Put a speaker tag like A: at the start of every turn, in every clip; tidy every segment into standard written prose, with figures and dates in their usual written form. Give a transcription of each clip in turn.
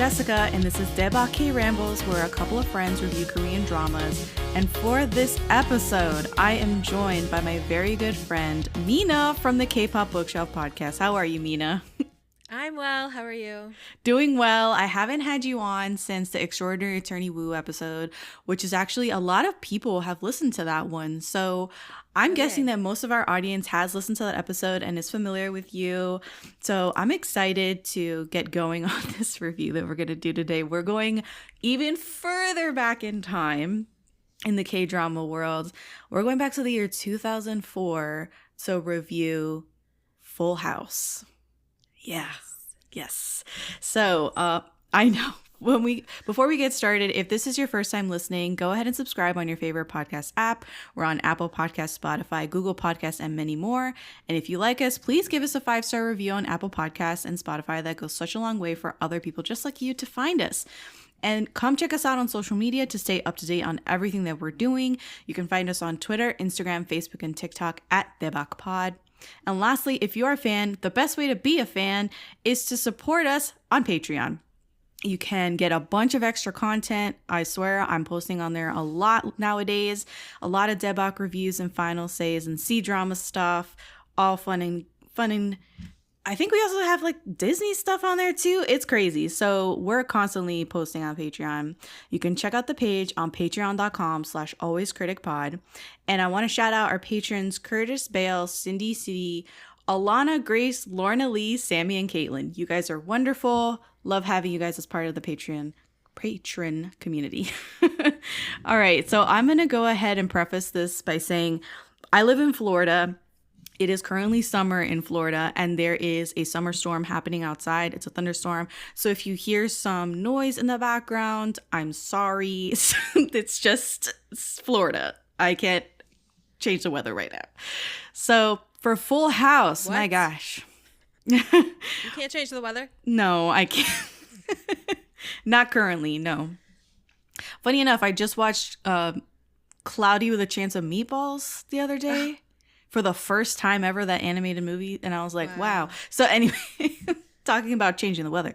A: Jessica, and this is Daebak K-Rambles, where a couple of friends review Korean dramas. And for this episode, I am joined by my very good friend, Mina from the Kpop Bookshelf Podcast. How are you, Mina?
B: I'm well. How are you?
A: Doing well. I haven't had you on since the Extraordinary Attorney Woo episode, which is actually a lot of people have listened to that one. So I'm guessing that most of our audience has listened to that episode and is familiar with you. So I'm excited to get going on this review that we're going to do today. We're going even further back in time in the K-drama world. We're going back to the year 2004 to review Full House. Yeah. Yes. So I know before we get started, if this is your first time listening, go ahead and subscribe on your favorite podcast app. We're on Apple Podcasts, Spotify, Google Podcasts, and many more. And if you like us, please give us a 5-star review on Apple Podcasts and Spotify. That goes such a long way for other people just like you to find us. And come check us out on social media to stay up to date on everything that we're doing. You can find us on Twitter, Instagram, Facebook, and TikTok at Daebak Pod. And lastly, if you're a fan, the best way to be a fan is to support us on Patreon. You can get a bunch of extra content. I swear I'm posting on there a lot nowadays. A lot of Daebak reviews and final says and C-drama stuff. All fun and I think we also have like Disney stuff on there too. It's crazy. So we're constantly posting on Patreon. You can check out the page on patreon.com/alwayscriticpod. And I want to shout out our patrons, Curtis Bale, Cindy C, Alana, Grace, Lorna Lee, Sammy, and Caitlin. You guys are wonderful. Love having you guys as part of the patron community. All right. So I'm going to go ahead and preface this by saying I live in Florida. It is currently summer in Florida, and there is a summer storm happening outside. It's a thunderstorm. So if you hear some noise in the background, I'm sorry. It's Florida. I can't change the weather right now. So for Full House, my gosh.
B: You can't change the weather?
A: No, I can't. Not currently, no. Funny enough, I just watched Cloudy with a Chance of Meatballs the other day. For the first time ever, that animated movie. And I was like, wow. So anyway, talking about changing the weather.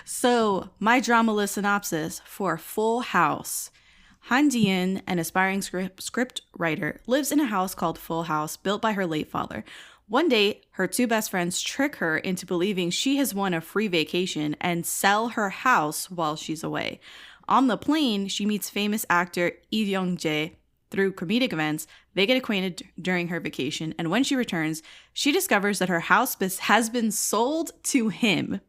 A: So my drama list synopsis for Full House. Han Ji-in, an aspiring script writer, lives in a house called Full House, built by her late father. One day, her two best friends trick her into believing she has won a free vacation and sell her house while she's away. On the plane, she meets famous actor Lee Young-jae. Through comedic events, they get acquainted during her vacation, and when she returns, she discovers that her house has been sold to him.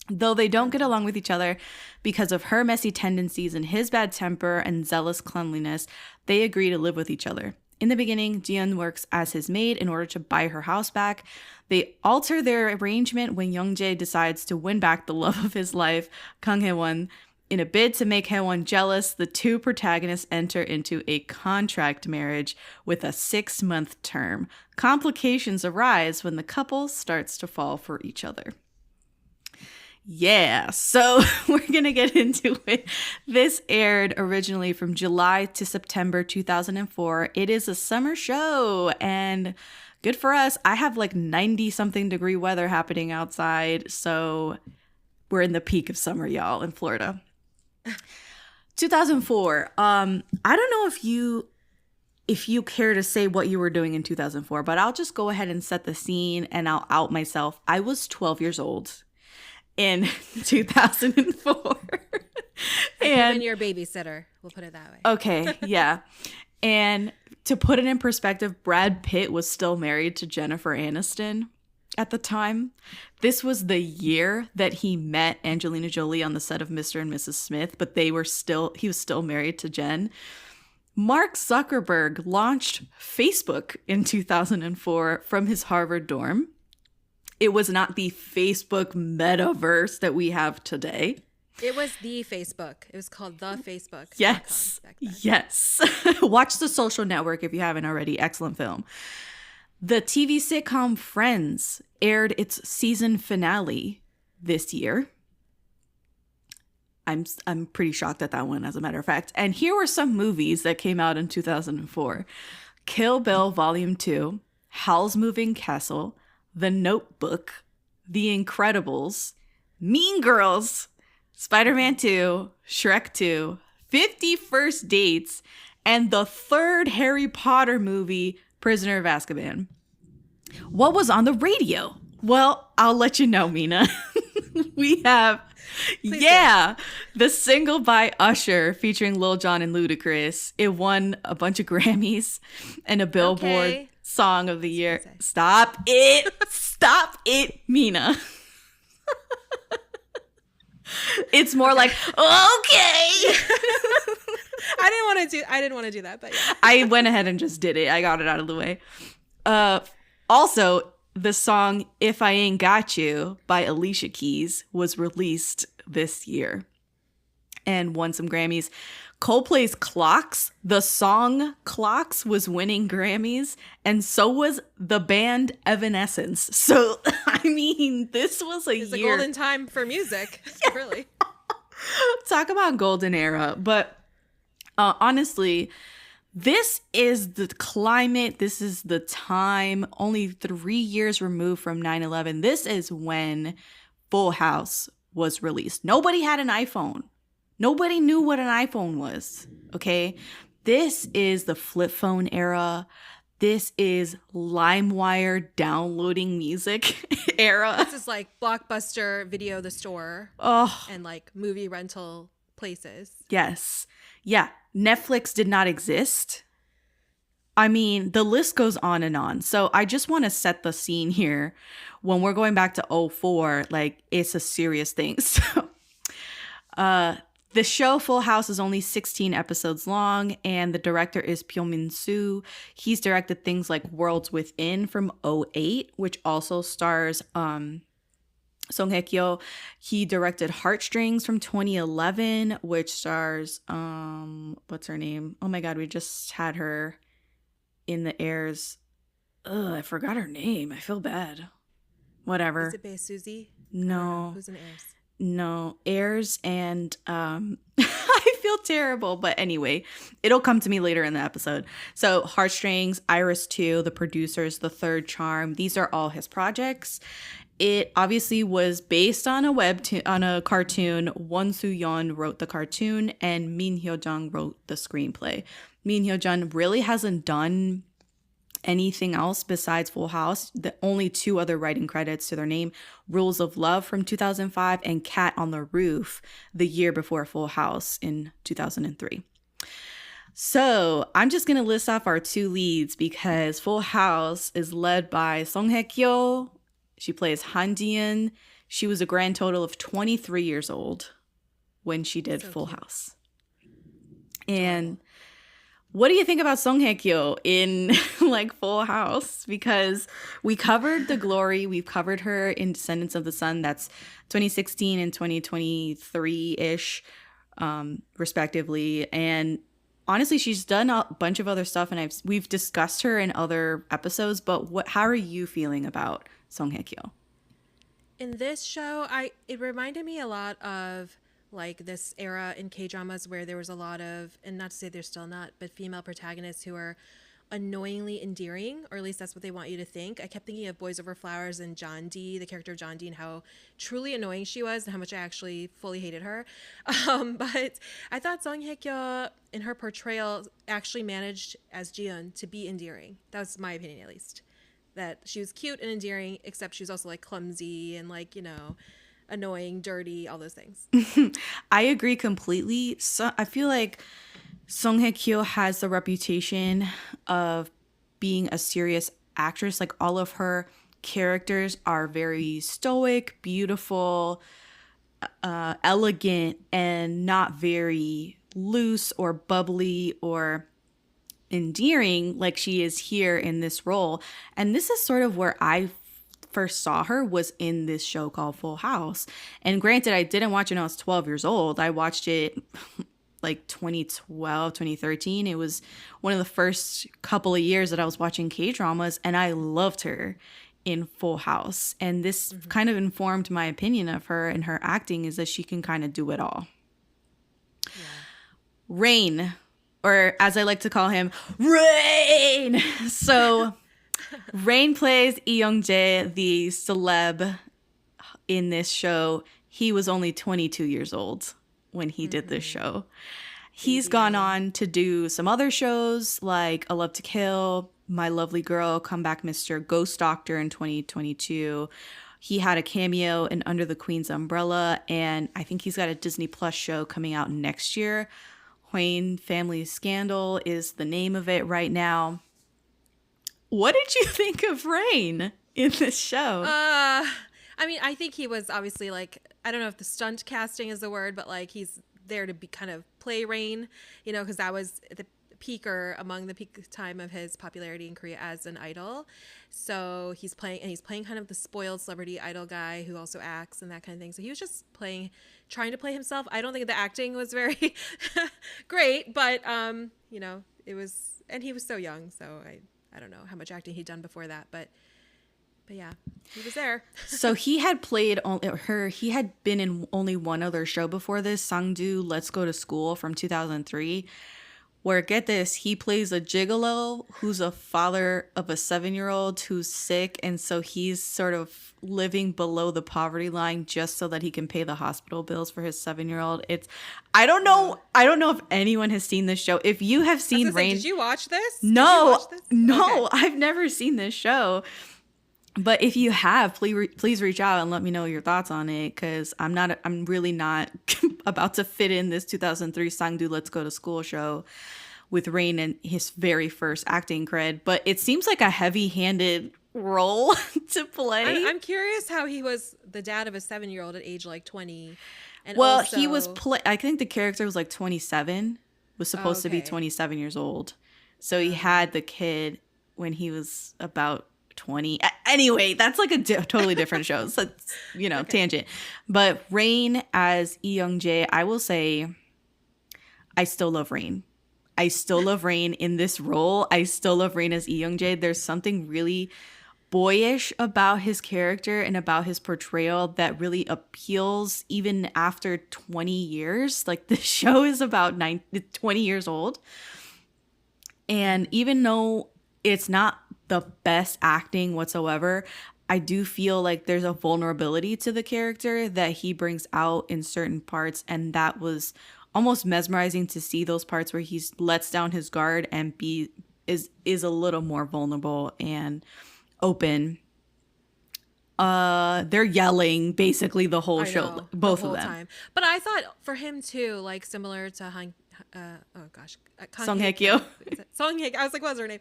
A: Though they don't get along with each other because of her messy tendencies and his bad temper and zealous cleanliness, they agree to live with each other. In the beginning, Ji-eun works as his maid in order to buy her house back. They alter their arrangement when Young-jae decides to win back the love of his life, Kang Hae-won. In a bid to make Hae-won jealous, the two protagonists enter into a contract marriage with a 6-month term. Complications arise when the couple starts to fall for each other. Yeah, so we're going to get into it. This aired originally from July to September 2004. It is a summer show, and good for us. I have like 90-something degree weather happening outside, so we're in the peak of summer, y'all, in Florida. 2004. I don't know if you care to say what you were doing in 2004, but I'll just go ahead and set the scene and I'll out myself. I was 12 years old in 2004.
B: And your babysitter, we'll put it that way.
A: Okay, yeah. And to put it in perspective, Brad Pitt was still married to Jennifer Aniston at the time. This was the year that he met Angelina Jolie on the set of Mr. and Mrs. Smith, but he was still married to Jen. Mark Zuckerberg launched Facebook in 2004 from his Harvard dorm. It was not the Facebook metaverse that we have today.
B: It was the Facebook. It was called the Facebook.
A: Yes. Yes. Watch The Social Network if you haven't already. Excellent film. The TV sitcom Friends aired its season finale this year. I'm pretty shocked at that one, as a matter of fact. And here were some movies that came out in 2004. Kill Bill Volume 2, Howl's Moving Castle, The Notebook, The Incredibles, Mean Girls, Spider-Man 2, Shrek 2, 50 First Dates, and the third Harry Potter movie, Prisoner of Azkaban. What was on the radio? Well, I'll let you know, Mina. We have, the single by Usher featuring Lil Jon and Ludacris. It won a bunch of Grammys and a Billboard Song of the Year. Stop it, Mina. It's more like, okay.
B: I didn't want to do that, but yeah.
A: I went ahead and just did it. I got it out of the way. Also, the song If I Ain't Got You by Alicia Keys was released this year and won some Grammys. Coldplay's Clocks, the song Clocks, was winning Grammys, and so was the band Evanescence. So, I mean, this was
B: It's
A: year.
B: a golden time for music, really.
A: Talk about golden era. But honestly, this is the climate. This is the time. Only 3 years removed from 9/11. This is when Full House was released. Nobody had an iPhone. Nobody knew what an iPhone was, okay? This is the flip phone era. This is LimeWire downloading music era.
B: This is like Blockbuster, Video the Store, and like movie rental places.
A: Yes. Yeah. Netflix did not exist. I mean, the list goes on and on. So I just want to set the scene here. When we're going back to 2004, like, it's a serious thing. So, the show Full House is only 16 episodes long, and the director is Pyo-min Soo. He's directed things like Worlds Within from 2008, which also stars Song Hye-kyo. He directed Heartstrings from 2011, which stars what's her name? Oh my god, we just had her in the airs. Ugh, I forgot her name. I feel bad. Whatever.
B: Is it Bae Suzy?
A: No.
B: Who's in airs?
A: No, airs and I feel terrible, but anyway, it'll come to me later in the episode. So Heartstrings, Iris 2, The Producers, The Third Charm, these are all his projects. It obviously was based on a cartoon. Won Soo-yeon wrote the cartoon and Min-hyuk wrote the screenplay. Min-hyuk really hasn't done anything else besides Full House. The only two other writing credits to their name, Rules of Love from 2005 and Cat on the Roof the year before Full House in 2003. So I'm just going to list off our two leads because Full House is led by Song Hye-kyo. She plays Han Ji-eun. She was a grand total of 23 years old when she did Full House. And what do you think about Song Hye-kyo in like Full House? Because we covered The Glory, we've covered her in Descendants of the Sun. That's 2016 and 2023-ish, respectively. And honestly, she's done a bunch of other stuff, and we've discussed her in other episodes. But how are you feeling about Song Hye-kyo?
B: In this show, it reminded me a lot of like this era in K-dramas where there was a lot of, and not to say there's still not, but female protagonists who are annoyingly endearing, or at least that's what they want you to think. I kept thinking of Boys Over Flowers and John D, the character of John D, and how truly annoying she was and how much I actually fully hated her. But I thought Song Hye-kyo in her portrayal actually managed as Ji-eun to be endearing. That was my opinion, at least. That she was cute and endearing, except she was also like clumsy and like, you know, annoying, dirty, all those things.
A: I agree completely. So I feel like Song Hye-kyo has the reputation of being a serious actress. Like, all of her characters are very stoic, beautiful, elegant, and not very loose or bubbly or endearing like she is here in this role. And this is sort of where I first saw her, was in this show called Full House. And granted, I didn't watch it when I was 12 years old. I watched it like 2012, 2013. It was one of the first couple of years that I was watching K-dramas, and I loved her in Full House. And this kind of informed my opinion of her, and her acting is that she can kind of do it all. Yeah. Rain, or as I like to call him, Rain. So Rain plays Lee Young-jae, the celeb in this show. he was only 22 years old when he did this show. He's gone on to do some other shows like A Love to Kill, My Lovely Girl, Comeback Mr. Ghost Doctor in 2022. He had a cameo in Under the Queen's Umbrella, and I think he's got a Disney Plus show coming out next year. Hwang Family Scandal is the name of it right now. What did you think of Rain in this show?
B: I mean, I think he was obviously like, I don't know if the stunt casting is the word, but like he's there to be kind of play Rain, you know, because that was the peak or among the peak time of his popularity in Korea as an idol. So he's playing kind of the spoiled celebrity idol guy who also acts and that kind of thing. So he was just trying to play himself. I don't think the acting was very great, but you know, it was, and he was so young, so I don't know how much acting he'd done before that, but yeah, he was there.
A: So he had he had been in only one other show before this, Sangdu Let's Go to School from 2003, where, get this, he plays a gigolo who's a father of a 7-year-old who's sick, and so he's sort of living below the poverty line just so that he can pay the hospital bills for his 7-year-old. I don't know if anyone has seen this show. If you have seen Rain,
B: did you watch this?
A: No,
B: Okay.
A: I've never seen this show. But if you have, please reach out and let me know your thoughts on it, because I'm really not about to fit in this 2003 Sangdu Let's Go to School show with Rain and his very first acting cred. But it seems like a heavy-handed role to play.
B: I'm curious how he was the dad of a 7-year-old at age like 20. And
A: well,
B: also,
A: he was I think the character was like 27, was supposed to be 27 years old. So he had the kid when he was about 20. Anyway, that's like a totally different show. So it's, tangent. But Rain as Lee Young-jae, I will say I still love Rain. I still love Rain in this role. I still love Rain as Lee Young-jae. There's something really boyish about his character and about his portrayal that really appeals even after 20 years. Like, the show is about 20 years old. And even though it's not the best acting whatsoever, I do feel like there's a vulnerability to the character that he brings out in certain parts, and that was almost mesmerizing to see those parts where he lets down his guard and is a little more vulnerable and open. They're yelling basically the whole show, both of them. Time.
B: But I thought for him too, like similar to
A: Song Hye-kyo.
B: Song Hye-kyo. I was like, what's her name?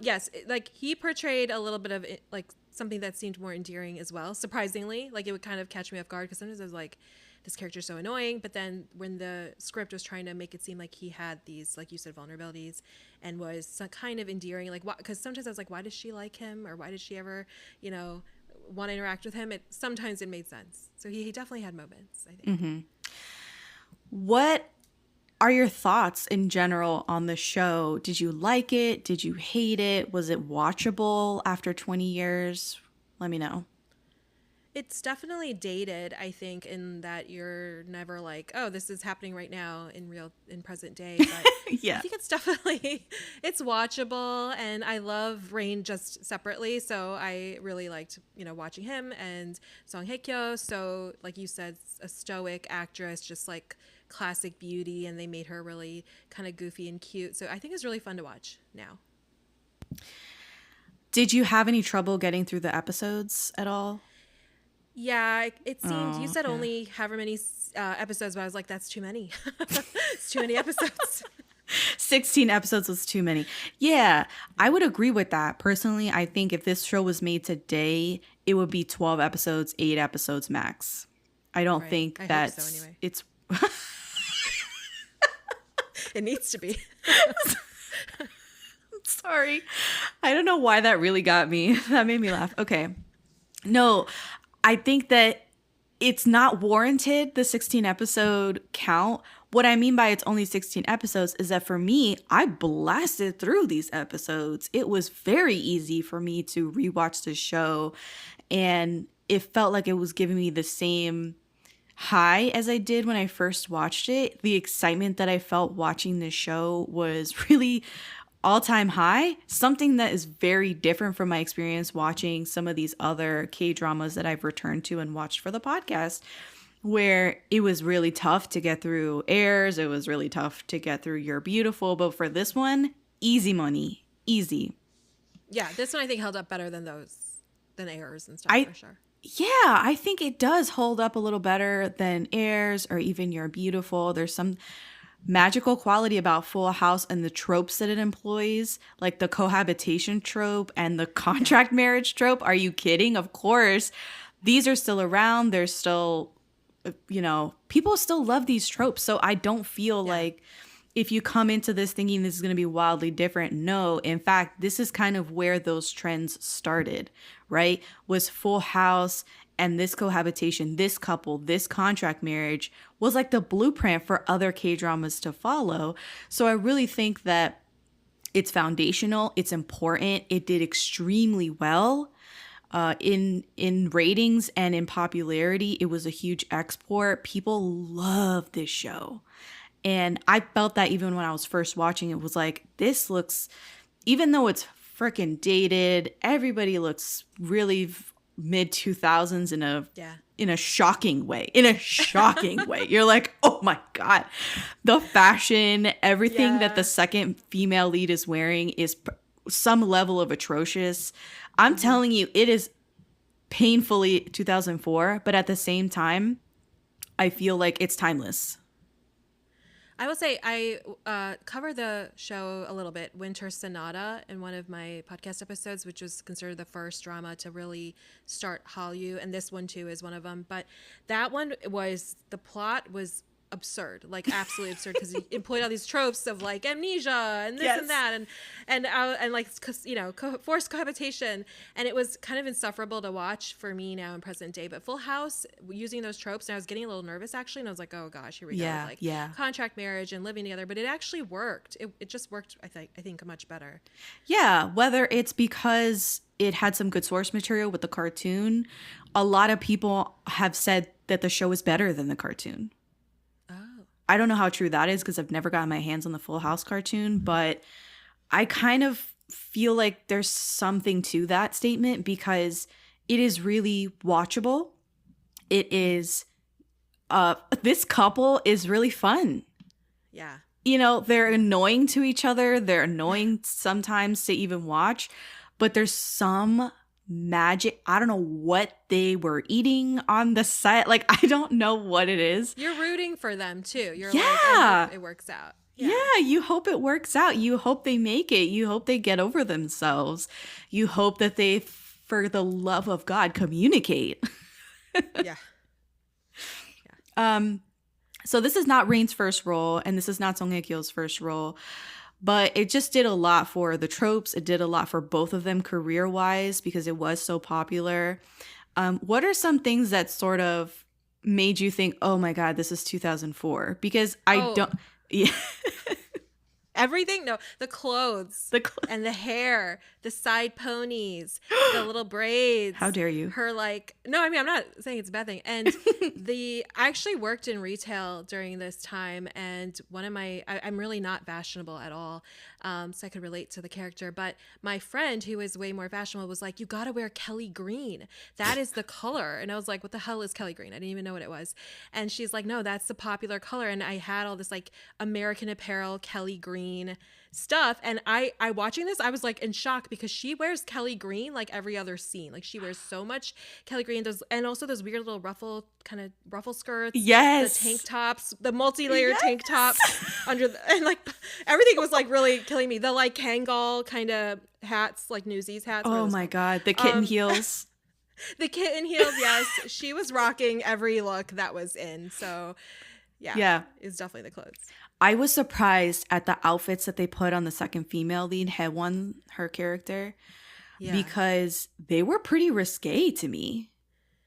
B: Yes, like he portrayed a little bit of like something that seemed more endearing as well. Surprisingly, like it would kind of catch me off guard because sometimes I was like, this character's so annoying. But then when the script was trying to make it seem like he had these, like you said, vulnerabilities and was some kind of endearing, like because sometimes I was like, why does she like him, or why did she ever, want to interact with him? Sometimes it made sense. So he definitely had moments, I think.
A: Mm-hmm. What are your thoughts in general on the show? Did you like it? Did you hate it? Was it watchable after 20 years? Let me know.
B: It's definitely dated, I think, in that you're never like, oh, this is happening right now in present day. But
A: yeah.
B: I think it's watchable, and I love Rain just separately. So I really liked, watching him and Song Hye-kyo. So like you said, a stoic actress, just like classic beauty, and they made her really kind of goofy and cute. So I think it's really fun to watch now.
A: Did you have any trouble getting through the episodes at all?
B: Yeah, it seemed, you said only however many episodes, but I was like, that's too many. It's too many episodes.
A: 16 episodes was too many. Yeah, I would agree with that. Personally, I think if this show was made today, it would be 12 episodes, 8 episodes max. I don't think that's... So anyway. It's...
B: It needs to be.
A: Sorry. I don't know why that really got me. That made me laugh. Okay. No, I think that it's not warranted, the 16 episode count. What I mean by it's only 16 episodes is that for me, I blasted through these episodes. It was very easy for me to rewatch the show, and it felt like it was giving me the same high as I did when I first watched it. The excitement that I felt watching this show was really all-time high, something that is very different from my experience watching some of these other K-dramas that I've returned to and watched for the podcast. where it was really tough to get through Airs. It was really tough to get through You're Beautiful. But for this one, easy money. Easy.
B: Yeah, this one I think held up better than Airs and stuff for sure.
A: Yeah, I think it does hold up a little better than Airs or even You're Beautiful. There's some magical quality about Full House and the tropes that it employs, like the cohabitation trope and the contract marriage trope. Are you kidding? Of course. These are still around. They're still, people still love these tropes. So I don't feel like if you come into this thinking this is going to be wildly different, no. In fact, this is kind of where those trends started, right? Was Full House and this cohabitation, this couple, this contract marriage was like the blueprint for other K-dramas to follow. So I really think that it's foundational. It's important. It did extremely well in ratings and in popularity. It was a huge export. People love this show. And I felt that even when I was first watching, it was like, this looks, even though it's freaking dated, everybody looks really mid 2000s in a shocking way. In a shocking way. You're like, oh my God. The fashion, everything that the second female lead is wearing is some level of atrocious. I'm telling you, it is painfully 2004, but at the same time, I feel like it's timeless.
B: I will say I covered the show a little bit, Winter Sonata, in one of my podcast episodes, which was considered the first drama to really start Hallyu, and this one too is one of them. But that one the plot was absurd, like absolutely absurd, because he employed all these tropes of like amnesia and this and that, and like forced cohabitation, and it was kind of insufferable to watch for me now in present day. But Full House, using those tropes, and I was getting a little nervous actually, and I was like, oh gosh, here we go, contract marriage and living together. But it actually worked. It just worked. I think much better. Yeah,
A: whether it's because it had some good source material with the cartoon, a lot of people have said that the show is better than the cartoon. I don't know how true that is because I've never gotten my hands on the Full House cartoon, but I kind of feel like there's something to that statement because it is really watchable. It is, this couple is really fun.
B: Yeah.
A: They're annoying to each other. They're annoying sometimes to even watch, but there's some magic. I don't know what they were eating on the set. Like, I don't know what it is.
B: You're rooting for them too. You're like, I hope it works out.
A: Yeah, you hope it works out. You hope they make it. You hope they get over themselves. You hope that they, for the love of God, communicate.
B: Yeah.
A: So this is not Rain's first role, and this is not Song Hye-kyo's first role. But it just did a lot for the tropes. It did a lot for both of them career-wise because it was so popular. What are some things that sort of made you think, oh my God, this is 2004? Because I don't... Yeah.
B: Everything? No, the clothes and the hair, the side ponies, the little braids.
A: How dare you?
B: Her no, I mean, I'm not saying it's a bad thing. And I actually worked in retail during this time, and one of I'm really not fashionable at all. So I could relate to the character. But my friend who is way more fashionable was like, you got to wear Kelly green. That is the color. And I was like, what the hell is Kelly green? I didn't even know what it was. And she's like, no, that's the popular color. And I had all this American Apparel Kelly green stuff, and I watching this, I was in shock because she wears Kelly green every other scene. She wears so much Kelly green, and also those weird little ruffle skirts, the tank tops, the multi-layered tank tops under and everything was really killing me. The Kangol kind of hats, Newsies hats.
A: Oh my God, the kitten heels.
B: The kitten heels, yes. She was rocking every look that was in. So yeah, it's definitely the clothes.
A: I was surprised at the outfits that they put on the second female lead, Haewon, her character, because they were pretty risque to me.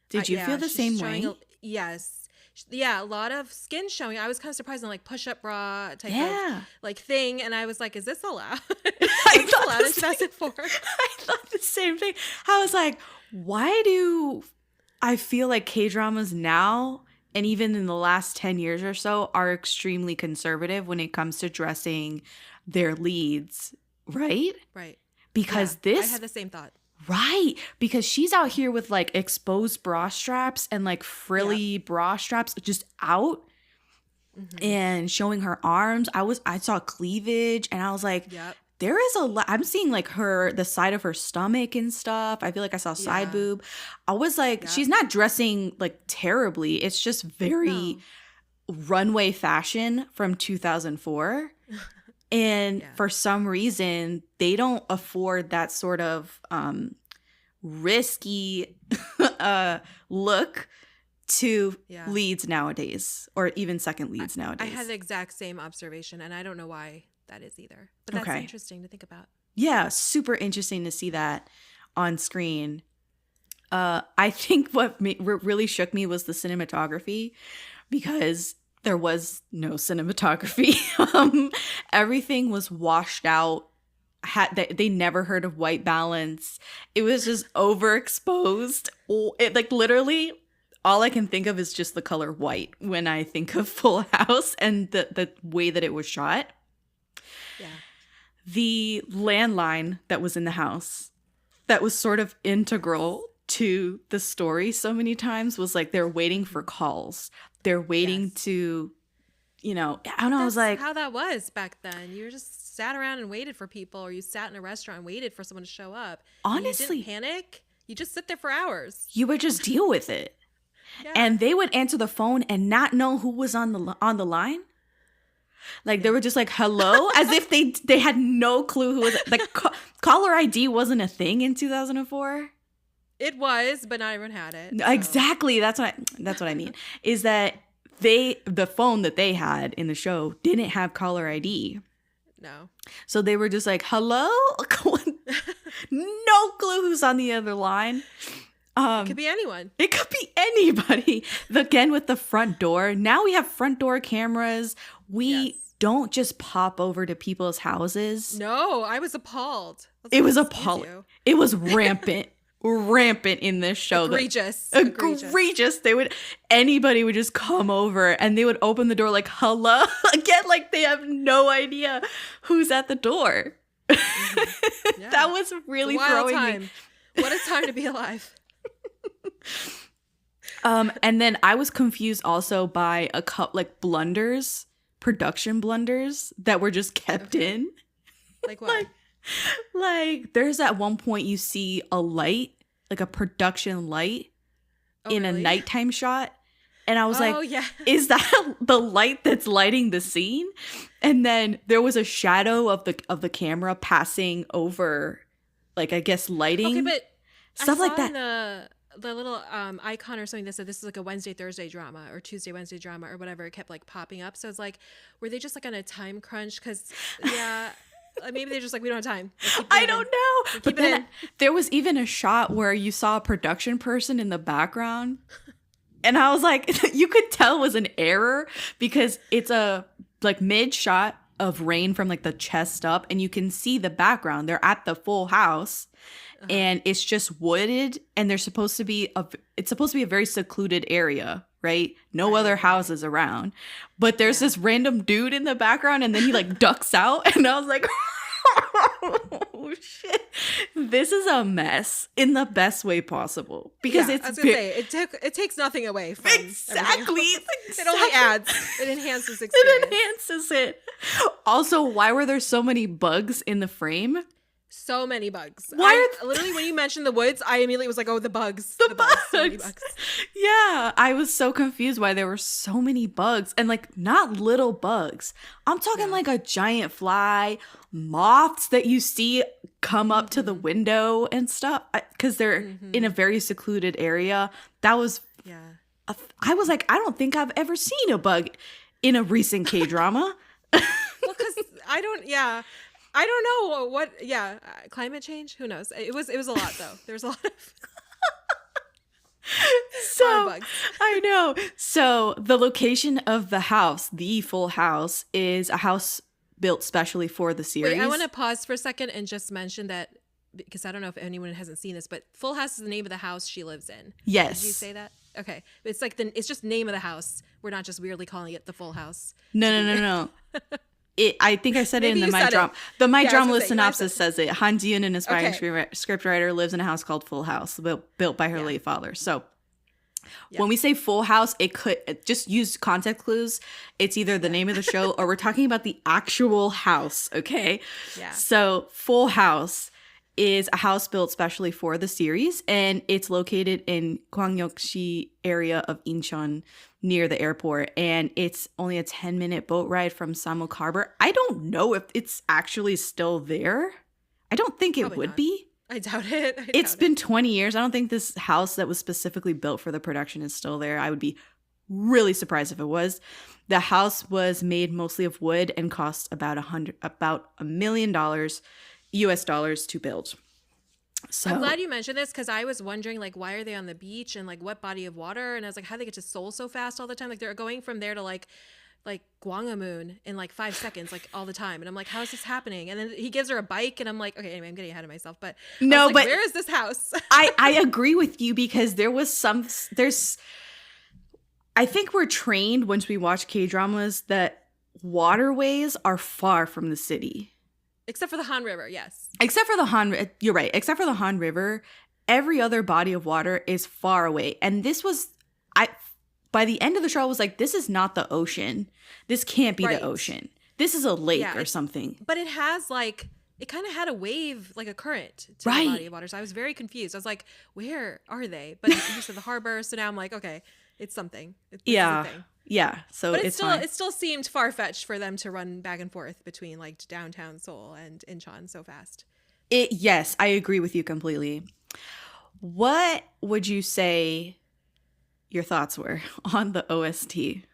A: Did you feel the same way?
B: Yes. Yeah, a lot of skin showing. I was kind of surprised on push-up bra type of thing, and I was like, is this allowed?
A: I thought
B: allowed in 2004?
A: I thought the same thing. I was like, why do I feel like K-dramas now, and even in the last 10 years or so, are extremely conservative when it comes to dressing their leads, right?
B: Right.
A: Because
B: I had the same thought.
A: Right, because she's out here with like exposed bra straps and like frilly bra straps just out and showing her arms. I saw cleavage and I was like, there is a lot. I'm seeing like the side of her stomach and stuff. I feel like I saw side boob. I was like, she's not dressing like terribly. It's just very runway fashion from 2004. And for some reason, they don't afford that sort of risky look to leads nowadays, or even second leads nowadays.
B: I had the exact same observation, and I don't know why that is either. But that's interesting to think about.
A: Yeah, super interesting to see that on screen. I think what really shook me was the cinematography, because there was no cinematography. Everything was washed out. They never heard of white balance. It was just overexposed. It like literally all I can think of is just the color white when I think of Full House and the way that it was shot.
B: Yeah.
A: The landline that was in the house that was sort of integral to the story so many times was like they're waiting for calls. They're waiting to, I don't know. I was like,
B: how that was back then. You just sat around and waited for people, or you sat in a restaurant and waited for someone to show up.
A: Honestly,
B: you didn't panic. You just sit there for hours.
A: You would just deal with it. And they would answer the phone and not know who was on the line. Like they were just like, hello, as if they had no clue who was like caller ID wasn't a thing in 2004.
B: It was, but not everyone had it.
A: So. Exactly. That's what I mean. Is that the phone that they had in the show didn't have caller ID.
B: No. So
A: they were just like, hello? No clue who's on the other line.
B: It could be anyone.
A: It could be anybody. Again, with the front door. Now we have front door cameras. We don't just pop over to people's houses.
B: No, I was appalled.
A: It was appalling. It was rampant. Rampant in this show.
B: Egregious.
A: Anybody would just come over and they would open the door like, hello? Again, like they have no idea who's at the door. Yeah. That was really throwing me.
B: What a time to be alive.
A: And then I was confused also by a couple like blunders, production blunders that were just kept in.
B: Like what?
A: Like there's at one point you see a light, like a production light in a nighttime shot. And I was is that the light that's lighting the scene? And then there was a shadow of the camera passing over, like I guess lighting.
B: Okay, but
A: stuff like that.
B: The little icon or something that said this is like a Wednesday, Thursday drama or Tuesday, Wednesday drama or whatever. It kept like popping up. So it's like, were they just like on a time crunch? Because maybe they're just like, we don't have time.
A: I don't know. But then there was even a shot where you saw a production person in the background. And I was like, you could tell it was an error because it's a like mid shot of Rain from like the chest up. And you can see the background. They're at the Full House. And it's just wooded. And it's supposed to be a very secluded area. Right? No other houses around. But there's this random dude in the background and then he like ducks out. And I was like, oh shit. This is a mess in the best way possible. Because
B: I was gonna say, it takes nothing away from
A: exactly.
B: It only adds. It enhances experience.
A: It enhances it. Also, why were there so many bugs in the frame?
B: So many bugs.
A: Literally,
B: when you mentioned the woods, I immediately was like, oh, the bugs.
A: The bugs.
B: So many bugs.
A: Yeah, I was so confused why there were so many bugs. And like, not little bugs. I'm talking like a giant fly, moths that you see come up to the window and stuff. Because they're in a very secluded area. That was...
B: Yeah.
A: I was like, I don't think I've ever seen a bug in a recent K-drama.
B: Well, because I don't know what. Yeah, climate change. Who knows? It was a lot though. There was a lot of.
A: Bugs. I know. So the location of the house, the Full House, is a house built specially for the series.
B: Wait, I want to pause for a second and just mention that because I don't know if anyone hasn't seen this, but Full House is the name of the house she lives in.
A: Yes.
B: Did you say that? Okay. It's like it's just name of the house. We're not just weirdly calling it the Full House.
A: No. I think I said it in
B: Maybe
A: the
B: you
A: My
B: said
A: Drama.
B: it.
A: The My
B: Yeah, I was
A: Drama
B: gonna
A: List
B: say, you might have
A: synopsis
B: said
A: says it. Han Ji-eun, an aspiring
B: Okay.
A: scriptwriter, lives in a house called Full House, built by her
B: Yeah.
A: late father. So
B: Yeah.
A: when we say Full House, it could just use context clues. It's either the name of the show or we're talking about the actual house, okay?
B: Yeah.
A: So Full House is a house built specially for the series, and it's located in Gwangyok-si area of Incheon near the airport, and it's only a 10-minute boat ride from Samuk Harbor. I don't know if it's actually still there. I don't think it
B: Probably
A: would
B: not.
A: be.
B: I doubt it.
A: It's been 20 years. I don't think this house that was specifically built for the production is still there. I would be really surprised if it was. The house was made mostly of wood and cost about $1 million US dollars to build. So
B: I'm glad you mentioned this because I was wondering, like, why are they on the beach and, like, what body of water? And I was like, how do they get to Seoul so fast all the time? Like, they're going from there to, like Gwanghwamun in, like, 5 seconds, like, all the time. And I'm like, how is this happening? And then he gives her a bike, and I'm like, okay, anyway, I'm getting ahead of myself. But
A: no,
B: like,
A: but
B: where is this house?
A: I agree with you because I think we're trained once we watch K-dramas that waterways are far from the city.
B: Except for the Han River, yes.
A: Except for the Han, you're right. Except for the Han River, every other body of water is far away. And this was, by the end of the show, I was like, this is not the ocean. This can't be the ocean. This is a lake or something.
B: But it has, like, it kind of had a wave, like a current to the body of water. So I was very confused. I was like, where are they? But you said the harbor. So now I'm like, okay, it's something.
A: Yeah. Yeah. So
B: but
A: it's
B: still,
A: fine.
B: it still seemed far-fetched for them to run back and forth between, like, downtown Seoul and Incheon so fast.
A: Yes, I agree with you completely. What would you say your thoughts were on the OST?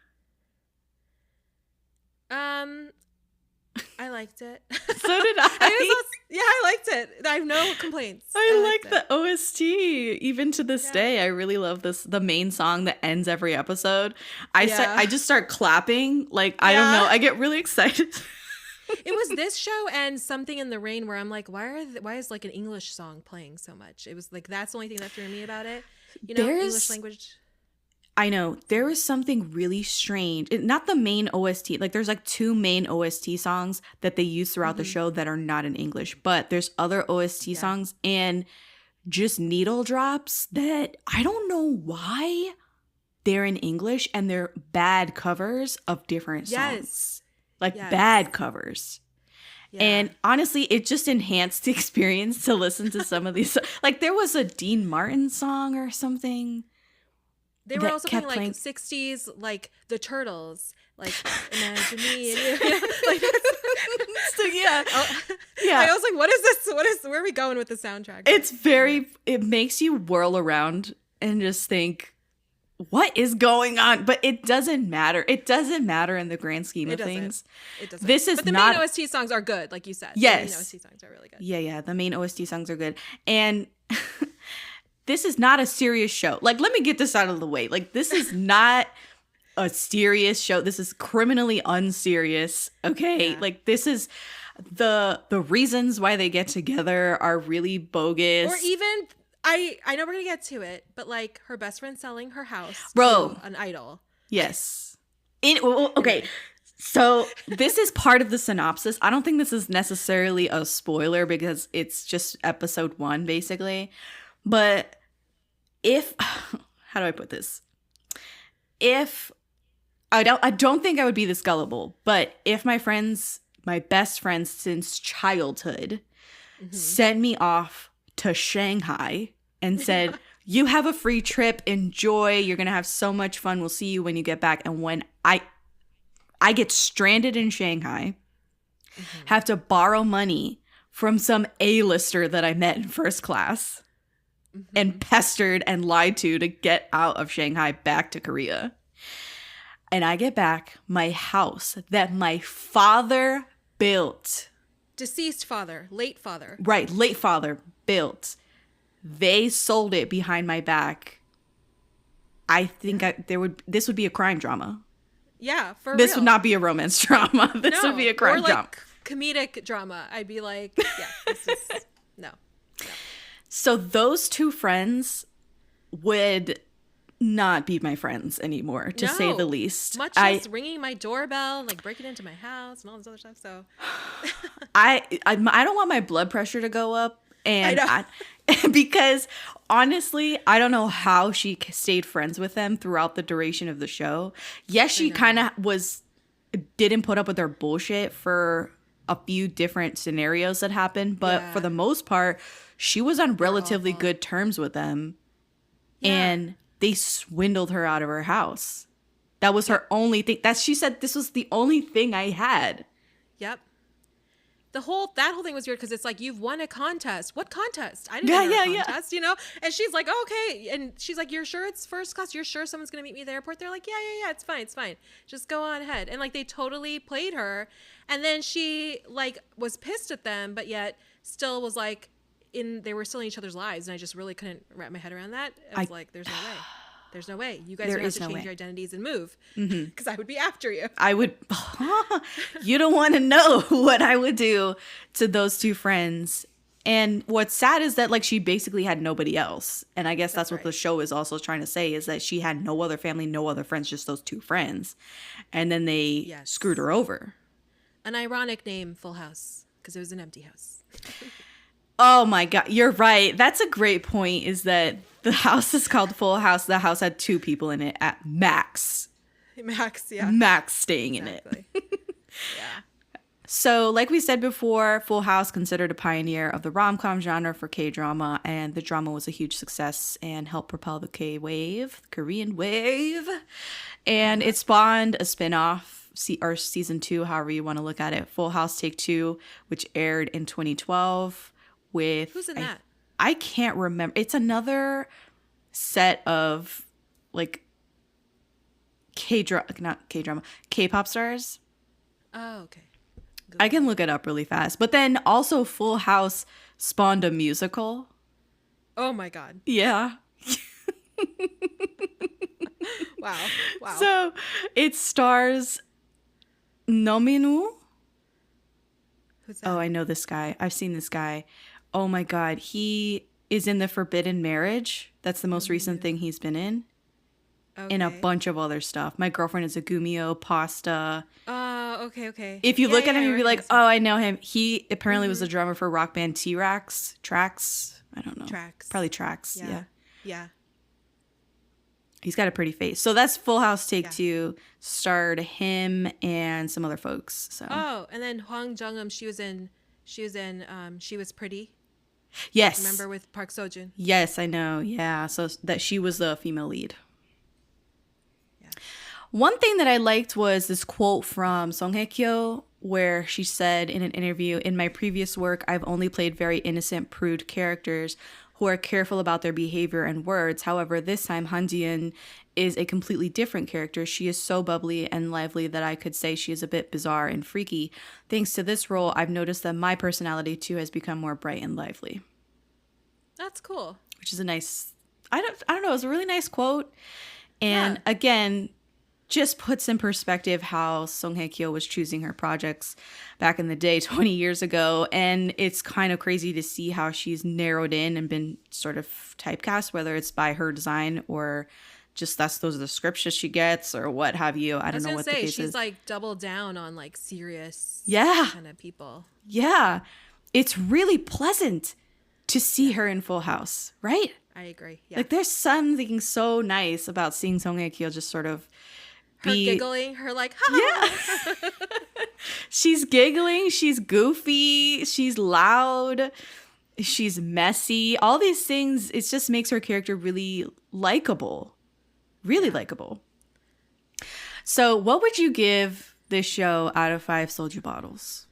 B: I liked it.
A: So did I.
B: I liked it. I have no complaints.
A: I like the OST. Even to this day, I really love the main song that ends every episode. I just start clapping. Like, I don't know. I get really excited.
B: It was this show and Something in the Rain where I'm like, why is like an English song playing so much? It was like, that's the only thing that threw me about it. You know, English language.
A: I know. There was something really strange. Not the main OST. Like, there's like 2 main OST songs that they use throughout the show that are not in English. But there's other OST songs and just needle drops that I don't know why they're in English and they're bad covers of different songs. Like, bad covers. Yeah. And honestly, it just enhanced the experience to listen to some of these. Like, there was a Dean Martin song or something.
B: They were also playing, like, 60s, like, the Turtles. Like, Imagine Me and You. Like,
A: so, yeah.
B: I was like, what is this? Where are we going with the soundtrack?
A: It makes you whirl around and just think, what is going on? But it doesn't matter. It doesn't matter in the grand scheme of things. It doesn't. But
B: the main OST songs are good, like you said.
A: Yes.
B: The main OST songs are really good.
A: Yeah. The main OST songs are good. And this is not a serious show. Like, let me get this out of the way. Like, this is not a serious show. This is criminally unserious. Okay. Yeah. Like, this is the reasons why they get together are really bogus.
B: Or even I know we're gonna get to it, but like her best friend selling her house
A: to
B: an idol.
A: Yes. Okay. So this is part of the synopsis. I don't think this is necessarily a spoiler because it's just episode 1, basically. But how do I put this? I don't think I would be this gullible, but if my best friends since childhood sent me off to Shanghai and said, you have a free trip, enjoy, you're going to have so much fun, we'll see you when you get back. And when I get stranded in Shanghai, have to borrow money from some A-lister that I met in first class and pestered and lied to get out of Shanghai back to Korea. And I get back, my house that my father built.
B: Deceased father, late father.
A: Right, late father built. They sold it behind my back. I think this would be a crime drama.
B: Yeah, for
A: this
B: real.
A: Would not be a romance drama. This would be a crime drama.
B: Comedic drama. I'd be like, yeah, this is no.
A: So those 2 friends would not be my friends anymore, to say the least.
B: Much less ringing my doorbell, like breaking into my house and all this other stuff. So
A: I don't want my blood pressure to go up, and because honestly, I don't know how she stayed friends with them throughout the duration of the show. Yes, she kind of didn't put up with their bullshit for a few different scenarios that happened, but for the most part, she was on relatively good terms with them, and they swindled her out of her house. That was her only thing. She said this was the only thing I had.
B: Yep. That whole thing was weird because it's like, you've won a contest. What contest? I didn't enter a contest, you know? And she's like, okay. And she's like, you're sure it's first class? You're sure someone's going to meet me at the airport? They're like, yeah, it's fine. Just go on ahead. And like, they totally played her. And then she like was pissed at them, but yet still was like, they were still in each other's lives. And I just really couldn't wrap my head around that. I was like, there's no way. There's no way. You guys are going to have to change your identities and move, because I would be after you.
A: I would. You don't want to know what I would do to those two friends. And what's sad is that like she basically had nobody else. And I guess that's what the show is also trying to say, is that she had no other family, no other friends, just those two friends. And then they screwed her over.
B: An ironic name, Full House, because it was an empty house.
A: Oh my God, you're right. That's a great point, is that the house is called Full House. The house had two people in it at max. Max staying in it. Yeah. So like we said before, Full House considered a pioneer of the rom-com genre for K-drama, and the drama was a huge success and helped propel the K-wave, Korean wave. And it spawned a spin-off, or season 2, however you want to look at it, Full House Take 2, which aired in 2012. With
B: who's in that?
A: I can't remember. It's another set of like K-pop stars.
B: Oh, okay.
A: I can look it up really fast. But then also Full House spawned a musical.
B: Oh my God.
A: Yeah.
B: Wow.
A: So it stars Nominu.
B: Who's that?
A: Oh, I know this guy. I've seen this guy. Oh my God. He is in The Forbidden Marriage. That's the most recent thing he's been in. Okay. And a bunch of other stuff. My Girlfriend is a Gumio, Pasta.
B: Okay.
A: If you look at him, you'd be like, oh, I know him. He apparently was the drummer for rock band T-Rex. Trax? I don't know. Probably Trax. Yeah. He's got a pretty face. So that's Full House Take 2. Starred him and some other folks. So.
B: Oh, and then Hwang Jung-um, she was She Was Pretty.
A: Yes.
B: Remember, with Park Seo-joon?
A: Yes, I know. Yeah. So that she was the female lead. Yeah. One thing that I liked was this quote from Song Hye-kyo, where she said in an interview, "In my previous work, I've only played very innocent, prude characters who are careful about their behavior and words. However, this time Han Ji-eun is a completely different character. She is so bubbly and lively that I could say she is a bit bizarre and freaky. Thanks to this role, I've noticed that my personality too has become more bright and lively."
B: That's cool.
A: Which is a nice, I don't know, it was a really nice quote. And again, just puts in perspective how Song Hye-kyo was choosing her projects back in the day, 20 years ago. And it's kind of crazy to see how she's narrowed in and been sort of typecast, whether it's by her design or just those are the scripts that she gets or what have you. I don't know what the case is.
B: She's like doubled down on like serious kind of people.
A: Yeah. It's really pleasant to see her in Full House, right?
B: I agree. Yeah.
A: Like there's something so nice about seeing Song Hye-kyo just sort of
B: her giggling, her like, ha!
A: Yeah. She's giggling, she's goofy, she's loud, she's messy. All these things, it just makes her character really likable. Really likable. So what would you give this show out of 5 soju bottles?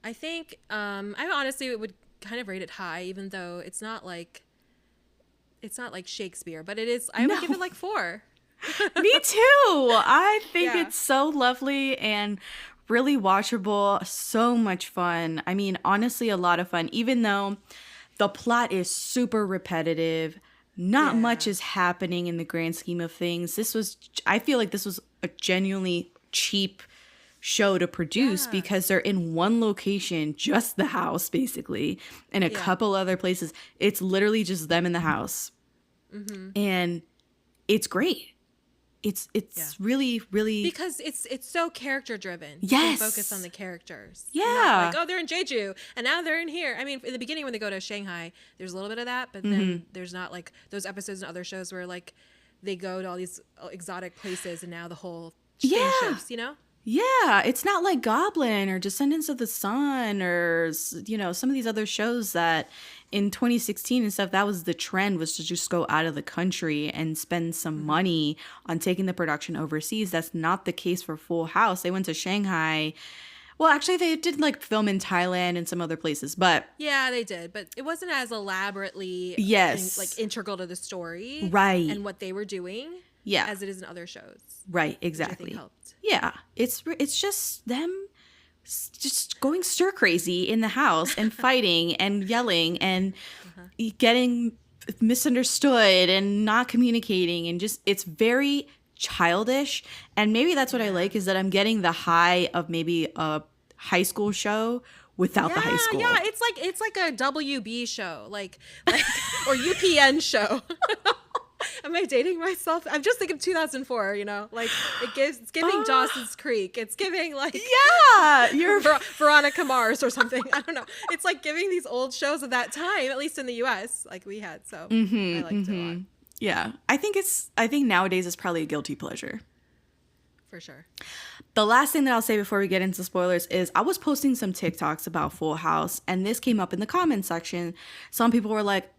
B: I think, I honestly would kind of rate it high, even though it's not like Shakespeare, but it is, I would give it like 4.
A: Me too. I think it's so lovely and really watchable. So much fun. I mean, honestly, a lot of fun. Even though the plot is super repetitive, not much is happening in the grand scheme of things. I feel like this was a genuinely cheap show to produce because they're in one location, just the house basically, and a couple other places. It's literally just them in the house. Mm-hmm. And it's great. It's really, really,
B: because it's so character driven.
A: Yes.
B: You can focus on the characters.
A: Yeah.
B: Not like, oh, they're in Jeju and now they're in here. I mean, in the beginning when they go to Shanghai, there's a little bit of that, but then there's not like those episodes in other shows where like they go to all these exotic places and now the whole thing shifts, you know?
A: Yeah, it's not like Goblin or Descendants of the Sun or, you know, some of these other shows that in 2016 and stuff, that was the trend, was to just go out of the country and spend some money on taking the production overseas. That's not the case for Full House. They went to Shanghai. Well, actually, they did like film in Thailand and some other places, but
B: yeah, they did, but it wasn't as elaborately like integral to the story,
A: right?
B: And what they were doing, as it is in other shows,
A: right? Exactly.
B: Which I think helped.
A: Yeah, it's just them just going stir crazy in the house and fighting and yelling and getting misunderstood and not communicating, and just it's very childish. And maybe that's what I like, is that I'm getting the high of maybe a high school show without the high school.
B: Yeah, it's like a WB show, like or UPN show. Am I dating myself? I'm just thinking 2004, you know, like it's giving Dawson's Creek. It's giving like
A: you're
B: Veronica Mars or something. I don't know. It's like giving these old shows of that time, at least in the US, like we had. So I liked it a lot.
A: Yeah, I think nowadays it's probably a guilty pleasure.
B: For sure.
A: The last thing that I'll say before we get into spoilers is I was posting some TikToks about Full House, and this came up in the comment section. Some people were like,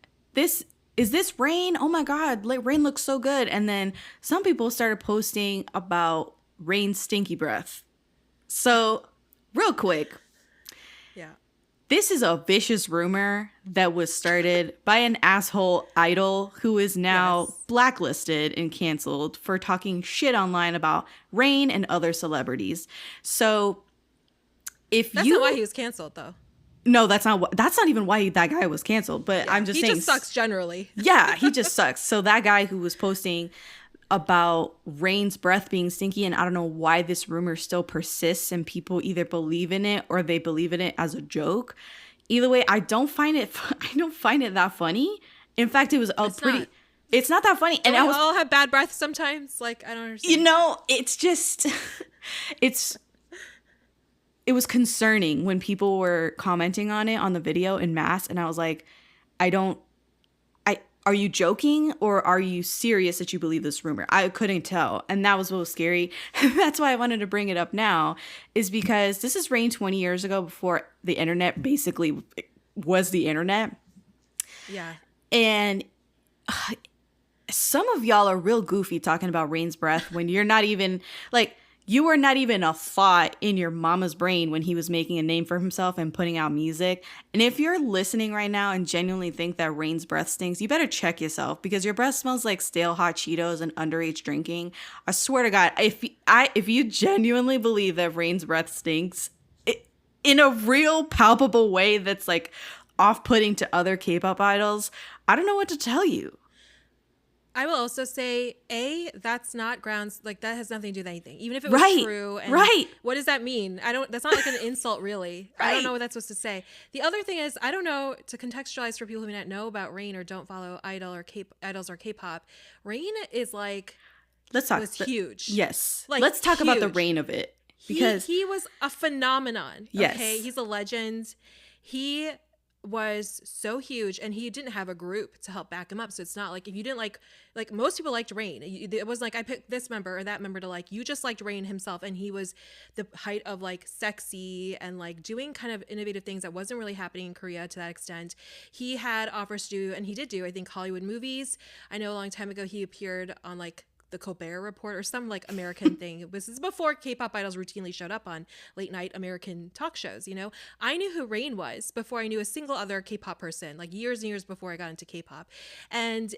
A: is this Rain? Oh my God, Rain looks so good. And then some people started posting about Rain's stinky breath. So real quick.
B: Yeah.
A: This is a vicious rumor that was started by an asshole idol who is now blacklisted and canceled for talking shit online about Rain and other celebrities. So
B: that's not why he was canceled, though.
A: No, that's not even why that guy was canceled. But I'm just saying,
B: he just sucks generally.
A: Yeah, he just sucks. So that guy who was posting about Rain's breath being stinky, and I don't know why this rumor still persists and people either believe in it or they believe in it as a joke. Either way, I don't find it that funny. In fact, it was it's not that funny. And
B: we all have bad breath sometimes. Like, I don't understand.
A: You know, it's just it was concerning when people were commenting on it on the video en masse, and I was like, are you joking or are you serious that you believe this rumor? I couldn't tell. And that was what was scary. That's why I wanted to bring it up now, is because this is Rain 20 years ago, before the internet basically was the internet.
B: Yeah.
A: And some of y'all are real goofy talking about Rain's breath when you're not even like, you were not even a thought in your mama's brain when he was making a name for himself and putting out music. And if you're listening right now and genuinely think that Rain's breath stinks, you better check yourself, because your breath smells like stale hot Cheetos and underage drinking. I swear to God, if you genuinely believe that Rain's breath stinks in a real palpable way that's like off-putting to other K-pop idols, I don't know what to tell you.
B: I will also say, that's not grounds, like that has nothing to do with anything. Even if it was true. And what does that mean? That's not like an insult, really. I don't know what that's supposed to say. The other thing is, I don't know, to contextualize for people who may not know about Rain or don't follow idols or K-pop, Rain is like, was huge.
A: Yes.
B: Like,
A: let's talk about the reign of it. Because
B: he was a phenomenon.
A: Yes.
B: Okay. He's a legend. He was so huge, and he didn't have a group to help back him up. So it's not like, if you didn't like most people liked Rain, it wasn't like I picked this member or that member to like. You just liked Rain himself, and he was the height of like sexy and like doing kind of innovative things that wasn't really happening in Korea to that extent. He had offers to do, and he did do, I think, Hollywood movies. I know a long time ago he appeared on like the Colbert Report or some like American thing. This is before K-pop idols routinely showed up on late night American talk shows. You know, I knew who Rain was before I knew a single other K-pop person, like years and years before I got into K-pop. And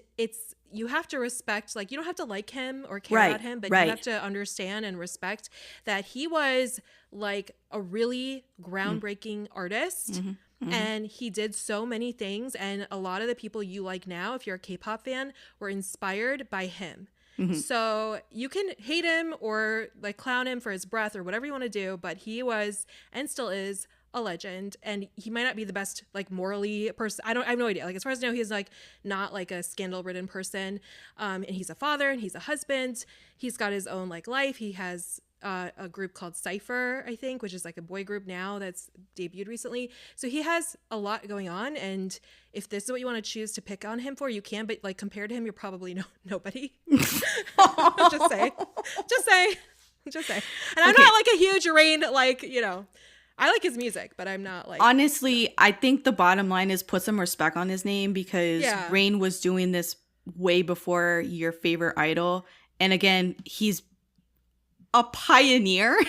B: you have to respect, like, you don't have to like him or care about him, but you have to understand and respect that he was like a really groundbreaking artist. Mm-hmm. And he did so many things, and a lot of the people you like now, if you're a K-pop fan, were inspired by him. Mm-hmm. So you can hate him or like clown him for his breath or whatever you want to do, but he was and still is a legend, and he might not be the best like morally person. I have no idea. Like as far as I know, he's like not like a scandal-ridden person. And he's a father and he's a husband. He's got his own like life. He has a group called Cypher, I think, which is like a boy group now that's debuted recently. So he has a lot going on, and if this is what you want to choose to pick on him for, you can. But like compared to him, you're probably nobody. Just say. And I'm not like a huge Rain, like, you know, I like his music, but I'm not like.
A: Honestly, I think the bottom line is put some respect on his name, because Rain was doing this way before your favorite idol. And again, he's a pioneer.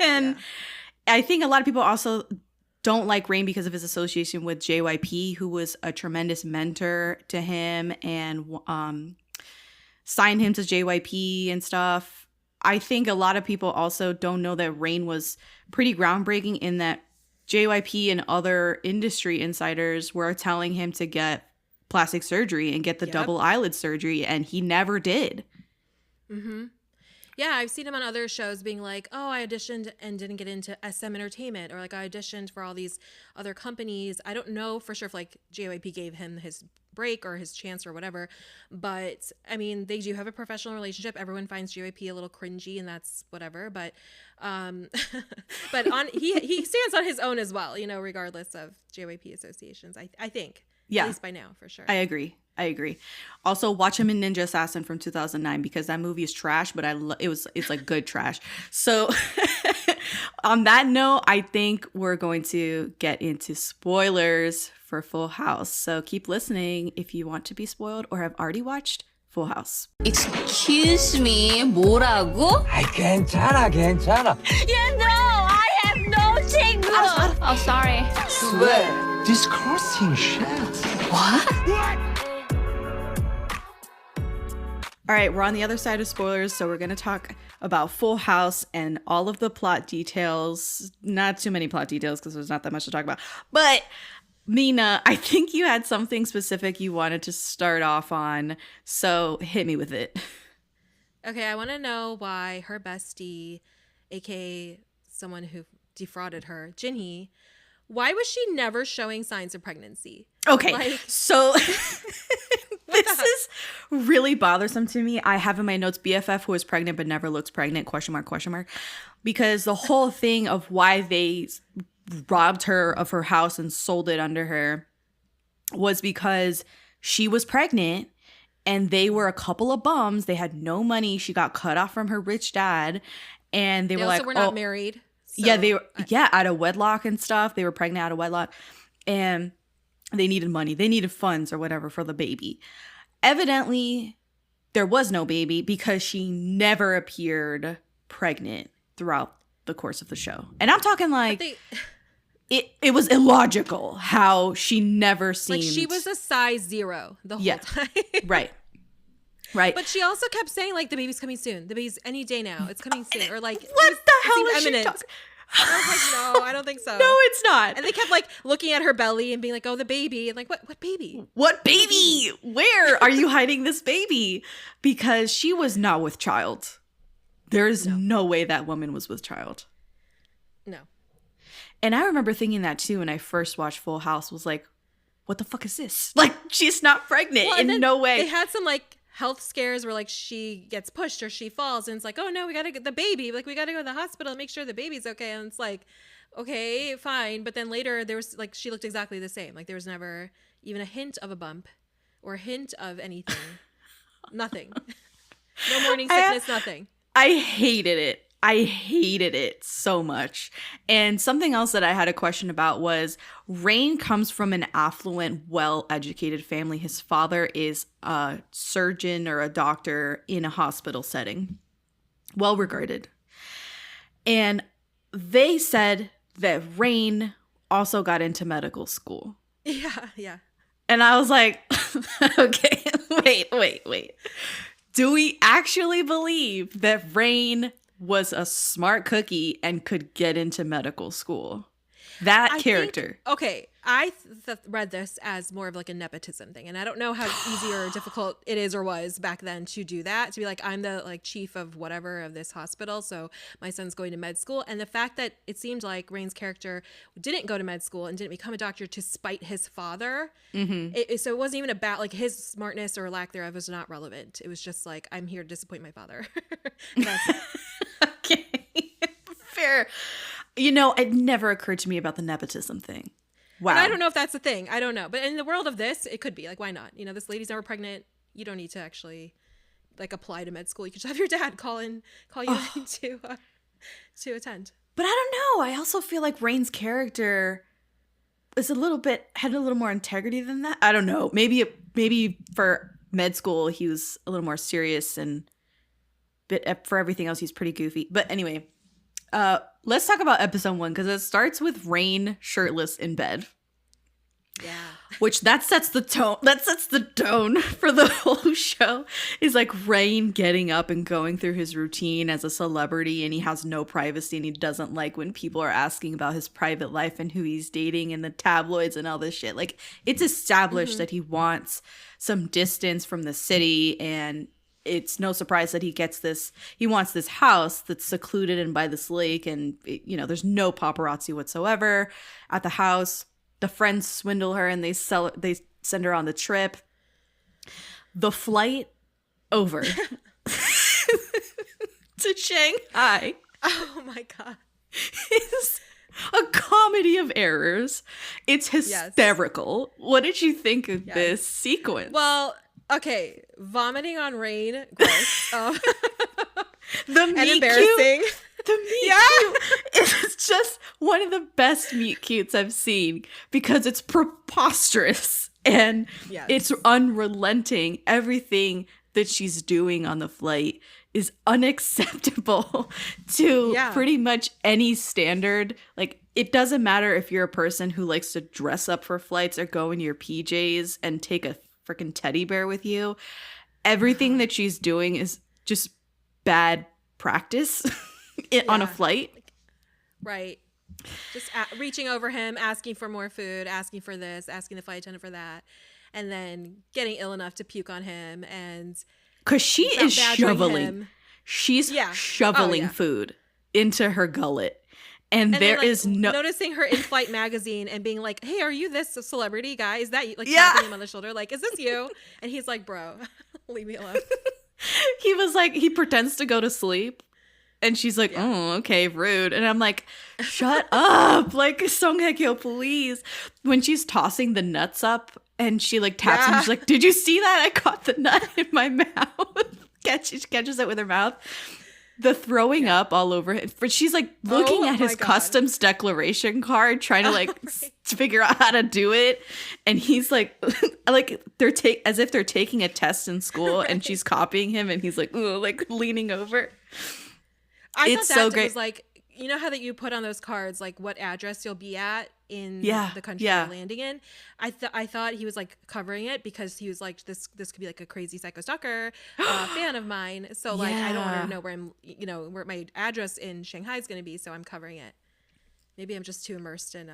A: And I think a lot of people also don't like Rain because of his association with JYP, who was a tremendous mentor to him and signed him to JYP and stuff. I think a lot of people also don't know that Rain was pretty groundbreaking in that JYP and other industry insiders were telling him to get plastic surgery and get the double eyelid surgery, and he never did.
B: Mm-hmm. Yeah, I've seen him on other shows being like, oh, I auditioned and didn't get into SM Entertainment, or like I auditioned for all these other companies. I don't know for sure if like JYP gave him his break or his chance or whatever, but I mean, they do have a professional relationship. Everyone finds JYP a little cringy, and that's whatever, but but he stands on his own as well, you know, regardless of JYP associations, I think. At least by now, for sure.
A: I agree. Also, watch him in Ninja Assassin from 2009, because that movie is trash, but it's like good trash. So on that note, I think we're going to get into spoilers for Full House. So keep listening if you want to be spoiled or have already watched Full House.
C: Excuse me, 뭐라고?
D: 괜찮아.
C: You know, I have no 친구. Oh, sorry.
D: Swear, disgusting shit.
C: What?
A: All right, we're on the other side of spoilers, so we're going to talk about Full House and all of the plot details. Not too many plot details because there's not that much to talk about. But Mina, I think you had something specific you wanted to start off on, so hit me with it.
B: Okay, I want to know why her bestie, aka someone who defrauded her, Jinhee, why was she never showing signs of pregnancy?
A: Okay, so this is really bothersome to me. I have in my notes BFF who is pregnant but never looks pregnant, ? Because the whole thing of why they robbed her of her house and sold it under her was because she was pregnant and they were a couple of bums. They had no money. She got cut off from her rich dad, and they were like,
B: we're not married. So
A: yeah, they were out of wedlock and stuff. They were pregnant out of wedlock, and they needed money. They needed funds or whatever for the baby. Evidently, there was no baby because she never appeared pregnant throughout the course of the show. And I'm talking like it was illogical how she never seemed
B: like she was a size 0 the whole time. Right. But she also kept saying like the baby's coming soon. The baby's any day now. It's coming soon. Or like
A: what the hell is she talking?
B: I was like, no, I don't think so.
A: No, it's not.
B: And they kept like looking at her belly and being like, oh, the baby. And like, what baby?
A: What baby? Where are you hiding this baby? Because she was not with child. There's no way that woman was with child.
B: No.
A: And I remember thinking that too when I first watched Full House, was like, what the fuck is this? Like, she's not pregnant in no way.
B: They had some like health scares where like she gets pushed or she falls, and it's like, oh no, we gotta get the baby, like we gotta go to the hospital and make sure the baby's okay. And it's like, okay, fine. But then later there was like, she looked exactly the same. Like there was never even a hint of a bump or a hint of anything. Nothing. No morning sickness, nothing.
A: I hated it. I hated it so much. And something else that I had a question about was Rain comes from an affluent, well-educated family. His father is a surgeon or a doctor in a hospital setting, well-regarded. And they said that Rain also got into medical school.
B: Yeah.
A: And I was like, okay, wait. Do we actually believe that Rain was a smart cookie and could get into medical school? That character.
B: Okay, I read this as more of like a nepotism thing, and I don't know how easy or difficult it is or was back then to do that, to be like, I'm the like chief of whatever of this hospital, so my son's going to med school. And the fact that it seemed like Rain's character didn't go to med school and didn't become a doctor to spite his father, so it wasn't even about like his smartness or lack thereof was not relevant. It was just like, I'm here to disappoint my father. That's it.
A: Okay. Fair. You know, it never occurred to me about the nepotism thing. Wow.
B: And I don't know if that's a thing. I don't know. But in the world of this, it could be. Like, why not? You know, this lady's never pregnant. You don't need to actually, like, apply to med school. You could just have your dad call you in to attend.
A: But I don't know. I also feel like Rain's character is had a little more integrity than that. I don't know. Maybe for med school, he was a little more serious, and for everything else, he's pretty goofy. But anyway, let's talk about episode 1, because it starts with Rain shirtless in bed.
B: Yeah.
A: Which that sets the tone. That sets the tone for the whole show. Is like Rain getting up and going through his routine as a celebrity, and he has no privacy, and he doesn't like when people are asking about his private life and who he's dating and the tabloids and all this shit. Like, it's established that he wants some distance from the city, and it's no surprise that he wants this house that's secluded and by this lake, and there's no paparazzi whatsoever at the house. The friends swindle her and they send her on the trip. The flight over to Shanghai.
B: Oh my God.
A: Is a comedy of errors. It's hysterical. Yes. What did you think of this sequence?
B: Well, okay, vomiting on Rain, gross.
A: The meet
B: and embarrassing.
A: Cute. The meet cute is just one of the best meet cutes I've seen, because it's preposterous and it's unrelenting. Everything that she's doing on the flight is unacceptable to pretty much any standard. Like, it doesn't matter if you're a person who likes to dress up for flights or go in your PJs and take a freaking teddy bear with you. Everything that she's doing is just bad practice on a flight.
B: Right. Just reaching over him, asking for more food, asking for this, asking the flight attendant for that, and then getting ill enough to puke on him. And
A: because she is shoveling. She's shoveling food into her gullet. And there is no
B: noticing her in-flight magazine and being like, "Hey, are you this celebrity guy? Is that you?" Like tapping him on the shoulder, like, "Is this you?" And he's like, "Bro, leave me alone."
A: He was like, he pretends to go to sleep, and she's like, "Oh, okay, rude." And I'm like, "Shut up, like Song Hye-kyo, please." When she's tossing the nuts up, and she like taps him, she's like, "Did you see that? I caught the nut in my mouth." She catches it with her mouth. The throwing up all over him. She's like looking at his customs declaration card, trying to like figure out how to do it. And he's like they're as if they're taking a test in school, and she's copying him, and he's like leaning over.
B: It's so great. It was like, you know how that you put on those cards like what address you'll be at in the country you're landing in. I thought he was like covering it because he was like, this could be like a crazy psycho stalker fan of mine. So like I don't want to know where my address in Shanghai is going to be, so I'm covering it. Maybe I'm just too immersed in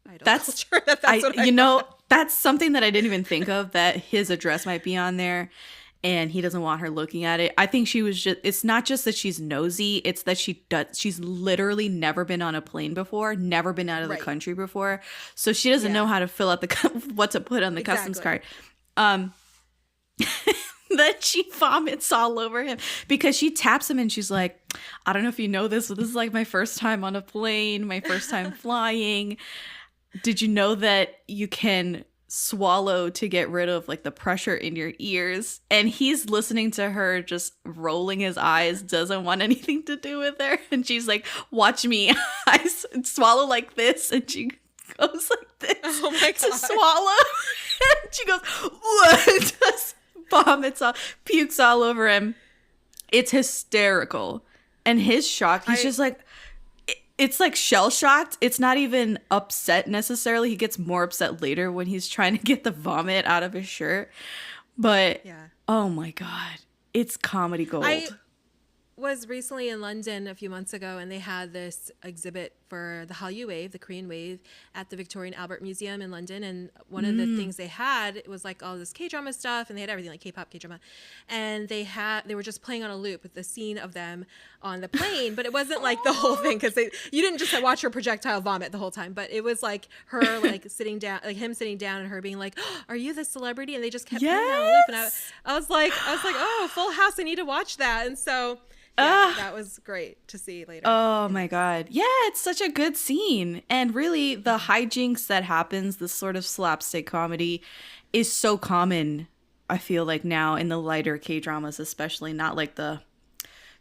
B: idol culture. That's what
A: that's something that I didn't even think of, that his address might be on there. And he doesn't want her looking at it. I think she was it's not just that she's nosy, it's that she's literally never been on a plane before, never been out of the country before. So she doesn't know how to fill out what to put on the customs card. Then she vomits all over him because she taps him and she's like, "I don't know if you know this, but this is like my first time on a plane, my first time flying. Did you know that you can swallow to get rid of like the pressure in your ears?" And he's listening to her, just rolling his eyes, doesn't want anything to do with her. And she's like, "Watch me, I swallow like this." And she goes like this to swallow. And she goes, "What?" Just vomits, pukes all over him. It's hysterical. And his shock, he's just like, it's like shell-shocked. It's not even upset necessarily. He gets more upset later when he's trying to get the vomit out of his shirt. But, oh my God, it's comedy gold.
B: was recently in London a few months ago, and they had this exhibit for the Hallyu wave, the Korean wave, at the Victoria and Albert Museum in London. And one of the things they had, it was like all this K-drama stuff, and they had everything like K-pop, K-drama. And they were just playing on a loop with the scene of them on the plane, but it wasn't like the whole thing, because you didn't just watch her projectile vomit the whole time, but it was like her like sitting down, like him sitting down and her being like, oh, are you the celebrity? And they just kept playing on a loop. And I was like, oh, Full House, I need to watch that. And so that was great to see later.
A: Oh my God. Yeah, it's such a good scene. And really the hijinks that happens, this sort of slapstick comedy, is so common, I feel like, now in the lighter K-dramas, especially, not like the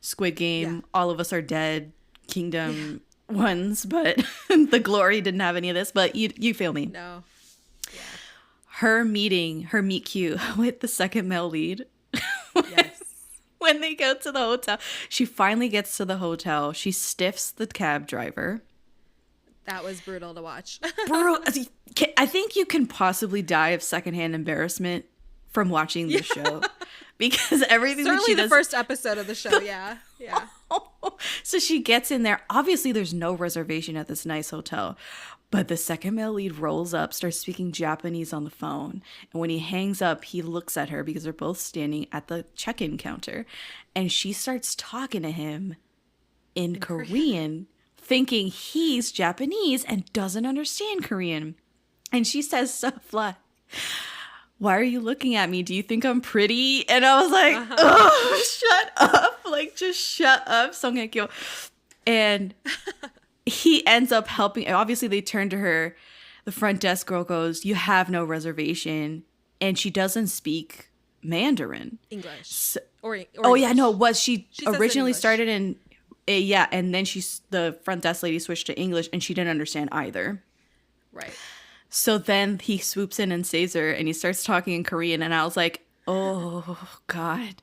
A: Squid Game, All of Us Are Dead, Kingdom ones, but The Glory didn't have any of this, but you feel me.
B: No. Yeah.
A: Her meet cute with the second male lead.
B: Yes.
A: When they go to the hotel, she finally gets to the hotel. She stiffs the cab driver.
B: That was brutal to watch.
A: I think you can possibly die of secondhand embarrassment from watching this show, because everything that she does.
B: Certainly the first episode of the show. Yeah.
A: So she gets in there. Obviously, there's no reservation at this nice hotel. But the second male lead rolls up, starts speaking Japanese on the phone. And when he hangs up, he looks at her because they're both standing at the check-in counter. And she starts talking to him in Korean, thinking he's Japanese and doesn't understand Korean. And she says stuff like, why are you looking at me? Do you think I'm pretty? And I was like, oh, shut up. Like, just shut up, Song Hye-kyo. And he ends up helping. Obviously, they turn to her. The front desk girl goes, you have no reservation. And she doesn't speak Mandarin.
B: English.
A: So,
B: or
A: oh,
B: English.
A: yeah, no, it was. She originally
B: English.
A: started in, and then the front desk lady switched to English, and she didn't understand either.
B: Right.
A: So then he swoops in and saves her, and he starts talking in Korean, and I was like, oh, God,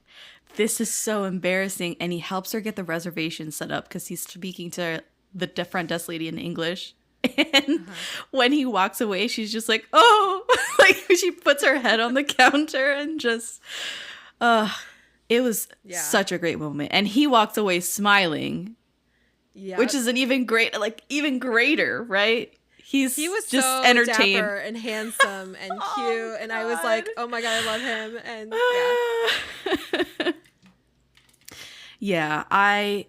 A: this is so embarrassing. And he helps her get the reservation set up because he's speaking to the front desk lady in English. And when he walks away, she's just like, oh, like she puts her head on the counter and just, it was such a great moment. And he walks away smiling, which is an even greater, right? He was just
B: so
A: entertained,
B: dapper and handsome and cute, and I was like, "Oh my God, I love him!" And
A: yeah, I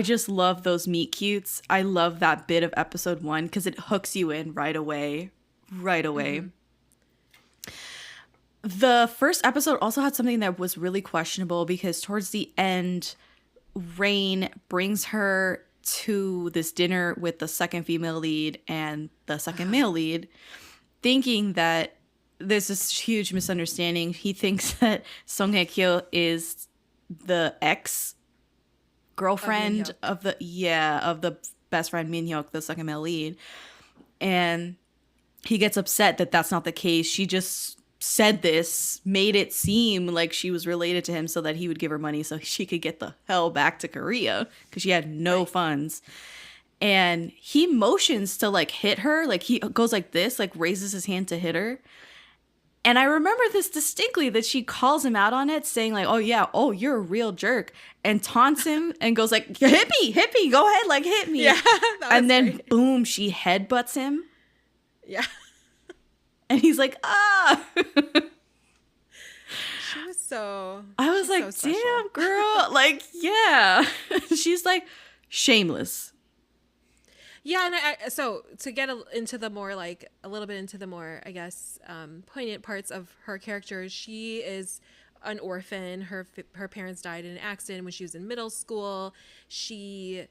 A: just love those meet cutes. I love that bit of episode 1 because it hooks you in right away. Mm-hmm. The first episode also had something that was really questionable because towards the end, Rain brings her to this dinner with the second female lead and the second male lead, thinking that there's this huge misunderstanding. He thinks that Song Hye-kyo is the ex-girlfriend of the best friend Min-hyuk, the second male lead. And he gets upset that that's not the case. She just said this, made it seem like she was related to him so that he would give her money so she could get the hell back to Korea because she had no funds. And he motions to like hit her, like he goes like this, like raises his hand to hit her. And I remember this distinctly, that she calls him out on it, saying like, oh yeah, oh, you're a real jerk, and taunts him and goes like, hit me, go ahead, like hit me.
B: Yeah,
A: and then boom, she headbutts him.
B: Yeah.
A: And he's like, ah.
B: She was so.
A: I was like, so damn, girl. Like, yeah. She's like shameless.
B: Yeah, and so to get into the more like a little bit into the more, I guess, poignant parts of her character, she is an orphan. Her parents died in an accident when she was in middle school. She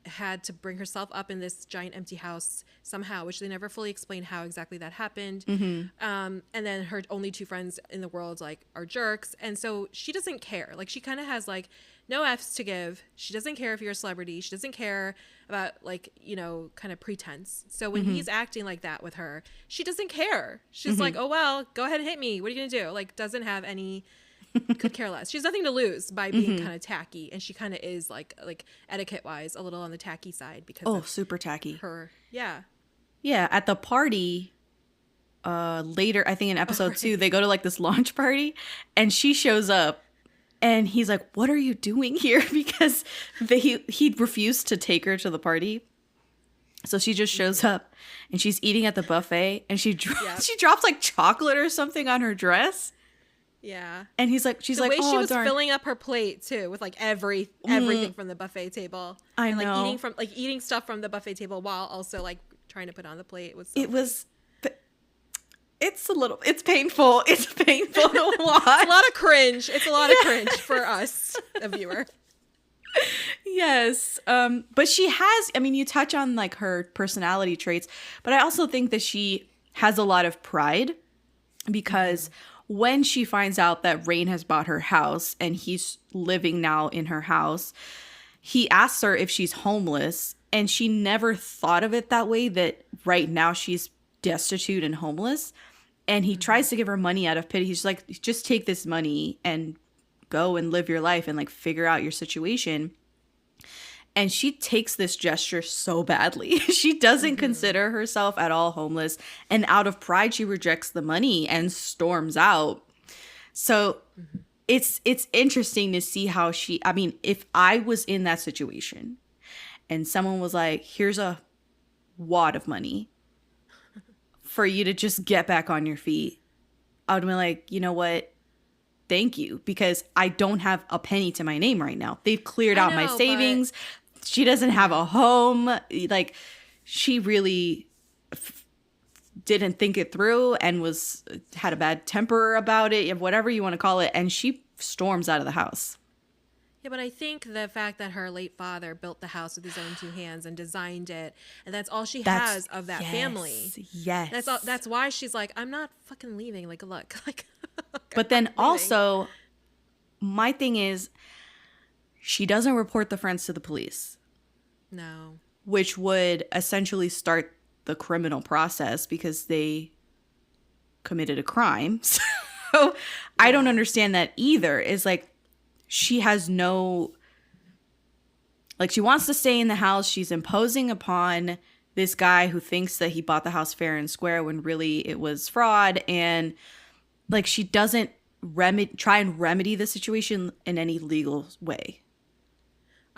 B: had to bring herself up in this giant empty house somehow, which they never fully explain how exactly that happened. Mm-hmm. And then her only 2 friends in the world like are jerks, and so she doesn't care. Like she kind of has like no F's to give. She doesn't care if you're a celebrity. She doesn't care about like, you know, kind of pretense. So when he's acting like that with her, she doesn't care. She's like, oh well, go ahead and hit me. What are you gonna do? Like doesn't have any. Could care less. She has nothing to lose by being kind of tacky, and she kind of is like etiquette wise a little on the tacky side because
A: super tacky.
B: Her, yeah.
A: At the party, later I think in episode 2 they go to like this launch party, and she shows up And he's like, what are you doing here? Because he refused to take her to the party. So she just shows up and she's eating at the buffet and she drops like chocolate or something on her dress.
B: Yeah.
A: And she's like,
B: the way
A: oh,
B: she was
A: darn.
B: filling up her plate too with like everything from the buffet table.
A: I
B: and,
A: know.
B: Like eating stuff from the buffet table while also like trying to put on the plate.
A: It's painful. It's painful to watch.
B: It's a lot of cringe. It's a lot of cringe for us, the viewer.
A: Yes. But she has, I mean, you touch on like her personality traits, but I also think that she has a lot of pride because when she finds out that Rain has bought her house and he's living now in her house, he asks her if she's homeless, and she never thought of it that way, that right now she's destitute and homeless. And he tries to give her money out of pity. He's like, just take this money and go and live your life and like figure out your situation. And she takes this gesture so badly. She doesn't consider herself at all homeless. And out of pride, she rejects the money and storms out. So it's interesting to see how I mean, if I was in that situation and someone was like, here's a wad of money for you to just get back on your feet, I would be like, you know what? Thank you, because I don't have a penny to my name right now. They've cleared out my savings. She doesn't have a home. Like, she really didn't think it through and had a bad temper about it, whatever you want to call it. And she storms out of the house.
B: Yeah, but I think the fact that her late father built the house with his own two hands and designed it, and that's all she has of that family.
A: Yes.
B: That's why she's like, I'm not fucking leaving. Like, look, like.
A: But then also, my thing is, she doesn't report the friends to the police.
B: No.
A: Which would essentially start the criminal process because they committed a crime. So I don't understand that either. It's like, she has no, like, she wants to stay in the house. She's imposing upon this guy who thinks that he bought the house fair and square when really it was fraud. And like, she doesn't try and remedy the situation in any legal way.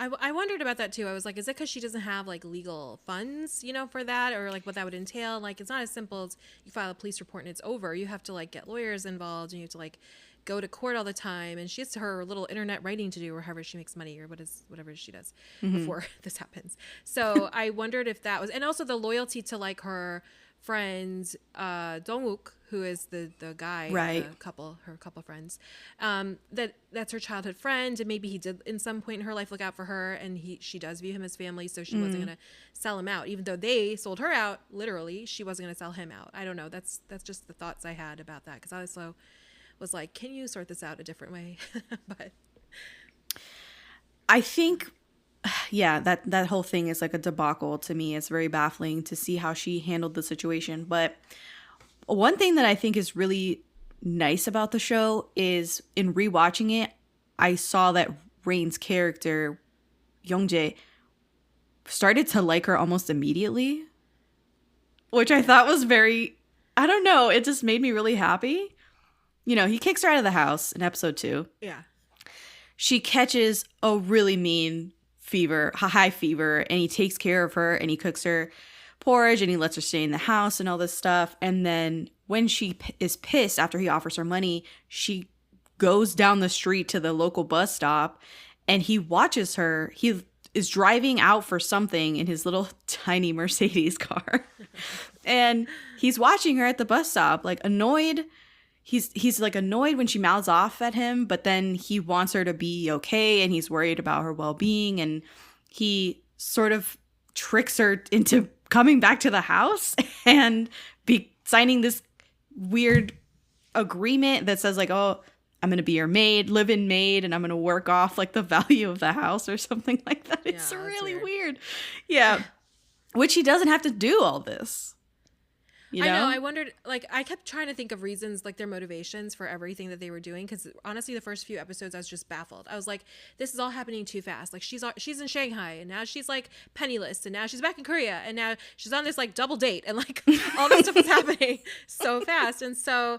B: I wondered about that too. I was like, is it because she doesn't have like legal funds, for that, or like what that would entail? Like, it's not as simple as you file a police report and it's over. You have to like get lawyers involved, and you have to like go to court all the time, and she has her little internet writing to do, or however she makes money, or whatever she does before this happens. So I wondered if that was, and also the loyalty to like her friend Dong-wook, who is the guy,
A: right?
B: Her couple friends, that's her childhood friend, and maybe he did in some point in her life look out for her, and she does view him as family, so she wasn't gonna sell him out, even though they sold her out. Literally, she wasn't gonna sell him out. I don't know. That's just the thoughts I had about that, because I also was like, can you sort this out a different way? But
A: I think, yeah, that whole thing is like a debacle to me. It's very baffling to see how she handled the situation. But one thing that I think is really nice about the show is, in rewatching it, I saw that Rain's character, Young-jae, started to like her almost immediately, which I thought was very, I don't know, it just made me really happy. He kicks her out of the house in episode 2.
B: Yeah.
A: She catches a really mean high fever, and he takes care of her, and he cooks her porridge, and he lets her stay in the house and all this stuff. And then when she is pissed after he offers her money, she goes down the street to the local bus stop, and he watches her. He is driving out for something in his little tiny Mercedes car. And he's watching her at the bus stop, like annoyed. He's like annoyed when she mouths off at him, but then he wants her to be okay, and he's worried about her well-being, and he sort of tricks her into coming back to the house and signing this weird agreement that says like, oh, I'm going to be your maid, live-in maid, and I'm going to work off like the value of the house or something like that. It's really weird. Yeah. Which he doesn't have to do all this. I know.
B: I wondered, like, I kept trying to think of reasons, like their motivations for everything that they were doing. Because honestly, the first few episodes, I was just baffled. I was like, this is all happening too fast. Like, she's in Shanghai, and now she's like penniless, and now she's back in Korea, and now she's on this like double date, and like all this stuff is happening so fast. And so,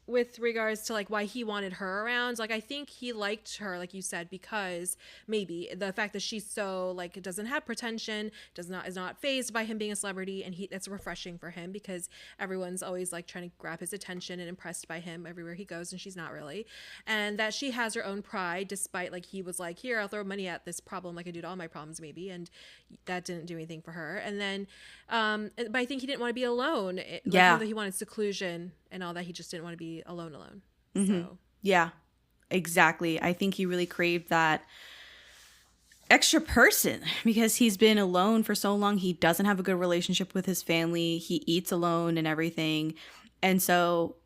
B: with regards to like why he wanted her around, like I think he liked her, like you said, because maybe the fact that she's so like doesn't have pretension, is not fazed by him being a celebrity, and that's refreshing for him because everyone's always like trying to grab his attention and impressed by him everywhere he goes, and she's not really. And that she has her own pride, despite like he was like, here, I'll throw money at this problem like I do to all my problems maybe, and that didn't do anything for her. And then but I think he didn't want to be alone. Even though he wanted seclusion and all that, he just didn't want to be alone. So
A: yeah, exactly. I think he really craved that extra person because he's been alone for so long. He doesn't have a good relationship with his family. He eats alone and everything. And so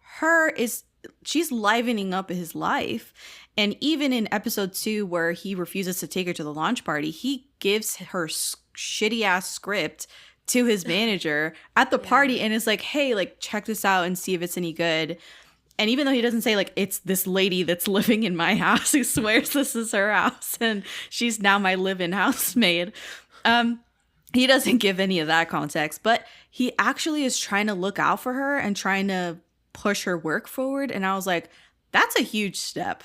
A: she's livening up his life. And even in episode 2, where he refuses to take her to the launch party, he gives her shitty ass script to his manager at the party and is like, hey, like, check this out and see if it's any good. And even though he doesn't say like, it's this lady that's living in my house, he swears this is her house and she's now my live-in housemaid. He doesn't give any of that context, but he actually is trying to look out for her and trying to push her work forward. And I was like, that's a huge step.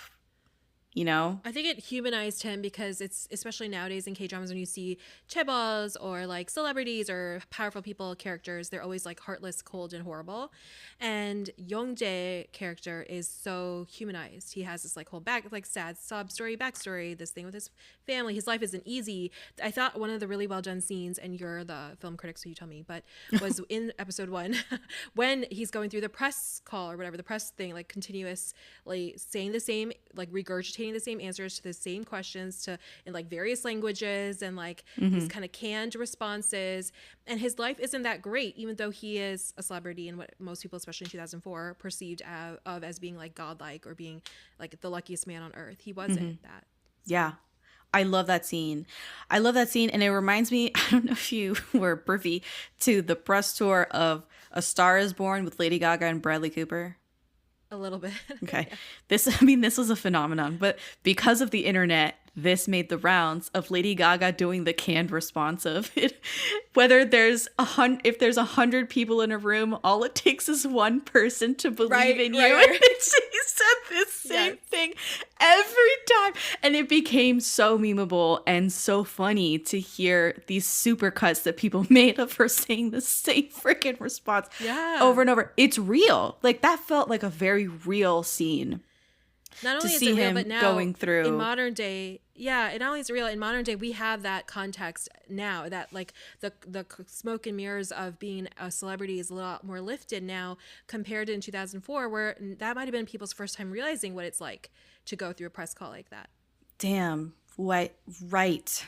A: You know,
B: I think it humanized him because it's especially nowadays in K-dramas when you see chaebols or like celebrities or powerful people characters, they're always like heartless, cold, and horrible. And Young-jae character is so humanized. He has this like whole sad sob story, backstory, this thing with his family. His life isn't easy. I thought one of the really well done scenes, and you're the film critic, so you tell me, but was in episode 1 when he's going through the press call or whatever, the press thing, like continuously saying the same, like regurgitating the same answers to the same questions in like various languages and like these kind of canned responses. And his life isn't that great, even though he is a celebrity and what most people, especially in 2004, perceived as being like godlike or being like the luckiest man on earth. He wasn't that.
A: Yeah. I love that scene. And it reminds me, I don't know if you were privy to the press tour of A Star Is Born with Lady Gaga and Bradley Cooper.
B: A little bit.
A: Okay. This was a phenomenon, but because of the internet, this made the rounds of Lady Gaga doing the canned response of it. Whether if there's 100 people in a room, all it takes is one person to believe in you. Right. And she said this same thing every time. And it became so memeable and so funny to hear these super cuts that people made of her saying the same freaking response over and over. It's real. Like, that felt like a very real scene.
B: Not only
A: to
B: is
A: see
B: it real,
A: him
B: but now
A: going through
B: in modern day, it not only is real in modern day, we have that context now that like the smoke and mirrors of being a celebrity is a lot more lifted now compared to in 2004, where that might have been people's first time realizing what it's like to go through a press call like that.
A: Damn. Right.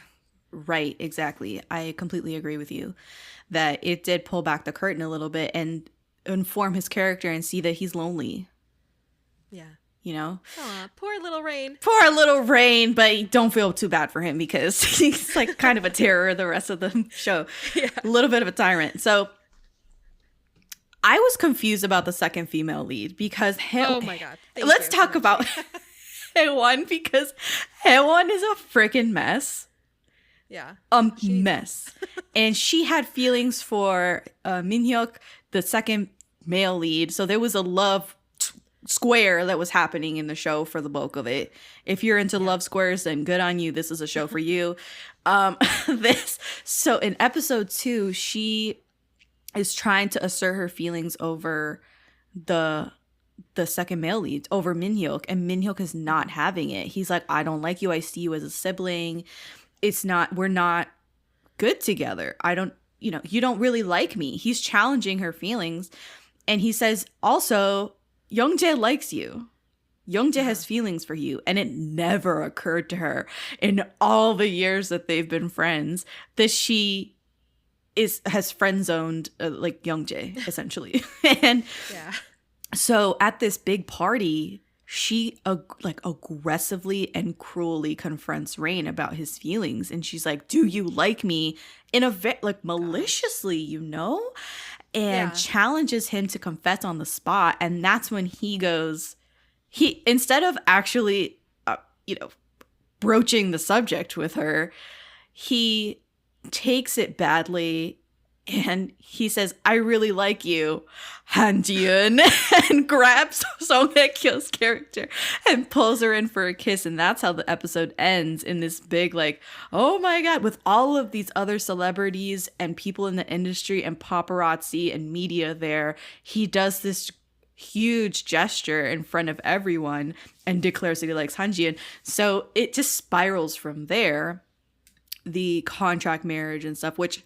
A: Exactly. I completely agree with you that it did pull back the curtain a little bit and inform his character and see that he's lonely.
B: Yeah.
A: You know?
B: Aw, poor little Rain.
A: But don't feel too bad for him because he's like kind of a terror the rest of the show. Yeah. A little bit of a tyrant. So I was confused about the second female lead because
B: oh my God.
A: Let's talk about Haewon, because Haewon is a freaking mess.
B: Yeah.
A: Mess. And she had feelings for Min-hyuk, the second male lead. So there was a love square that was happening in the show for the bulk of it. If you're into love squares, then good on you. This is a show for you. So in episode 2, she is trying to assert her feelings over the second male lead, over Min-hyuk, and Min-hyuk is not having it. He's like, I don't like you. I see you as a sibling. We're not good together. You don't really like me. He's challenging her feelings. And he says, also, Young-jae likes you. Young-jae has feelings for you. And it never occurred to her in all the years that they've been friends that she has friend-zoned like Young-jae, essentially. And so at this big party, she aggressively and cruelly confronts Rain about his feelings. And she's like, do you like me? In a maliciously, and challenges him to confess on the spot. And that's when he goes, instead of actually, broaching the subject with her, he takes it badly And he says, I really like you, Han Ji-eun, and grabs Song Hye-kyo's character and pulls her in for a kiss. And that's how the episode ends, in this big, like, oh my God, with all of these other celebrities and people in the industry and paparazzi and media there. He does this huge gesture in front of everyone and declares that he likes Han Ji-eun. So it just spirals from there, the contract marriage and stuff, which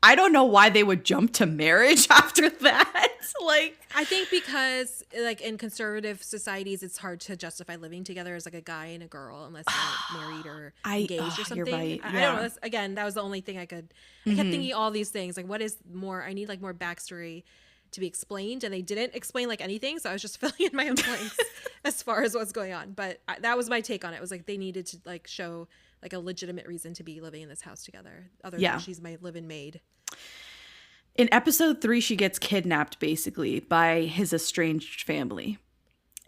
A: I don't know why they would jump to marriage after that. Like,
B: I think because like in conservative societies, it's hard to justify living together as like a guy and a girl unless you're married or engaged or something.
A: You're right.
B: I don't know. Again, that was the only thing I kept thinking all these things. Like, what is more? I need like more backstory to be explained, and they didn't explain like anything. So I was just filling in my own blanks as far as what's going on. But that was my take on it. It was like they needed to like show like a legitimate reason to be living in this house together, other than she's my live-in maid.
A: In episode 3, she gets kidnapped basically by his estranged family,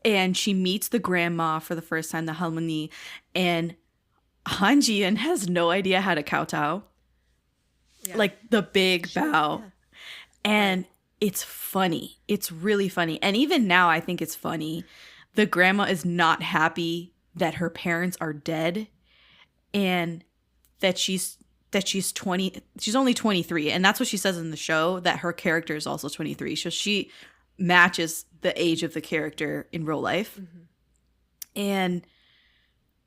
A: and she meets the grandma for the first time, the 할머니, and Han Ji-eun has no idea how to kowtow, like the big bow, and it's funny. It's really funny, and even now I think it's funny. The grandma is not happy that her parents are dead, and that she's 20, she's only 23, and that's what she says in the show, that her character is also 23, so she matches the age of the character in real life. And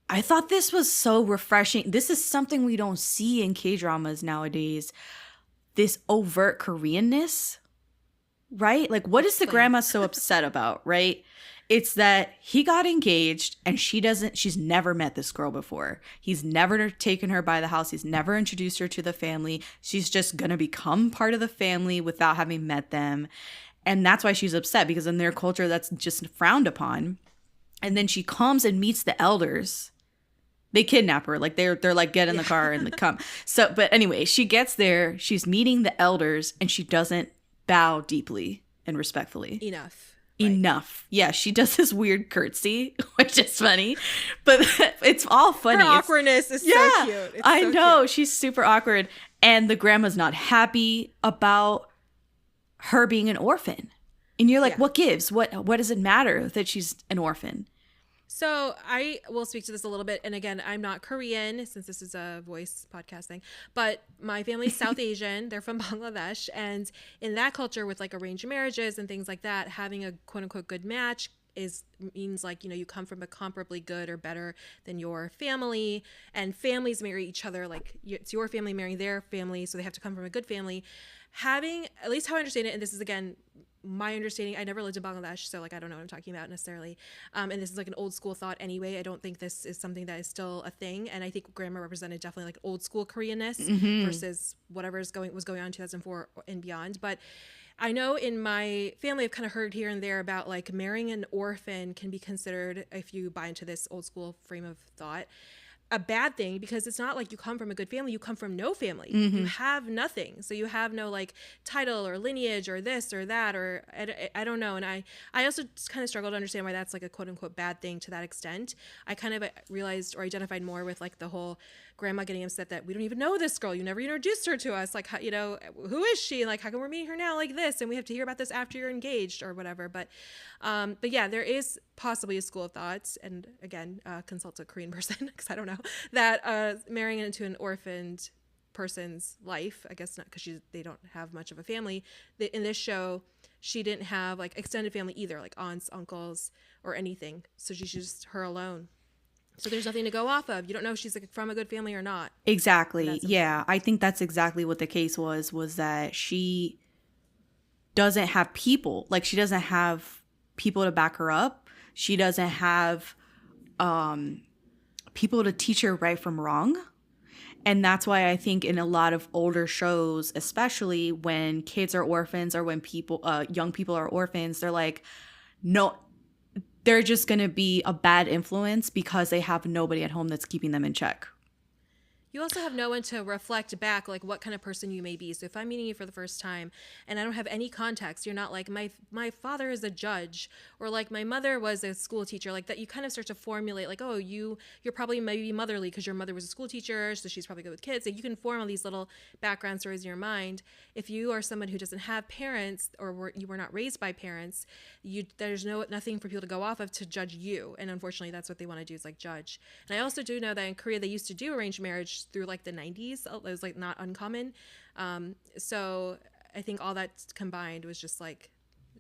A: I thought this was so refreshing. This is something we don't see in K-dramas nowadays, this overt Koreanness, right? Like, what is the grandma so upset about, right? It's that he got engaged and she's never met this girl before. He's never taken her by the house. He's never introduced her to the family. She's just going to become part of the family without having met them. And that's why she's upset, because in their culture, that's just frowned upon. And then she comes and meets the elders. They kidnap her. Like they're like, get in the car and come. So, but anyway, she gets there. She's meeting the elders and she doesn't bow deeply and respectfully. Enough. Yeah, she does this weird curtsy, which is funny, but it's all funny.
B: Her awkwardness is so cute.
A: I know. She's super awkward. And the grandma's not happy about her being an orphan. And you're like, what gives? What does it matter that she's an orphan?
B: So I will speak to this a little bit. And again, I'm not Korean, since this is a voice podcast thing, but my family's South Asian. They're from Bangladesh. And in that culture, with like arranged marriages and things like that, having a quote unquote good match means like, you know, you come from a comparably good or better than your family, and families marry each other. Like, it's your family marrying their family, so they have to come from a good family. Having, at least how I understand it, and this is again my understanding, I never lived in Bangladesh, so like I don't know what I'm talking about necessarily, and this is like an old school thought anyway. I don't think this is something that is still a thing, and I think grandma represented definitely like old school Koreanness versus whatever was going on in 2004 and beyond. But I know in my family, I've kind of heard here and there about like marrying an orphan can be considered, if you buy into this old school frame of thought, a bad thing, because it's not like you come from a good family, you come from no family. You have nothing, so you have no like title or lineage or this or that, or I don't know. And I also just kind of struggle to understand why that's like a quote unquote bad thing to that extent. I kind of realized or identified more with like the whole grandma getting upset that we don't even know this girl, you never introduced her to us, like, how, you know, who is she, like how come we're meeting her now like this, and we have to hear about this after you're engaged or whatever. But yeah, there is possibly a school of thoughts, and again, consult a Korean person because I don't know, that marrying into an orphaned person's life, I guess not, because they don't have much of a family. In this show, she didn't have like extended family either, like aunts, uncles, or anything, so she's just her alone. So there's nothing to go off of. You don't know if she's like from a good family or not.
A: Exactly. Yeah, I think that's exactly what the case was that she doesn't have people. Like, she doesn't have people to back her up. She doesn't have people to teach her right from wrong. And that's why I think in a lot of older shows, especially when kids are orphans or when young people are orphans, they're like, no, they're just going to be a bad influence because they have nobody at home that's keeping them in check.
B: You also have no one to reflect back like what kind of person you may be. So if I'm meeting you for the first time and I don't have any context, you're not like my father is a judge or like my mother was a school teacher, like that. You kind of start to formulate like, oh, you're probably maybe motherly because your mother was a school teacher, so she's probably good with kids. So you can form all these little background stories in your mind. If you are someone who doesn't have parents or you were not raised by parents, there's nothing for people to go off of to judge you. And unfortunately, that's what they want to do is like judge. And I also do know that in Korea they used to do arranged marriage through like the 90s. It was like not uncommon. So I think all that combined was just like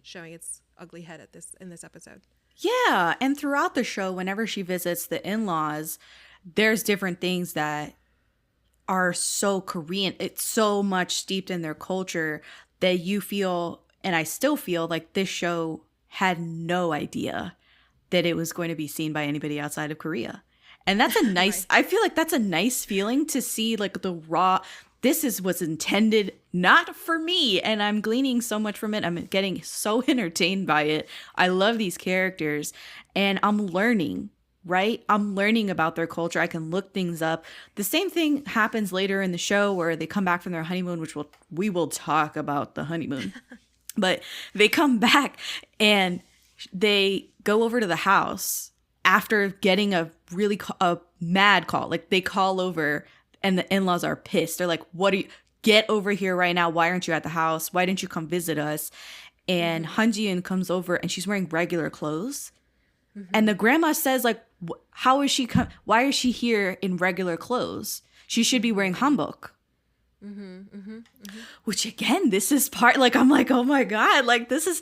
B: showing its ugly head in this episode.
A: Yeah, and throughout the show, whenever she visits the in-laws, there's different things that are so Korean. It's so much steeped in their culture that you feel, and I still feel, like this show had no idea that it was going to be seen by anybody outside of Korea. And that's a nice, right. I feel like that's a nice feeling to see, like the raw, was intended not for me. And I'm gleaning so much from it. I'm getting so entertained by it. I love these characters and I'm learning, right? I'm learning about their culture. I can look things up. The same thing happens later in the show where they come back from their honeymoon, which we will talk about the honeymoon. But they come back and they go over to the house after getting a mad call. Like they call over and the in-laws are pissed. They're like, get over here right now. Why aren't you at the house? Why didn't you come visit us? And Han Ji-eun comes over and she's wearing regular clothes. Mm-hmm. And the grandma says like, why is she here in regular clothes? She should be wearing hanbok. Mm-hmm, mm-hmm, mm-hmm. Which again, this is part, like, I'm like, oh my God, like this is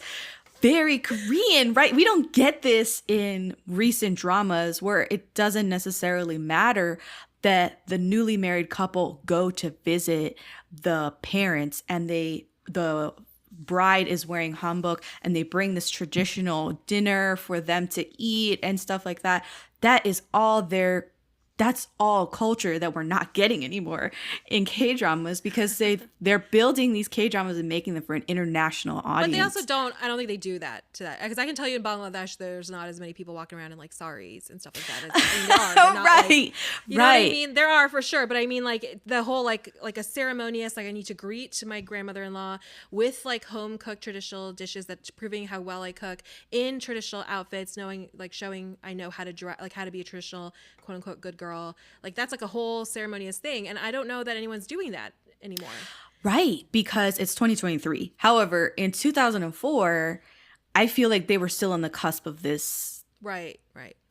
A: very Korean, right? We don't get this in recent dramas where it doesn't necessarily matter that the newly married couple go to visit the parents and the bride is wearing hanbok and they bring this traditional dinner for them to eat and stuff like that. That's all culture that we're not getting anymore in K-dramas because they're building these K-dramas and making them for an international audience.
B: But they also I don't think they do that to that. Because I can tell you in Bangladesh, there's not as many people walking around in like saris and stuff like that. There are, but not,
A: right.
B: Like, you know what I mean? There are for sure. But I mean like the whole like a ceremonious, like I need to greet my grandmother-in-law with like home cooked traditional dishes that's proving how well I cook in traditional outfits, showing I know how to how to be a traditional quote unquote good girl. Like that's like a whole ceremonious thing. And I don't know that anyone's doing that anymore.
A: Right. Because it's 2023. However, in 2004, I feel like they were still on the cusp of this.
B: Right.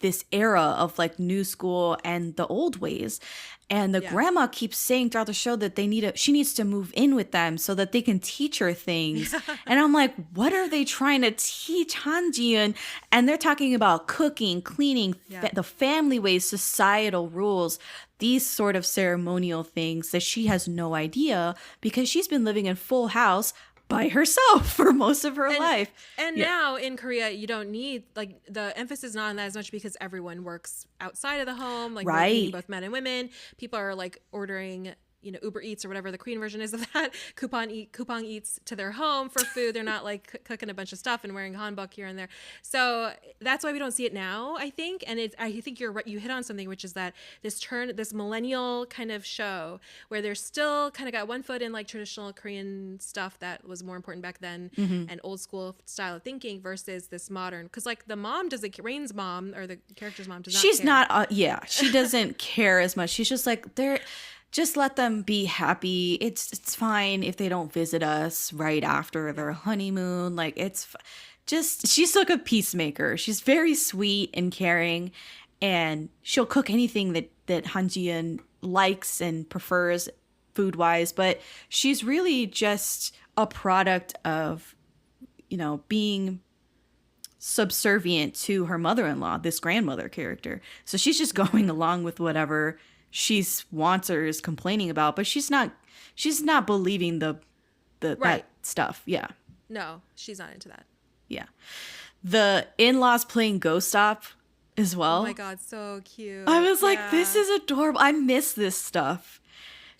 A: This era of like new school and the old ways. And the grandma keeps saying throughout the show that she needs to move in with them so that they can teach her things. And I'm like, what are they trying to teach Han Ji-eun? And they're talking about cooking, cleaning, the family ways, societal rules, these sort of ceremonial things that she has no idea because she's been living in Full House by herself for most of her life.
B: And now in Korea, you don't need, like, the emphasis is not on that as much because everyone works outside of the home, like both men and women. People are like ordering, Uber Eats or whatever the Korean version is of that, Coupang Eats to their home for food. They're not like cooking a bunch of stuff and wearing hanbok here and there. So that's why we don't see it now, I think. And I think you're right. You hit on something, which is that this millennial kind of show where they're still kind of got one foot in like traditional Korean stuff that was more important back then and old school style of thinking versus this modern. Because like the mom Rain's mom or the character's mom does not
A: She's
B: care.
A: not, she doesn't care as much. She's just like, just let them be happy. It's fine if they don't visit us right after their honeymoon. Like she's like a peacemaker. She's very sweet and caring, and she'll cook anything that Han Ji-eun likes and prefers food-wise. But she's really just a product of, being subservient to her mother-in-law, this grandmother character. So she's just going along with whatever she wants or is complaining about, but she's not believing that stuff. Yeah.
B: No, she's not into that.
A: Yeah. The in-laws playing Ghost Stop as well.
B: Oh my God, so cute.
A: I was like, this is adorable. I miss this stuff.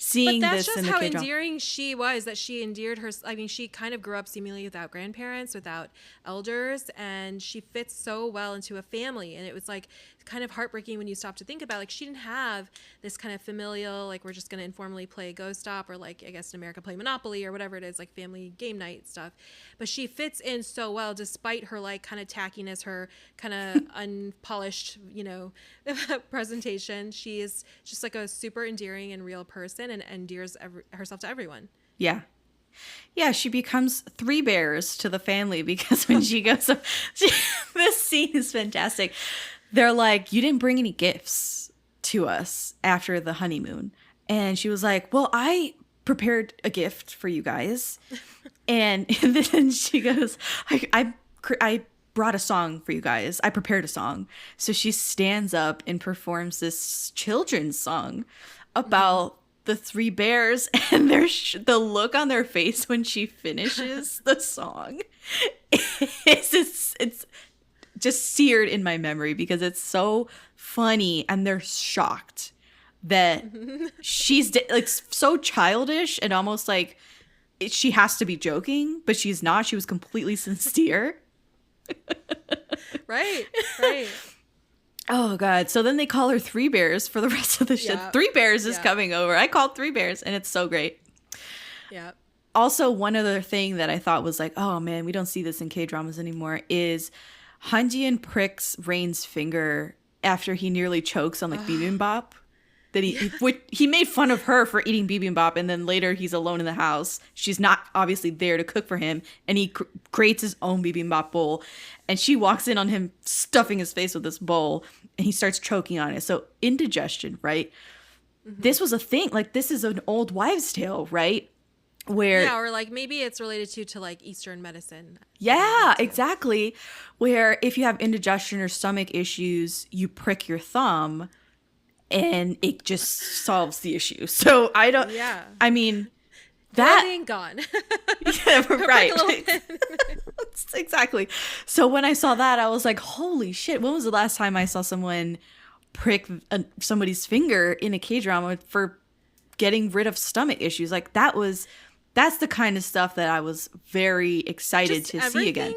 A: Seeing
B: but
A: this
B: that's
A: in
B: just
A: the
B: how endearing she was, that she endeared her. I mean, she kind of grew up seemingly without grandparents, without elders, and she fits so well into a family. And it was like kind of heartbreaking when you stop to think about, like, she didn't have this kind of familial, like, we're just going to informally play Ghost Stop, or like, I guess in America play Monopoly or whatever it is, like family game night stuff. But she fits in so well despite her like kind of tackiness, her kind of unpolished, you know, presentation. She is just like a super endearing and real person, and endears herself to everyone.
A: Yeah. Yeah, she becomes Three Bears to the family because when she goes up, this scene is fantastic. They're like, you didn't bring any gifts to us after the honeymoon. And she was like, well, I prepared a gift for you guys. and then she goes, I brought a song for you guys. I prepared a song. So she stands up and performs this children's song about the Three Bears, and the look on their face when she finishes the song it's just seared in my memory because it's so funny, and they're shocked that she's like so childish and almost like she has to be joking, but she's not. She was completely sincere.
B: Right.
A: Oh, God. So then they call her Three Bears for the rest of the show.
B: Yeah.
A: Three Bears is coming over. I called Three Bears, and it's so great.
B: Yeah.
A: Also, one other thing that I thought was like, oh, man, we don't see this in K-dramas anymore is Hanjian pricks Rain's finger after he nearly chokes on like bibimbap. That he made fun of her for eating bibimbap, and then later he's alone in the house. She's not obviously there to cook for him, and he creates his own bibimbap bowl, and she walks in on him stuffing his face with this bowl, and he starts choking on it. So indigestion, right? This was a thing. Like, this is an old wives' tale, right? Where
B: or like maybe it's related to like Eastern medicine.
A: Yeah, exactly. Where if you have indigestion or stomach issues, you prick your thumb, and it just solves the issue. So I mean, that
B: ain't gone.
A: Yeah, right. Exactly. So when I saw that, I was like, holy shit. When was the last time I saw someone prick somebody's finger in a K-drama for getting rid of stomach issues? Like, that's the kind of stuff that I was very excited to see again.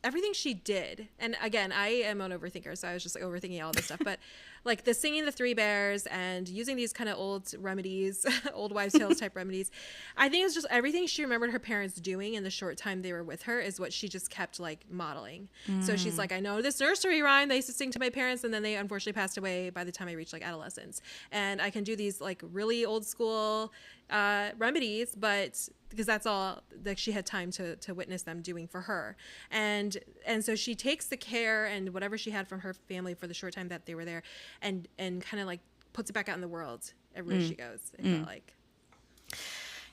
B: Everything she did, and again, I am an overthinker, so I was just like overthinking all this stuff, but like the singing the Three Bears and using these kind of old remedies, old wives' tales type remedies, I think it's just everything she remembered her parents doing in the short time they were with her is what she just kept like modeling. So she's like, I know this nursery rhyme they used to sing to my parents, and then they unfortunately passed away by the time I reached like adolescence, and I can do these like really old school remedies, but because that's all that she had time to witness them doing for her, and so she takes the care and whatever she had from her family for the short time that they were there, and kind of like puts it back out in the world everywhere she goes. It felt like,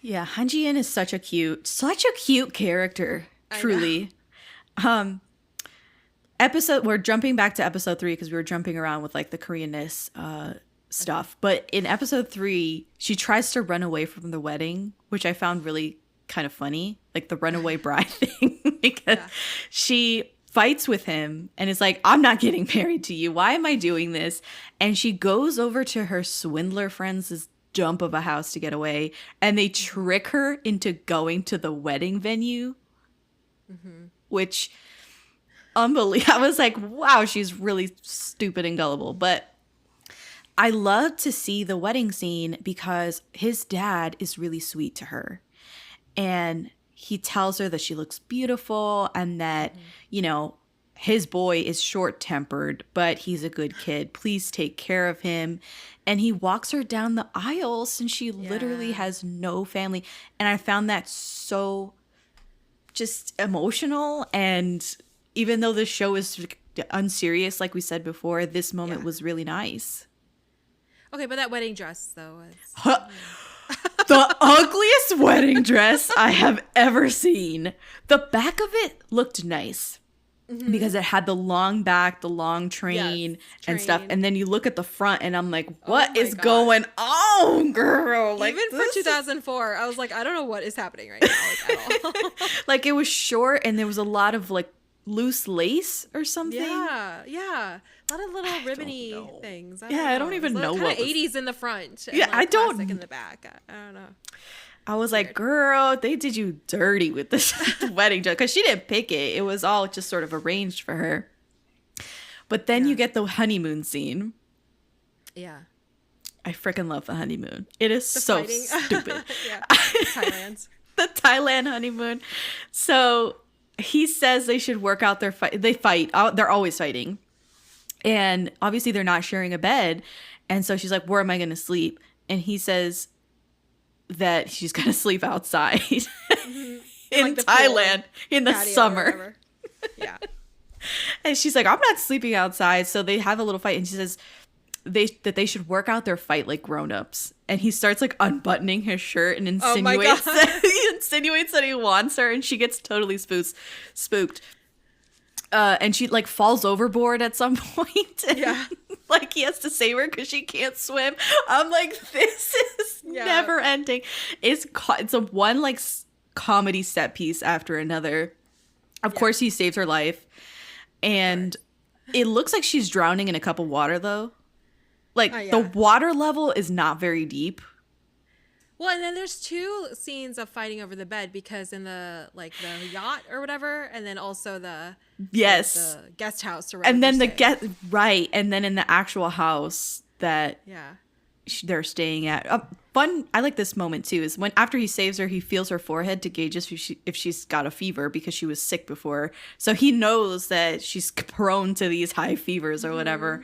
B: yeah,
A: Han Ji-in is such a cute character, truly. We're jumping back to episode 3 because we were jumping around with like the Koreanness stuff, but in episode 3 she tries to run away from the wedding, which I found really kind of funny, like the runaway bride thing, because she fights with him and is like, I'm not getting married to you, why am I doing this? And she goes over to her swindler friends' dump of a house to get away, and they trick her into going to the wedding venue, which unbelievable. I was like, wow, she's really stupid and gullible. But I love to see the wedding scene because his dad is really sweet to her. And he tells her that she looks beautiful and that, you know, his boy is short-tempered, but he's a good kid. Please take care of him. And he walks her down the aisle since she literally has no family. And I found that so just emotional. And even though the show is unserious, like we said before, this moment was really nice.
B: Okay, but that wedding dress, though, was...
A: The ugliest wedding dress I have ever seen. The back of it looked nice because it had the long back, the long train and stuff. And then you look at the front and I'm like, what is going on, girl? Like,
B: even for 2004, I was like, I don't know what is happening right now, like, at all.
A: Like, it was short and there was a lot of like loose lace or something.
B: Yeah. A lot of little ribbony things.
A: I don't even know
B: what. Kind of 80s in the front. And like classic in the back. I don't know.
A: I was like, girl, they did you dirty with this wedding dress because she didn't pick it. It was all just sort of arranged for her. But then you get the honeymoon scene.
B: Yeah.
A: I freaking love the honeymoon. It is so
B: fighting.
A: stupid.
B: Yeah. Thailand.
A: The Thailand honeymoon. So he says they should work out their fight. They fight. They're always fighting. And obviously they're not sharing a bed. And so she's like, where am I going to sleep? And he says that she's going to sleep outside in like Thailand in the summer.
B: Yeah.
A: And she's like, I'm not sleeping outside. So they have a little fight. And she says that they should work out their fight like grown-ups. And he starts like unbuttoning his shirt and insinuates that he wants her. And she gets totally spooked. And she like falls overboard at some point. Yeah. Like he has to save her because she can't swim. I'm like, this is never ending. It's a one like comedy set piece after another. Of course, he saves her life. And it looks like she's drowning in a cup of water, though. Like the water level is not very deep.
B: Well, and then there's 2 scenes of fighting over the bed because in the yacht or whatever, and then also the guest house or whatever.
A: And then and then in the actual house that they're staying at. I like this moment too. Is when after he saves her, he feels her forehead to gauge if she's got a fever because she was sick before. So he knows that she's prone to these high fevers or whatever,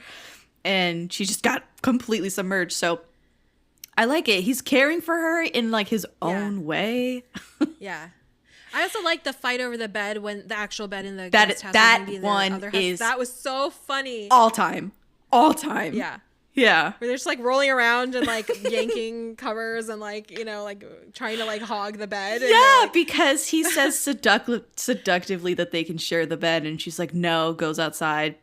A: and she just got completely submerged. So. I like it. He's caring for her in like his own way.
B: Yeah. I also like the fight over the bed when the actual bed in the guest house. That one is that was so funny.
A: All time.
B: Yeah.
A: Yeah.
B: Where they're just like rolling around and like yanking covers and like, like trying to like hog the bed.
A: Yeah, because he says seductively that they can share the bed and she's like, no, goes outside.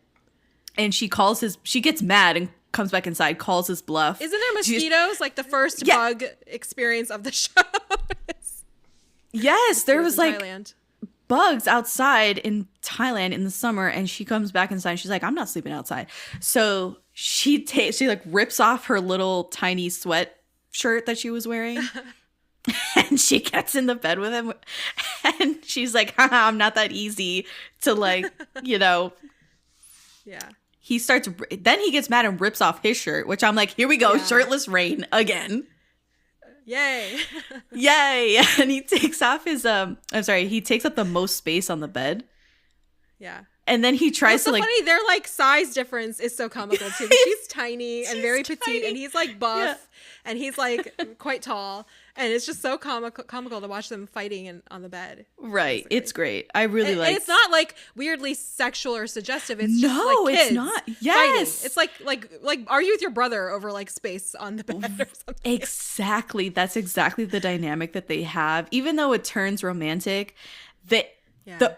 A: And she gets mad and comes back inside, calls his bluff.
B: Isn't there mosquitoes? Like the first bug experience of the show.
A: Yes, there was like bugs outside in Thailand in the summer, and she comes back inside and she's like, I'm not sleeping outside. So she like rips off her little tiny sweat shirt that she was wearing. And she gets in the bed with him and she's like, haha, I'm not that easy to like, Yeah. Then he gets mad and rips off his shirt, which I'm like, here we go, shirtless Rain again.
B: Yay.
A: Yay. And he takes off he takes up the most space on the bed.
B: Yeah.
A: And then he tries to like.
B: Funny, their like size difference is so comical too. She's tiny and very petite, and he's like buff, and he's like quite tall, and it's just so comical to watch them fighting on the bed.
A: Right, it's great. I really like.
B: And it's not like weirdly sexual or suggestive. It's just like kids
A: it's not. Yes,
B: fighting. It's like argue with your brother over like space on the bed or something.
A: Exactly, that's exactly the dynamic that they have. Even though it turns romantic, the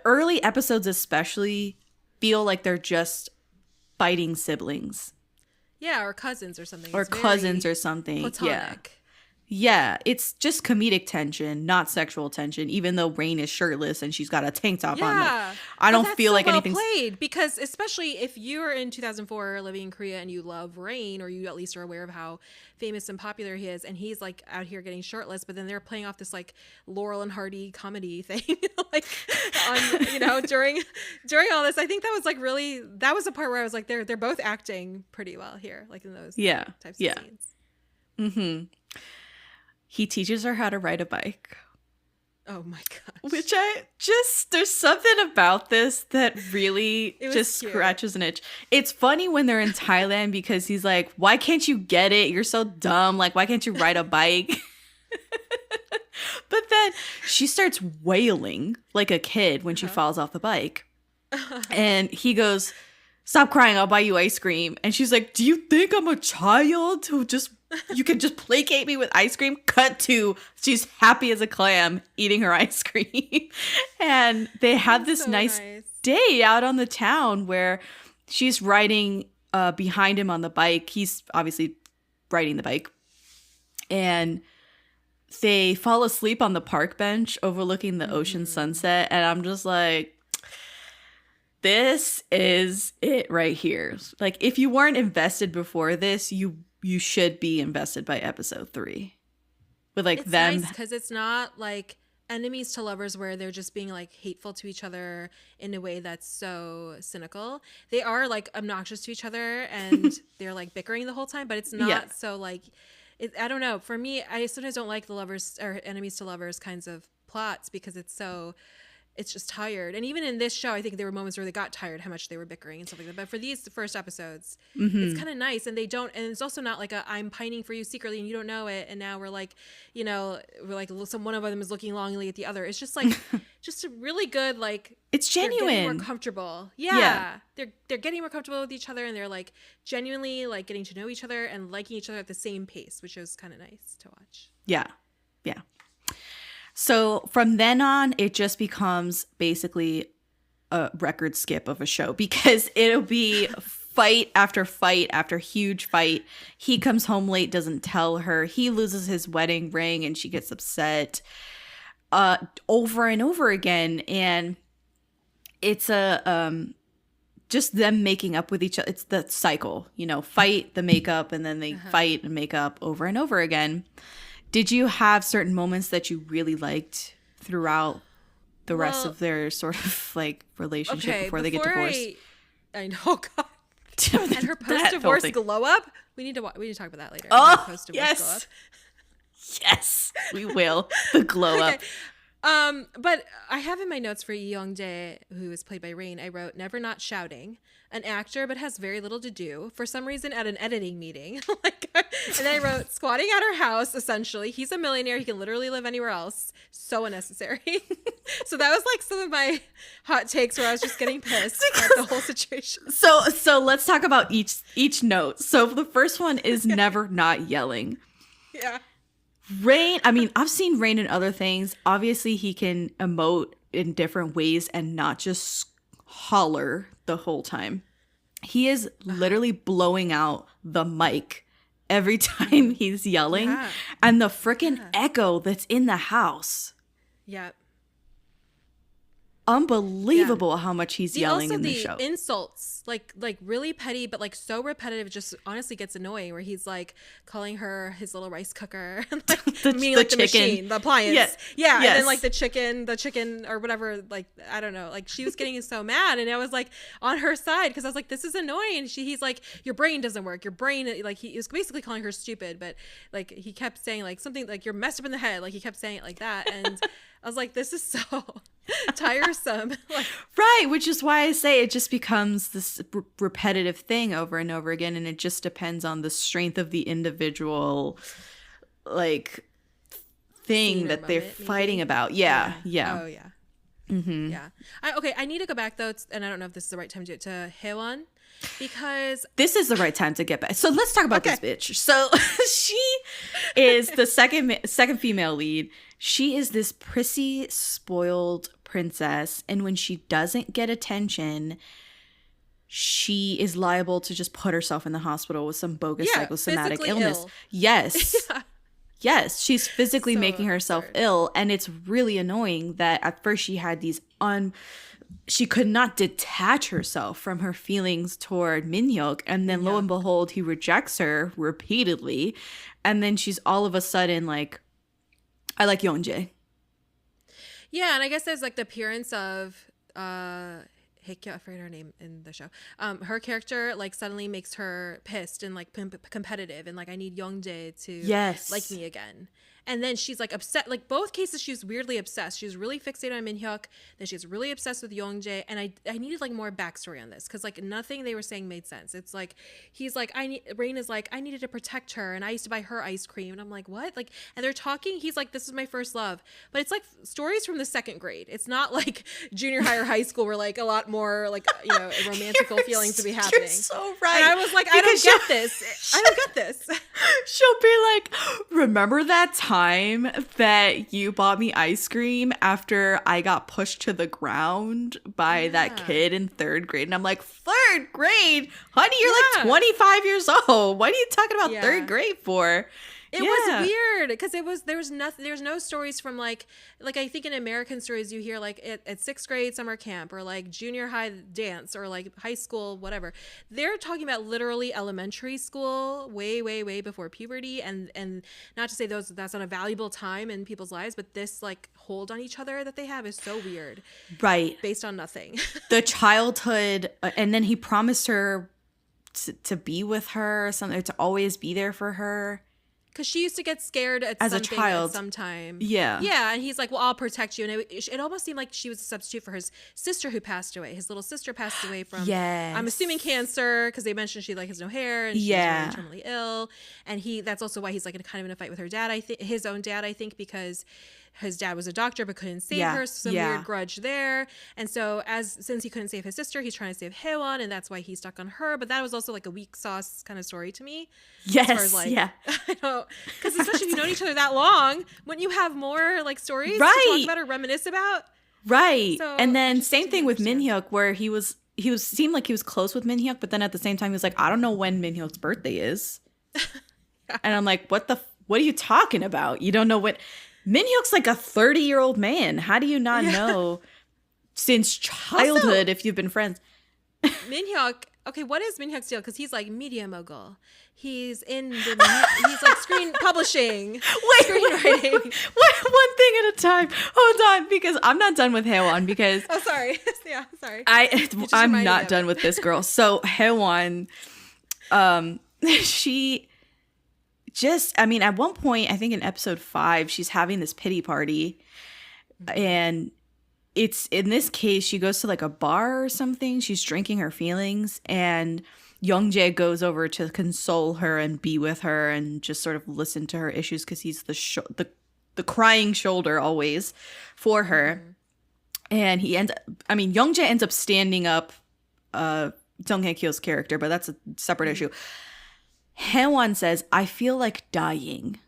A: early episodes especially feel like they're just fighting siblings.
B: Yeah, or cousins or something.
A: Or cousins or something.
B: Platonic.
A: Yeah, it's just comedic tension, not sexual tension, even though Rain is shirtless and she's got a tank top on. Like, I don't feel like anything's
B: played, because especially if you're in 2004 living in Korea and you love Rain, or you at least are aware of how famous and popular he is, and he's like out here getting shirtless, but then they're playing off this like Laurel and Hardy comedy thing like during all this. I think that was like that was the part where I was like, they're both acting pretty well here, like in those types of scenes. Mm-hmm.
A: He teaches her how to ride a bike.
B: Oh my gosh.
A: Which there's something about this that really just scratches an itch. It's funny when they're in Thailand because he's like, why can't you get it? You're so dumb. Like, why can't you ride a bike? But then she starts wailing like a kid when she falls off the bike. And he goes, stop crying, I'll buy you ice cream. And she's like, do you think I'm a child who you can just placate me with ice cream? Cut to, she's happy as a clam eating her ice cream. And they have this nice day out on the town where she's riding behind him on the bike. He's obviously riding the bike. And they fall asleep on the park bench overlooking the ocean sunset. And I'm just like, this is it right here. Like, if you weren't invested before this, you should be invested by episode 3. With like
B: it's
A: them,
B: nice because it's not like enemies to lovers where they're just being like hateful to each other in a way that's so cynical. They are like obnoxious to each other and they're like bickering the whole time, but it's not so like I don't know. For me, I sometimes don't like the lovers or enemies to lovers kinds of plots because it's just tired. And even in this show, I think there were moments where they got tired how much they were bickering and stuff like that. But for these first episodes, it's kind of nice. And it's also not like I'm pining for you secretly and you don't know it. And now we're like, one of them is looking longingly at the other. It's just like, just a really good, like,
A: it's genuine.
B: They're getting more comfortable. Yeah. They're getting more comfortable with each other and they're like genuinely like getting to know each other and liking each other at the same pace, which is kind of nice to watch.
A: Yeah. Yeah. So from then on, it just becomes basically a record skip of a show because it'll be fight after huge fight. He comes home late, doesn't tell her. He loses his wedding ring and she gets upset over and over again. And it's just them making up with each other. It's the cycle, fight, the makeup, and then they fight and make up over and over again. Did you have certain moments that you really liked throughout the rest of their sort of like relationship before they get divorced?
B: I know, God. And her post-divorce glow up. We need to talk about that later.
A: Oh,
B: post-divorce glow up.
A: Yes, we will. The glow up.
B: But I have in my notes for Lee Young-jae, who is played by Rain, I wrote, never not shouting, an actor but has very little to do, for some reason at an editing meeting. And then I wrote, squatting at her house, essentially. He's a millionaire. He can literally live anywhere else. So unnecessary. So that was like some of my hot takes where I was just getting pissed at the whole situation.
A: So let's talk about each note. So the first one is never not yelling.
B: Yeah.
A: Rain, I mean, I've seen Rain in other things. Obviously, he can emote in different ways and not just holler the whole time. He is literally blowing out the mic every time he's yelling. Yeah. And the freaking echo that's in the house.
B: Yeah.
A: Unbelievable how much he's yelling in the show.
B: Insults, like really petty, but like so repetitive, just honestly gets annoying. Where he's like calling her his little rice cooker, and like
A: the chicken.
B: Machine, the appliance,
A: Yes.
B: And then like the chicken or whatever. Like I don't know, like she was getting so mad, and I was like on her side because I was like, this is annoying. And he's like, your brain doesn't work. Your brain, like he was basically calling her stupid, but like he kept saying like something like you're messed up in the head. Like he kept saying it like that, and I was like, this is so tiresome.
A: Right, which is why I say it just becomes this repetitive thing over and over again, and it just depends on the strength of the individual like thing that they're fighting about. Yeah.
B: Oh yeah. Mm-hmm. Yeah. I need to go back though, and I don't know if this is the right time to do it, to Haewon, because
A: this is the right time to get back. So let's talk about this bitch. So she is the second female lead. She is this prissy, spoiled princess, and when she doesn't get attention, she is liable to just put herself in the hospital with some bogus psychosomatic illness. Yes. Yes, she's physically making herself ill, and it's really annoying that at first she had these she could not detach herself from her feelings toward Min-hyuk, and then lo and behold, he rejects her repeatedly, and then she's all of a sudden like, I like Young-jae.
B: Yeah, and I guess there's like the appearance of Hye-kyo, I forget her name in the show. Her character like suddenly makes her pissed and like competitive, and like I need Young-jae to like me again. And then she's like upset. Like both cases, she was weirdly obsessed. She was really fixated on Min-hyuk. Then she was really obsessed with Young-jae. And I needed like more backstory on this because like nothing they were saying made sense. It's like he's like Rain is like, I needed to protect her, and I used to buy her ice cream. And I'm like, what? Like, and they're talking. He's like, this is my first love. But it's like stories from the second grade. It's not like junior high or high school where like a lot more like romantical feelings to be happening.
A: You're so right.
B: And I was like, I don't get this. I don't get this.
A: She'll be like, remember that time that you bought me ice cream after I got pushed to the ground by that kid in third grade? And I'm like, third grade? Honey, you're like 25 years old. What are you talking about third grade for?
B: It was weird because there was nothing. There's no stories from like I think in American stories you hear like at sixth grade summer camp or like junior high dance or like high school whatever. They're talking about literally elementary school, way before puberty, and not to say that's not a valuable time in people's lives, but this like hold on each other that they have is so weird,
A: right?
B: Based on nothing.
A: The childhood, and then he promised her to be with her, or something, to always be there for her.
B: Because she used to get scared
A: as a child
B: at some time.
A: Yeah,
B: and he's like, well, I'll protect you. And it almost seemed like she was a substitute for his sister who passed away. His little sister passed away from, I'm assuming cancer, because they mentioned she like has no hair and she's really terminally ill. And that's also why he's like kind of in a fight with her dad, his own dad, I think, because his dad was a doctor but couldn't save her, so some weird grudge there. And so since he couldn't save his sister, he's trying to save Haewon, and that's why he's stuck on her. But that was also like a weak sauce kind of story to me.
A: Yes,
B: as far as, like, I know, because especially if you've known each other that long, wouldn't you have more like stories to talk about or reminisce about?
A: Right. So, and then same thing with Min-hyuk, where he seemed like he was close with Min-hyuk, but then at the same time he was like, I don't know when Min-hyuk's birthday is. And I'm like, what are you talking about? You don't know what Min-hyuk's like a 30-year-old man. How do you not know since childhood also, if you've been friends?
B: Min-hyuk, okay, what is Min-hyuk's deal? Because he's like media mogul. He's he's like screen publishing, screenwriting. Wait,
A: one thing at a time. Hold on, because I'm not done with Haewon because
B: oh, sorry. Yeah, sorry.
A: I'm not done with this girl. So Haewon, she just, I mean, at one point, I think in episode 5, she's having this pity party, and it's, in this case, she goes to like a bar or something. She's drinking her feelings, and Young-jae goes over to console her and be with her and just sort of listen to her issues, because he's the crying shoulder always for her. And Young-jae ends up standing up Song Hye-kyo's character, but that's a separate issue. Haewon says, I feel like dying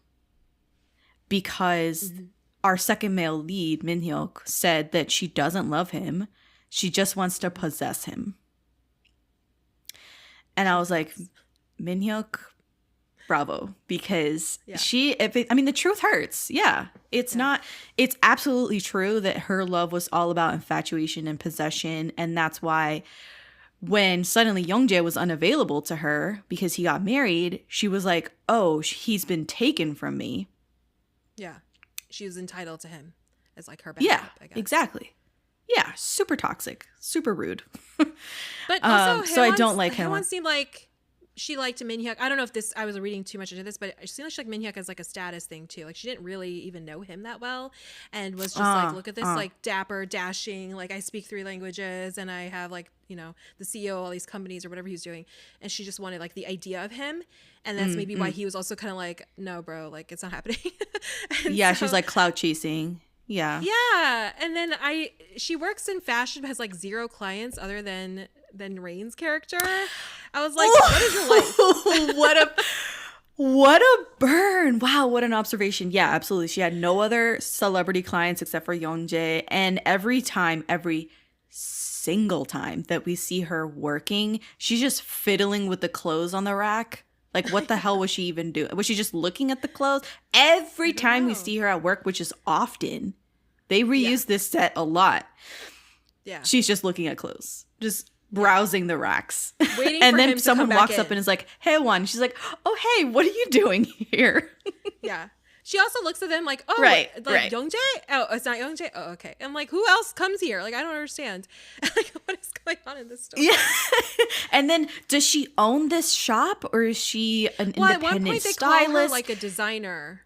A: because our second male lead, Min-hyuk, said that she doesn't love him. She just wants to possess him. And I was like, Min-hyuk, bravo. Because the truth hurts. Yeah. It's absolutely true that her love was all about infatuation and possession. And that's why when suddenly Young-jae was unavailable to her because he got married, she was like, oh, he's been taken from me. Yeah.
B: She was entitled to him as like her backup, I guess.
A: Exactly. Yeah. Super toxic. Super rude.
B: But also,
A: so I don't like Haewon.
B: Haewon seemed like she liked Min-hyuk. I don't know if I was reading too much into this, but it seemed like she liked Min-hyuk as like a status thing too. Like she didn't really even know him that well, and was just like, look at this like dapper, dashing, like I speak 3 languages and I have like, you know, the CEO of all these companies or whatever he's doing, and she just wanted like the idea of him, and that's maybe why he was also kind of like, no, bro, like it's not happening.
A: She's like clout chasing. Yeah,
B: and then she works in fashion but has like 0 clients other than Rain's character. I was like, what is your life?
A: What a burn. Wow, what an observation. Yeah, absolutely. She had no other celebrity clients except for Young-jae, and every single time that we see her working, she's just fiddling with the clothes on the rack. Like, what the hell was she even doing? Was she just looking at the clothes? Every time we see her at work, which is often, they reuse this set a lot. Yeah. She's just looking at clothes. Just browsing the racks.
B: Waiting
A: and
B: for
A: then
B: him to
A: someone
B: come
A: walks
B: back
A: up
B: in.
A: and is like, hey, one. She's like, oh, hey, what are you doing here?
B: Yeah. She also looks at them like, oh,
A: right.
B: Young-jae? Oh, it's not Young-jae? Oh, okay. I'm like, who else comes here? Like, I don't understand. Like, what is going on in this story?
A: Yeah. And then, does she own this shop, or is she an independent
B: at one point
A: stylist?
B: They call her like a designer.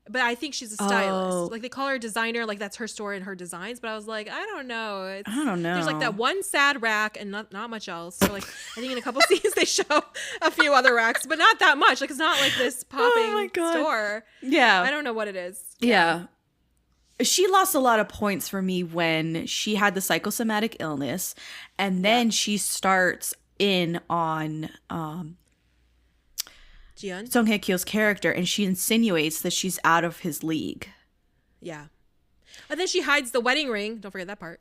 B: But I think she's a stylist. Like, they call her a designer. Like, that's her store and her designs. But I was like, I don't know.
A: I don't know.
B: There's like that one sad rack and not much else. So like, I think in a couple scenes they show a few other racks, but not that much. Like, it's not like this popping store.
A: Yeah.
B: I don't know what it is.
A: Yeah. She lost a lot of points for me when she had the psychosomatic illness, and then she starts in on Song Hye-kyo's character, and she insinuates that she's out of his league.
B: Yeah. And then she hides the wedding ring. Don't forget that part.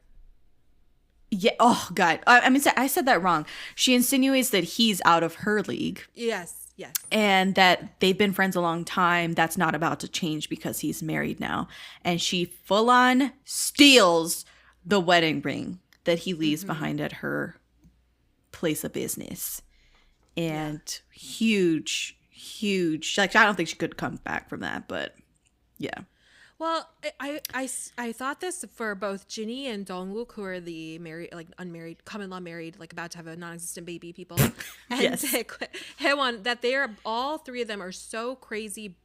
A: Yeah. Oh, God. I said that wrong. She insinuates that he's out of her league.
B: Yes. Yes.
A: And that they've been friends a long time. That's not about to change because he's married now. And she full on steals the wedding ring that he leaves behind at her place of business. And huge, like, I don't think she could come back from that, but yeah.
B: Well, I thought this for both Jinny and Dongwook, who are the married, like unmarried, common law married, like about to have a non-existent baby people, and Haewon, that they are, all three of them are so crazily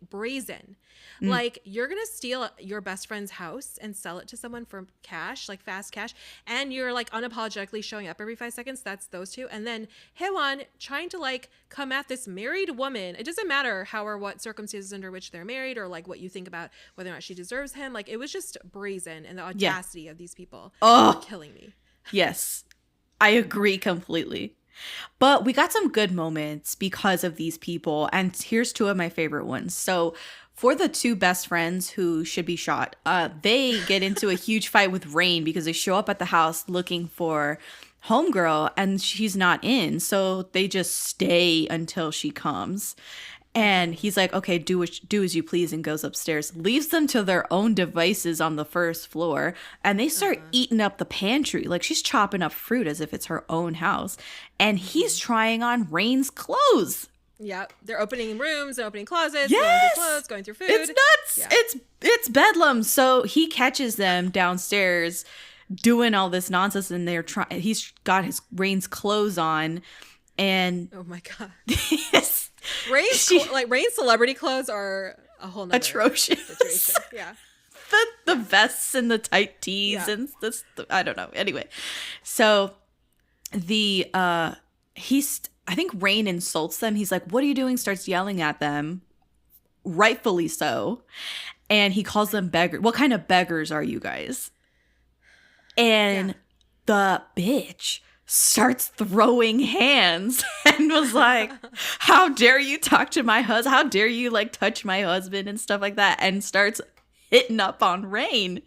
B: brazen. Like, you're gonna steal your best friend's house and sell it to someone for cash, like fast cash, and you're like unapologetically showing up every 5 seconds. That's those two. And then Haewon trying to like come at this married woman. It doesn't matter how or what circumstances under which they're married, or like what you think about whether or not she deserves him. Like, it was just brazen, and the audacity of these people are killing me.
A: Yes, I agree completely. But we got some good moments because of these people. And here's 2 of my favorite ones. So for the 2 best friends who should be shot, they get into a huge fight with Rain because they show up at the house looking for homegirl and she's not in. So they just stay until she comes. And he's like, okay, do as you please, and goes upstairs, leaves them to their own devices on the first floor. And they start eating up the pantry. Like, she's chopping up fruit as if it's her own house. And he's trying on Rain's clothes.
B: Yeah, they're opening rooms, they're opening closets,
A: yes!
B: going through clothes, going through food.
A: It's nuts. Yeah. It's bedlam. So he catches them downstairs doing all this nonsense, and he's got his Rain's clothes on. And
B: oh my god.
A: Yes.
B: Rain's celebrity clothes are a whole nother
A: atrocious
B: situation. Yeah.
A: the vests and the tight tees and this, I don't know. Anyway, so I think Rain insults them. He's like, "What are you doing?" Starts yelling at them, rightfully so, and he calls them beggars. What kind of beggars are you guys? And the bitch starts throwing hands and was like, "How dare you talk to my husband? How dare you like touch my husband?" and stuff like that, and starts hitting up on Rain.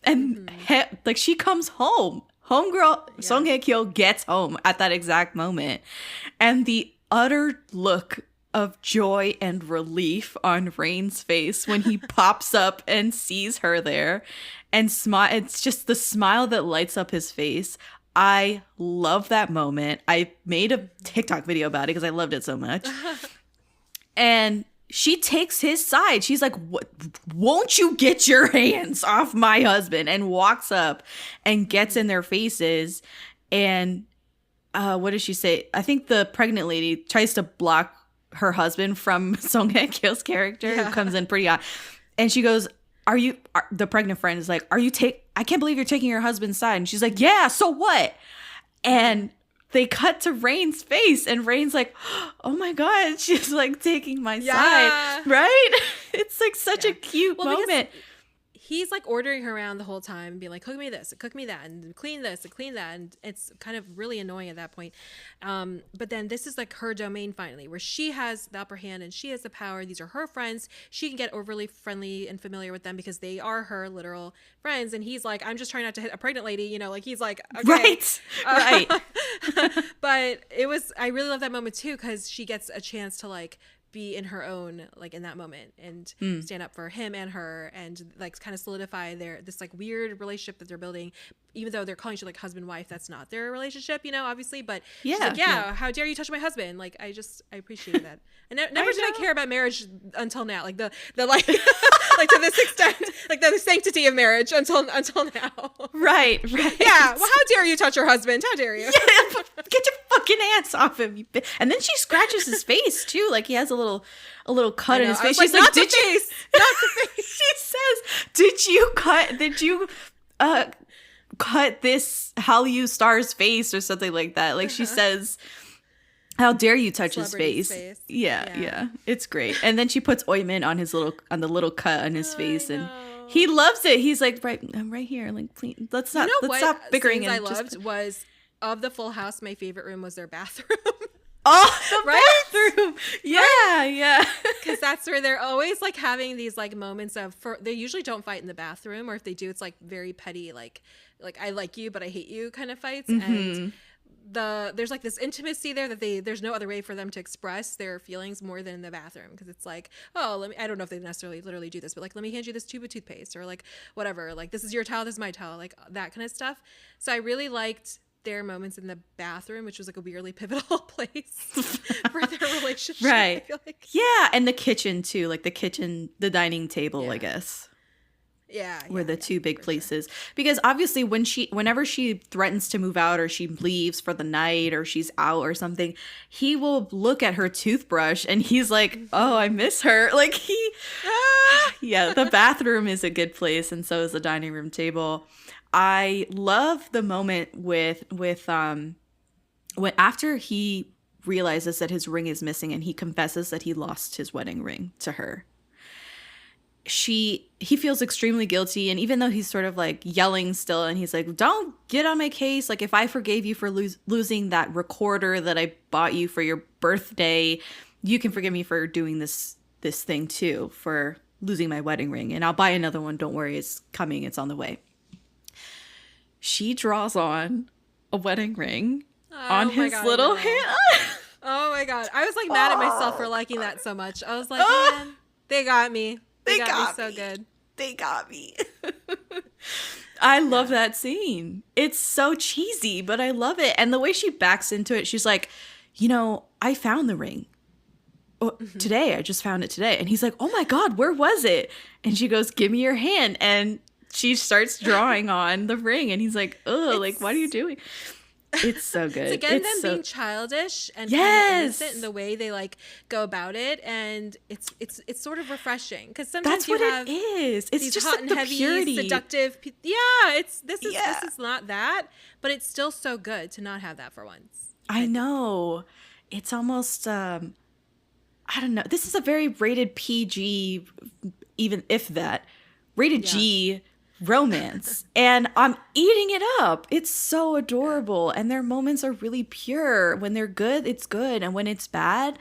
A: And like, she comes home. Homegirl Song Hye-kyo gets home at that exact moment. And the utter look of joy and relief on Rain's face when he pops up and sees her there and smile. It's just the smile that lights up his face. I love that moment. I made a TikTok video about it because I loved it so much. And she takes his side. She's like, "What? Won't you get your hands off my husband?" And walks up and gets in their faces. And what does she say? I think the pregnant lady tries to block her husband from Song Hye-kyo's character, who comes in pretty hot. And she goes, the pregnant friend is like, I can't believe you're taking your husband's side. And she's like, "Yeah, so what?" And they cut to Rain's face, and Rain's like, "Oh my God," she's like taking my side. Right? It's like such a cute moment.
B: He's like ordering her around the whole time and being like, "Cook me this, cook me that, and clean this, and clean that." And it's kind of really annoying at that point. But then this is like her domain finally, where she has the upper hand and she has the power. These are her friends. She can get overly friendly and familiar with them because they are her literal friends. And he's like, "I'm just trying not to hit a pregnant lady," you know, like he's like, okay.
A: Right.
B: But I really love that moment too, because she gets a chance to like be in her own, like in that moment, and stand up for him and her, and like kind of solidify this like weird relationship that they're building, even though they're calling each other like husband wife. That's not their relationship, you know, obviously. But she's like, how dare you touch my husband? Like, I appreciate that. And never did I care about marriage until now, like the like like to this extent, like the sanctity of marriage until now.
A: Right.
B: Yeah. Well, how dare you touch your husband? How dare you?
A: Yeah, get your fucking hands off him. And then she scratches his face too, like he has a little cut in his face. She's like, "Did you?"
B: Not the face.
A: She says, Did you cut this Hallyu star's face or something like that?" Like she says, "How dare you touch his face?" Yeah. It's great. And then she puts ointment on the little cut on his face, and he loves it. He's like, I'm right here. Like, please, let's stop bickering.
B: I loved was, of the Full House, my favorite room was their bathroom.
A: Oh, the bathroom. Yeah.
B: Because that's where they're always like having these like moments they usually don't fight in the bathroom, or if they do, it's like very petty, like I like you but I hate you kind of fights. And there's like this intimacy there that there's no other way for them to express their feelings more than in the bathroom, because it's like, oh, I don't know if they necessarily literally do this, but like, let me hand you this tube of toothpaste, or like whatever, like this is your towel, this is my towel, like that kind of stuff. So I really liked their moments in the bathroom, which was like a weirdly pivotal place for their relationship.
A: Right.
B: I feel like.
A: Yeah, and the kitchen too, like the dining table, I guess.
B: Yeah,
A: were the two big places. Because obviously whenever she threatens to move out, or she leaves for the night, or she's out or something, he will look at her toothbrush and he's like, oh, I miss her. Like yeah, the bathroom is a good place, and so is the dining room table. I love the moment with when after he realizes that his ring is missing and he confesses that he lost his wedding ring to her. He feels extremely guilty, and even though he's sort of like yelling still, and he's like, don't get on my case, like if I forgave you for losing that recorder that I bought you for your birthday, you can forgive me for doing this thing too, for losing my wedding ring, and I'll buy another one, don't worry, it's coming, it's on the way. She draws on a wedding ring on his little hand.
B: Oh my god, I was like mad at myself for liking that so much. I was like, man, they got me. They got me so good. They got me.
A: I love that scene. It's so cheesy, but I love it. And the way she backs into it, she's like, I found the ring. Today, I just found it today. And he's like, oh my God, where was it? And she goes, give me your hand. And she starts drawing on the ring. And he's like, oh, like, what are you doing? It's so good.
B: It's again them being childish and kind of innocent in the way they like go about it, and it's sort of refreshing, because sometimes
A: that's what it is. It's just hot and heavy, purity.
B: Seductive. This is not that, but it's still so good to not have that for once.
A: I know. It's almost I don't know. This is a very rated PG, even if that rated G romance, and I'm eating it up. It's so adorable, and their moments are really pure. When they're good, it's good, and when it's bad,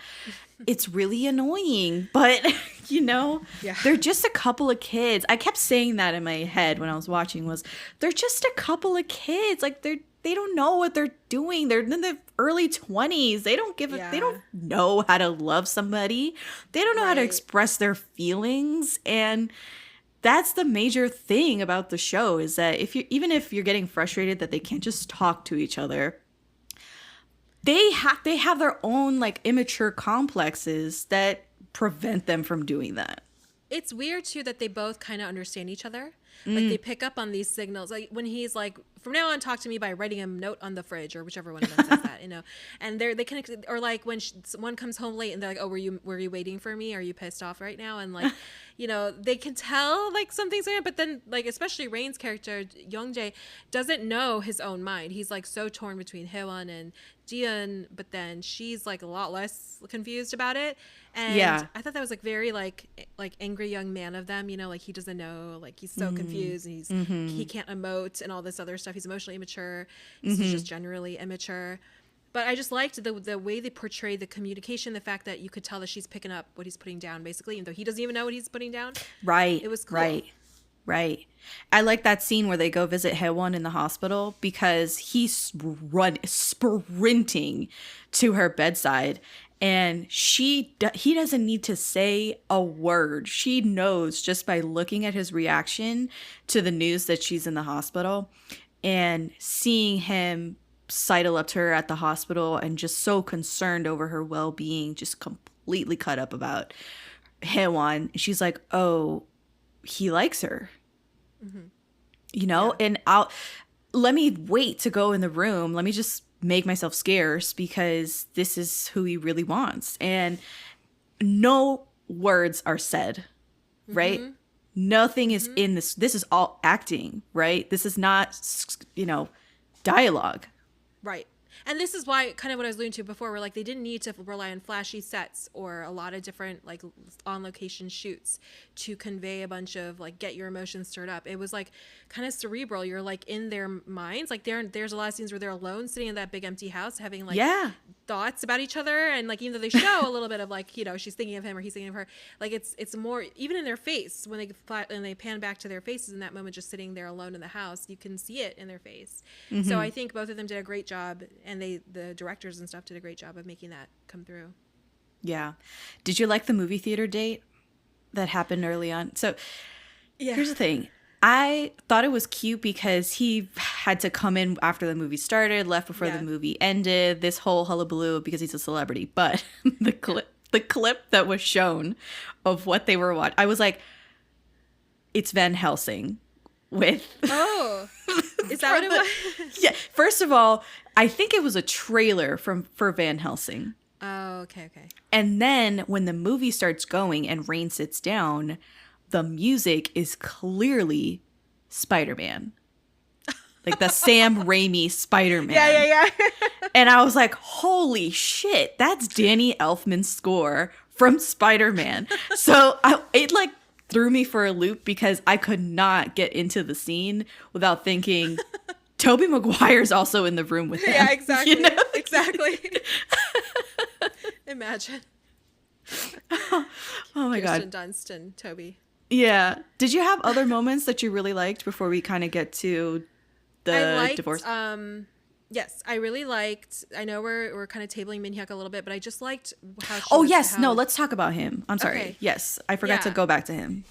A: it's really annoying. But they're just a couple of kids. I kept saying that in my head when I was watching, they're just a couple of kids. Like they don't know what they're doing. They're in the early 20s. They don't they don't know how to love somebody. They don't know how to express their feelings, and that's the major thing about the show, is that even if you're getting frustrated that they can't just talk to each other, they have their own like immature complexes that prevent them from doing that.
B: It's weird too that they both kind of understand each other. Like they pick up on these signals. Like when he's like, from now on, talk to me by writing a note on the fridge, or whichever one of them says that, And they connect, or like when one comes home late and they're like, oh, were you waiting for me? Are you pissed off right now? And like, they can tell like something's going on, but then like especially Rain's character Young-jae doesn't know his own mind. He's like so torn between Haewon and Jiyeon, but then she's like a lot less confused about it. And I thought that was like very like angry young man of them, like he doesn't know, like he's so confused, and he can't emote and all this other stuff. He's emotionally immature. He's just generally immature. But I just liked the way they portrayed the communication, the fact that you could tell that she's picking up what he's putting down, basically, even though he doesn't even know what he's putting down.
A: Right.
B: It was cool.
A: Right. I like that scene where they go visit Haewon in the hospital, because he's sprinting to her bedside, and he doesn't need to say a word. She knows just by looking at his reaction to the news that she's in the hospital, and seeing him sidle up to her at the hospital and just so concerned over her well-being, just completely cut up about Haewon. She's like, oh, he likes her, and let me wait to go in the room. Let me just make myself scarce, because this is who he really wants. And no words are said, right? Nothing is in this. This is all acting, right? This is not, dialogue.
B: Right. And this is why, kind of what I was alluding to before, where like they didn't need to rely on flashy sets or a lot of different like on location shoots to convey a bunch of like get your emotions stirred up. It was like kind of cerebral. You're like in their minds. Like there's a lot of scenes where they're alone sitting in that big empty house having like thoughts about each other, and like even though they show a little bit of like she's thinking of him or he's thinking of her, like it's more even in their face when they pan back to their faces in that moment, just sitting there alone in the house, you can see it in their face. So I think both of them did a great job. and the directors and stuff did a great job of making that come through.
A: Yeah. Did you like the movie theater date that happened early on? So here's the thing. I thought it was cute because he had to come in after the movie started, left before the movie ended, this whole hullabaloo because he's a celebrity. But the clip that was shown of what they were watching, I was like, it's Van Helsing with...
B: Oh, is that what it was?
A: Yeah. First of all, I think it was a trailer for Van Helsing.
B: Oh, okay.
A: And then when the movie starts going and Rain sits down, the music is clearly Spider-Man. Like the Sam Raimi Spider-Man.
B: Yeah.
A: And I was like, holy shit, that's Danny Elfman's score from Spider-Man. So it like threw me for a loop because I could not get into the scene without thinking Tobey Maguire's also in the room with him.
B: Yeah, exactly.
A: You know?
B: Exactly. Imagine.
A: Oh my
B: Kirsten
A: God.
B: Dunst and Toby.
A: Yeah. Did you have other moments that you really liked before we kind of get to the divorce?
B: Yes, I really liked. I know we're kind of tabling Min-hyuk a little bit, but I just liked how.
A: No, let's talk about him. I'm sorry.
B: Okay.
A: Yes, I forgot to go back to him.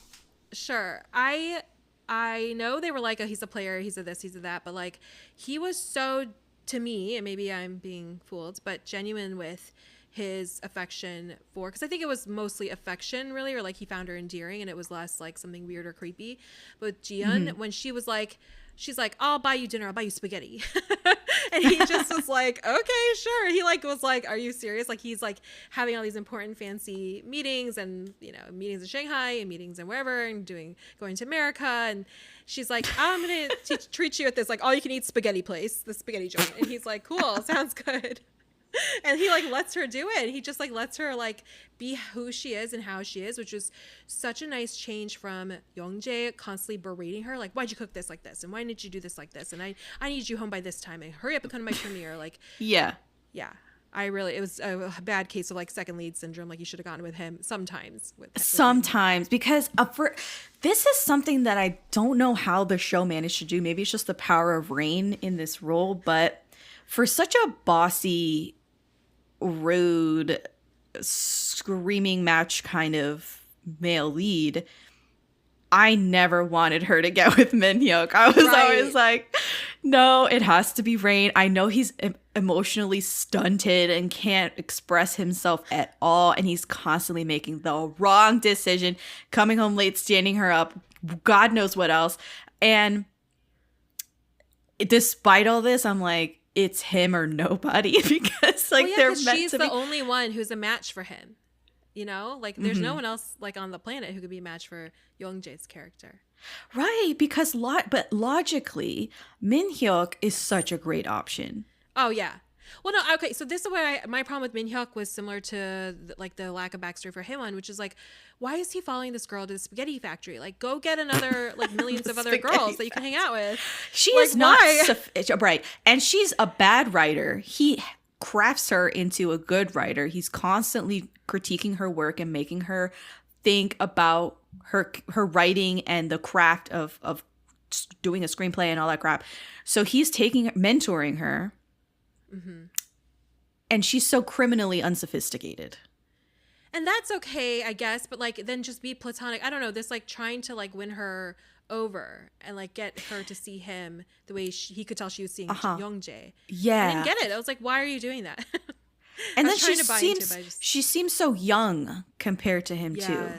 B: Sure, I know they were like, oh, he's a player, he's a this, he's a that, but like he was so, to me, and maybe I'm being fooled, but genuine with his affection for, because I think it was mostly affection really, or like he found her endearing and it was less like something weird or creepy. But Jiyeon, when she's like, I'll buy you dinner, I'll buy you spaghetti. And he just was like, okay, sure. He like was like, are you serious? Like he's like having all these important fancy meetings and, you know, meetings in Shanghai and meetings in wherever and going to America. And she's like, I'm going to treat you at this like all you can eat spaghetti place, the spaghetti joint. And he's like, cool, sounds good. And he like lets her do it. He just like lets her like be who she is and how she is, which was such a nice change from Young-jae constantly berating her like, why'd you cook this like this, and why didn't you do this like this, and I need you home by this time, and hurry up and come to my premiere. Like yeah, it was a bad case of like second lead syndrome. Like you should have gone with him sometimes
A: because this is something that I don't know how the show managed to do. Maybe it's just the power of Rain in this role, but for such a bossy, rude, screaming match kind of male lead, I never wanted her to get with Min-hyuk. I was always like, no, it has to be Rain. I know he's emotionally stunted and can't express himself at all, and he's constantly making the wrong decision, coming home late, standing her up, God knows what else. And despite all this, I'm like, it's him or nobody, because like they're meant to be.
B: She's the only one who's a match for him, you know, like there's no one else like on the planet who could be a match for Young-jae's character,
A: right? Because but logically, Min-hyuk is such a great option.
B: Oh yeah. Well, no, okay. So this is where my problem with Min-hyuk was similar to like the lack of backstory for Haewon, which is like, why is he following this girl to the spaghetti factory? Like, go get another like millions of other girls that you can hang out with.
A: She
B: like,
A: is not right, and she's a bad writer. He crafts her into a good writer. He's constantly critiquing her work and making her think about her writing and the craft of doing a screenplay and all that crap. So he's mentoring her. Mm-hmm. And she's so criminally unsophisticated.
B: And that's okay, I guess, but like then just be platonic. I don't know, this like trying to like win her over and like get her to see him the way he could tell she was seeing Young-jae.
A: Yeah.
B: I didn't get it. I was like, why are you doing that?
A: And then she seems so young compared to him too.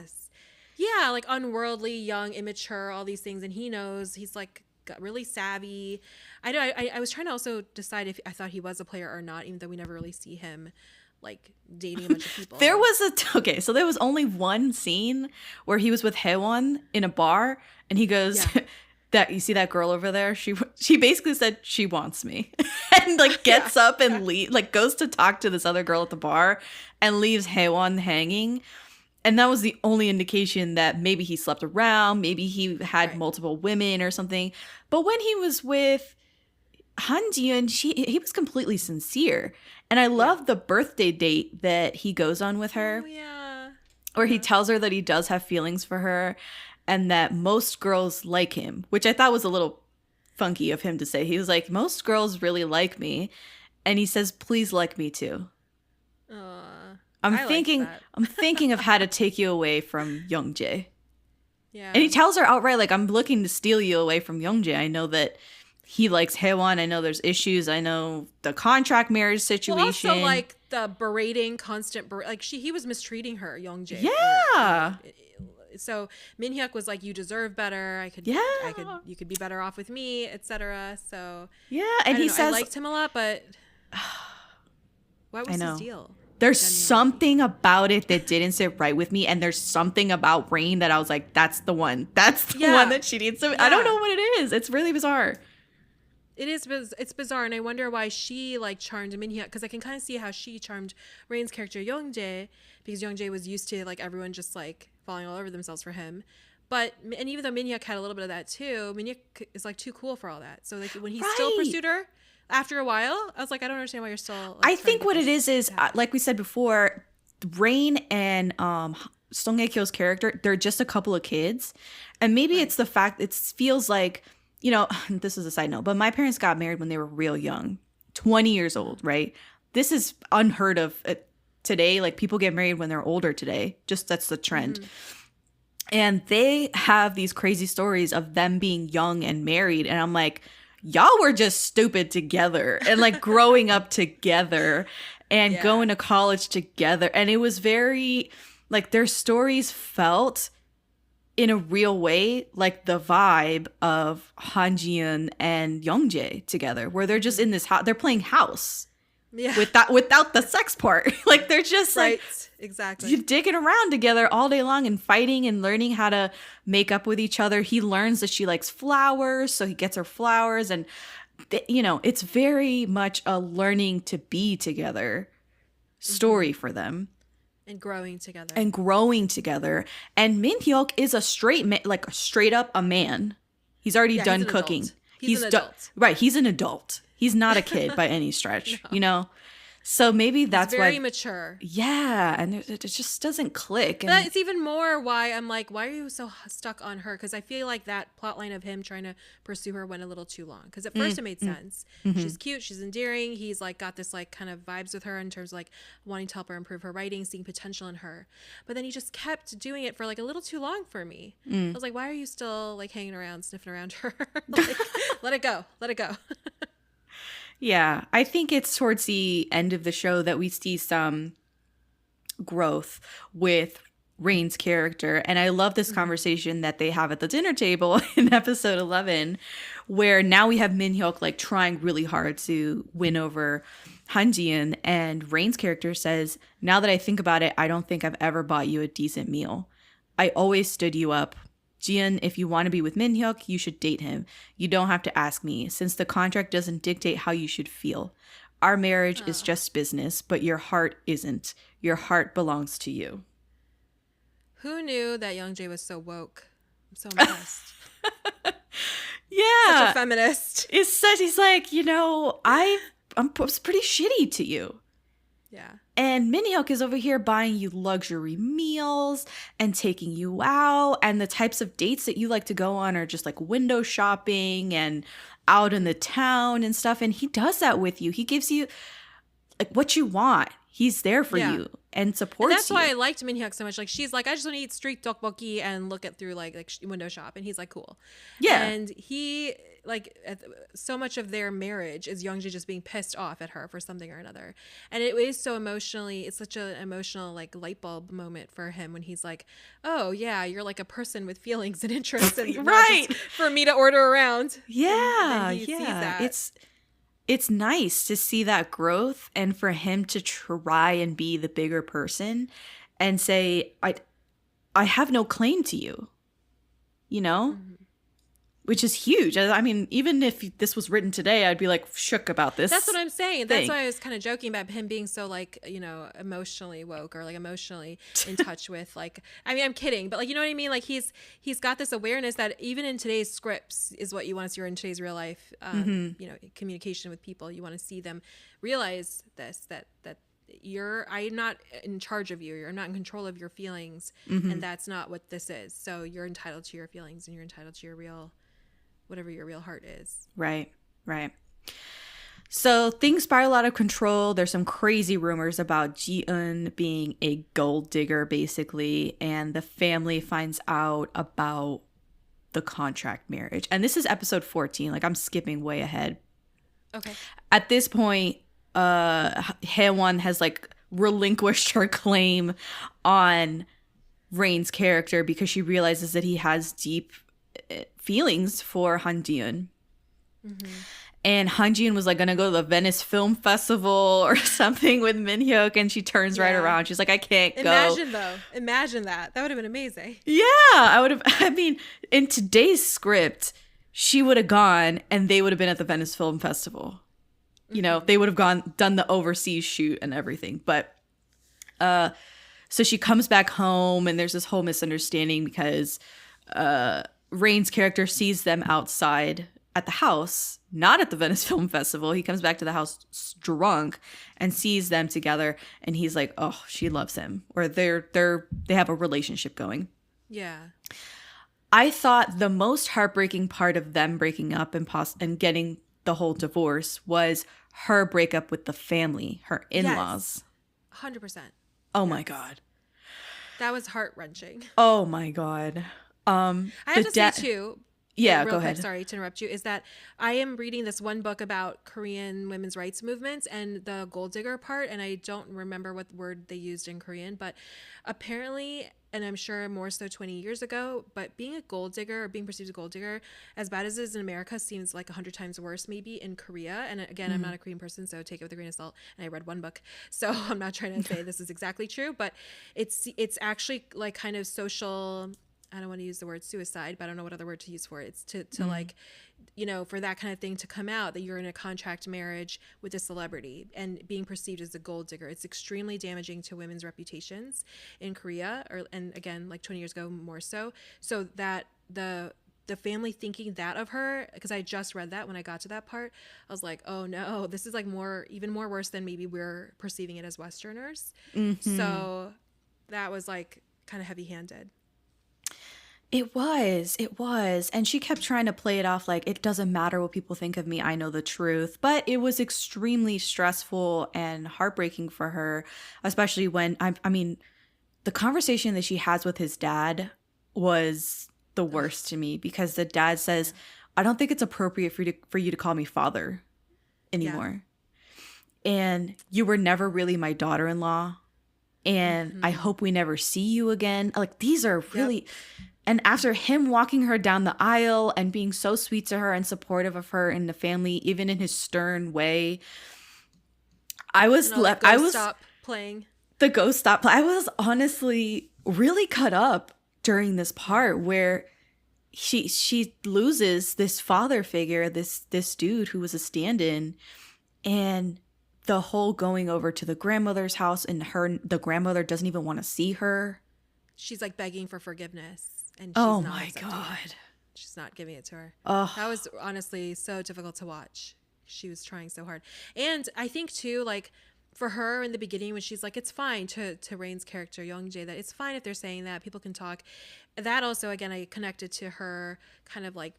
B: Yeah, like unworldly, young, immature, all these things, and he knows. He's like really savvy. I was trying to also decide if I thought he was a player or not, even though we never really see him like dating a bunch of people.
A: There was only one scene where he was with Haewon in a bar, and he goes, "That you see that girl over there? She basically said she wants me," and like gets up and like goes to talk to this other girl at the bar, and leaves Haewon hanging. And that was the only indication that maybe he slept around, maybe he had multiple women or something. But when he was with Han Ji-eun, he was completely sincere. And I love the birthday date that he goes on with her.
B: Oh, yeah.
A: Where he tells her that he does have feelings for her and that most girls like him, which I thought was a little funky of him to say. He was like, most girls really like me. and he says, "Please like me too."
B: I
A: I'm
B: liked
A: thinking
B: that.
A: I'm thinking of how to take you away from Young-jae.
B: Yeah.
A: And he tells her outright, like, I'm looking to steal you away from Young-jae. I know that he likes Haewon. I know there's issues. I know the contract marriage situation.
B: Well, also like the berating, constant like he was mistreating her, Young-jae.
A: Yeah.
B: So Min-hyuk was like, "You deserve better. You could be better off with me, etc." So
A: yeah, and he says,
B: I liked him a lot, but what was his deal?
A: There's something about it that didn't sit right with me, and there's something about Rain that I was like, that's the one. That's the one that she needs to. I don't know what it is. It's really bizarre.
B: It is. It's bizarre, and I wonder why she like charmed Min-hyuk, because I can kind of see how she charmed Rain's character Young-jae, because Young-jae was used to like everyone just like falling all over themselves for him. And even though Min-hyuk had a little bit of that too, Min-hyuk is like too cool for all that. So like when he still pursued her after a while, I was like, I don't understand why you're still. Like,
A: I think what it is like we said before, Rain and Song Hye-kyo's character, they're just a couple of kids, and maybe it's the fact it feels like, you know, this is a side note, but my parents got married when they were real young, 20 years old, right? This is unheard of today. Like people get married when they're older today. Just that's the trend. And they have these crazy stories of them being young and married, and I'm like, y'all were just stupid together and like growing up together and going to college together. And it was very like their stories felt in a real way like the vibe of Han Ji-eun and Young-jae together, where they're just in this house, they're playing house without the sex part. Like they're just like
B: exactly
A: you're digging around together all day long and fighting and learning how to make up with each other. He learns that she likes flowers, so he gets her flowers, and you know, it's very much a learning to be together story for them.
B: And growing together. And
A: Min-hyuk is a straight man, like straight up a man. He's already done cooking.
B: Adult. He's an adult.
A: Right, he's an adult. He's not a kid by any stretch, you know? So maybe that's why.
B: Very mature.
A: Yeah, and it just doesn't click. And
B: but it's even more why I'm like, why are you so stuck on her? Because I feel like that plot line of him trying to pursue her went a little too long. Because at first it made sense. She's cute, she's endearing. He's like got this like kind of vibes with her in terms of like wanting to help her improve her writing, seeing potential in her. But then he just kept doing it for like a little too long for me. I was like, why are you still like hanging around, sniffing around her? Like, let it go.
A: Yeah, I think it's towards the end of the show that we see some growth with Rain's character. And I love this conversation that they have at the dinner table in episode 11, where now we have Min-hyuk like trying really hard to win over Han Ji-eun, and Rain's character says, "Now that I think about it, I don't think I've ever bought you a decent meal. I always stood you up. Ji-eun, if you want to be with Min-hyuk, you should date him. You don't have to ask me, since the contract doesn't dictate how you should feel. Our marriage is just business, but your heart isn't. Your heart belongs to you."
B: Who knew that Young-jae was so woke? I'm so impressed.
A: Yeah.
B: Such a feminist.
A: He's like, you know, I was pretty shitty to you.
B: Yeah.
A: And Min-hyuk is over here buying you luxury meals and taking you out. And the types of dates that you like to go on are just like window shopping and out in the town and stuff. And he does that with you. He gives you like what you want. He's there for you and supports you.
B: That's why I liked Min-hyuk so much. Like she's like, I just want to eat street tteokbokki and look at through like window shop. And he's like, cool.
A: Yeah.
B: And he like so much of their marriage is Young-jae just being pissed off at her for something or another. And it is so emotionally, it's such an emotional like light bulb moment for him when he's like, oh yeah, you're like a person with feelings and interests and
A: right
B: for me to order around.
A: Yeah.
B: And he sees that.
A: It's nice to see that growth and for him to try and be the bigger person and say, I have no claim to you, you know? Which is huge. I mean, even if this was written today, I'd be like shook about this.
B: That's what I'm saying. That's why I was kind of joking about him being so like, you know, emotionally woke or like emotionally in touch with like, I mean, I'm kidding, but like, you know what I mean? Like he's got this awareness that even in today's scripts is what you want to see, or in today's real life, you know, communication with people, you want to see them realize this, that I'm not in charge of you. I'm not in control of your feelings. And that's not what this is. So you're entitled to your feelings and you're entitled to your real, whatever your real heart is.
A: Right. So things spiral out of control. There's some crazy rumors about Ji-eun being a gold digger, basically, and the family finds out about the contract marriage. And this is episode 14. Like, I'm skipping way ahead.
B: Okay.
A: At this point, Haewon has like relinquished her claim on Rain's character because she realizes that he has deep feelings for Han Ji-eun. Mm-hmm. And Han Ji-eun was like gonna go to the Venice Film Festival or something with Min-hyuk, and she turns right around. She's like, I can't go.
B: Imagine that. That would have been amazing.
A: Yeah, I would have. I mean, in today's script, she would have gone, and they would have been at the Venice Film Festival. You know, they would have done the overseas shoot and everything. But so she comes back home, and there's this whole misunderstanding because Rain's character sees them outside at the house, not at the Venice Film Festival. He comes back to the house drunk and sees them together, and he's like, "Oh, she loves him," or they have a relationship going.
B: Yeah.
A: I thought the most heartbreaking part of them breaking up and getting the whole divorce was her breakup with the family, her in-laws.
B: 100%.
A: Oh my God.
B: That was heart-wrenching.
A: Oh my God.
B: I have to say too.
A: Yeah,
B: real
A: go
B: quick,
A: ahead.
B: Sorry to interrupt you. Is that I am reading this one book about Korean women's rights movements and the gold digger part, and I don't remember what word they used in Korean, but apparently, and I'm sure more so 20 years ago, but being a gold digger or being perceived as a gold digger, as bad as it is in America, seems like 100 times worse maybe in Korea. And again, I'm not a Korean person, so take it with a grain of salt. And I read one book, so I'm not trying to say this is exactly true, but it's actually like kind of social. I don't want to use the word suicide, but I don't know what other word to use for it. It's to like, you know, for that kind of thing to come out that you're in a contract marriage with a celebrity and being perceived as a gold digger. It's extremely damaging to women's reputations in Korea, and again, like 20 years ago, more so. So that the family thinking that of her, because I just read that when I got to that part, I was like, oh no, this is like even more worse than maybe we're perceiving it as Westerners. Mm-hmm. So that was like kind of heavy-handed.
A: It was. And she kept trying to play it off like, it doesn't matter what people think of me, I know the truth. But it was extremely stressful and heartbreaking for her, especially when, I mean, the conversation that she has with his dad was the worst to me, because the dad says, I don't think it's appropriate for you to call me father anymore. Yeah. And you were never really my daughter-in-law. And I hope we never see you again. Like, these are really... Yep. And after him walking her down the aisle and being so sweet to her and supportive of her and the family, even in his stern way, I was left. I was
B: stop playing.
A: The ghost stopped. I was honestly really cut up during this part where she loses this father figure, this dude who was a stand-in, and the whole going over to the grandmother's house, and the grandmother doesn't even want to see her.
B: She's like begging for forgiveness. And she's
A: oh
B: not
A: my God.
B: She's not giving it to her.
A: Oh.
B: That was honestly so difficult to watch. She was trying so hard. And I think too, like for her in the beginning when she's like, it's fine to Rain's character, Young-jae, that it's fine if they're saying that, people can talk. That also, again, I connected to her kind of like,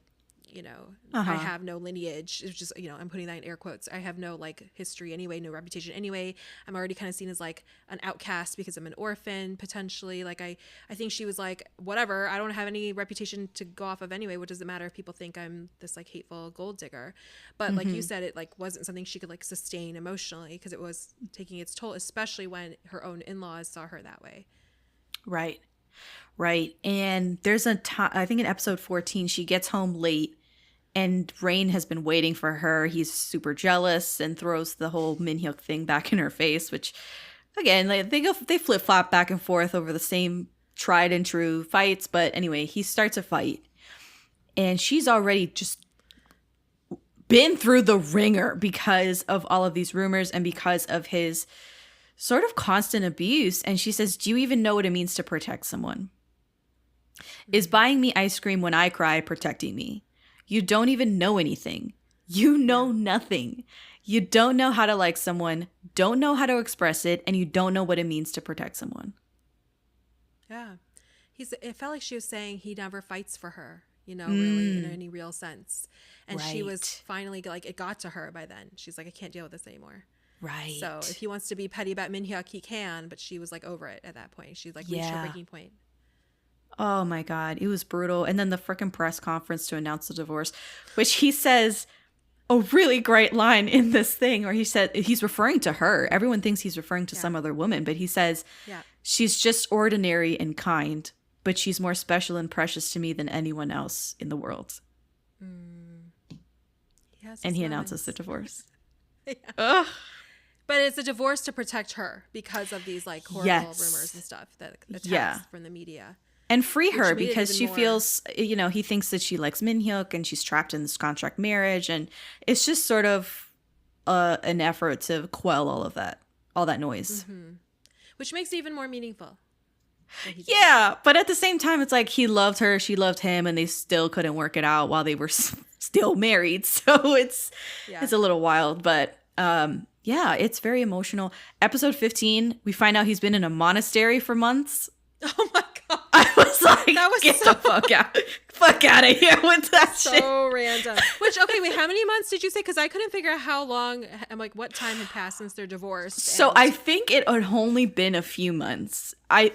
B: you know, I have no lineage. It's just, you know, I'm putting that in air quotes. I have no like history anyway, no reputation anyway. I'm already kind of seen as like an outcast because I'm an orphan potentially. Like I think she was like, whatever, I don't have any reputation to go off of anyway. What does it matter if people think I'm this like hateful gold digger? But like you said, it like wasn't something she could like sustain emotionally because it was taking its toll, especially when her own in-laws saw her that way.
A: Right. And there's a time, I think in episode 14, she gets home late and Rain has been waiting for her. He's super jealous and throws the whole Min-hyuk thing back in her face, which again, like, they flip-flop back and forth over the same tried and true fights. But anyway, he starts a fight and she's already just been through the ringer because of all of these rumors and because of his sort of constant abuse. And she says, do you even know what it means to protect someone? Is buying me ice cream when I cry protecting me? You don't even know anything. You know nothing. You don't know how to like someone, don't know how to express it, and you don't know what it means to protect someone.
B: Yeah. It felt like she was saying he never fights for her. really in any real sense. And she was
A: Right.
B: finally like, it got to her by then. She's like, I can't deal with this anymore.
A: Right.
B: So if he wants to be petty about Min-hyuk, he can, but she was like over it at that point. She's like reached her
A: Yeah.
B: breaking point.
A: Oh my God, it was brutal. And then the freaking press conference to announce the divorce, which he says a really great line in this thing where he said he's referring to her. Everyone thinks he's referring to some other woman, but he says,
B: Yeah.
A: she's just ordinary and kind, but she's more special and precious to me than anyone else in the world. And he announces the divorce.
B: Yeah.
A: Ugh.
B: But it's a divorce to protect her because of these like horrible
A: Yes.
B: rumors and stuff that attacks
A: Yeah.
B: from the media.
A: And free her
B: made it
A: because
B: even
A: she
B: more-
A: feels, he thinks that she likes Min-hyuk and she's trapped in this contract marriage. And it's just sort of an effort to quell all that noise.
B: Which makes it even more meaningful. that he did.
A: Yeah. But at the same time, it's like he loved her, she loved him, and they still couldn't work it out while they were still married. So it's a little wild. But yeah, it's very emotional. Episode 15, we find out he's been in a monastery for months.
B: Oh my god.
A: I was like,
B: That was
A: get
B: so-
A: the fuck out of here with that shit.
B: So random. Which, okay, wait, how many months did you say? Because I couldn't figure out how long, I'm like, what time had passed since they're divorced.
A: So
B: and-
A: I think it had only been a few months.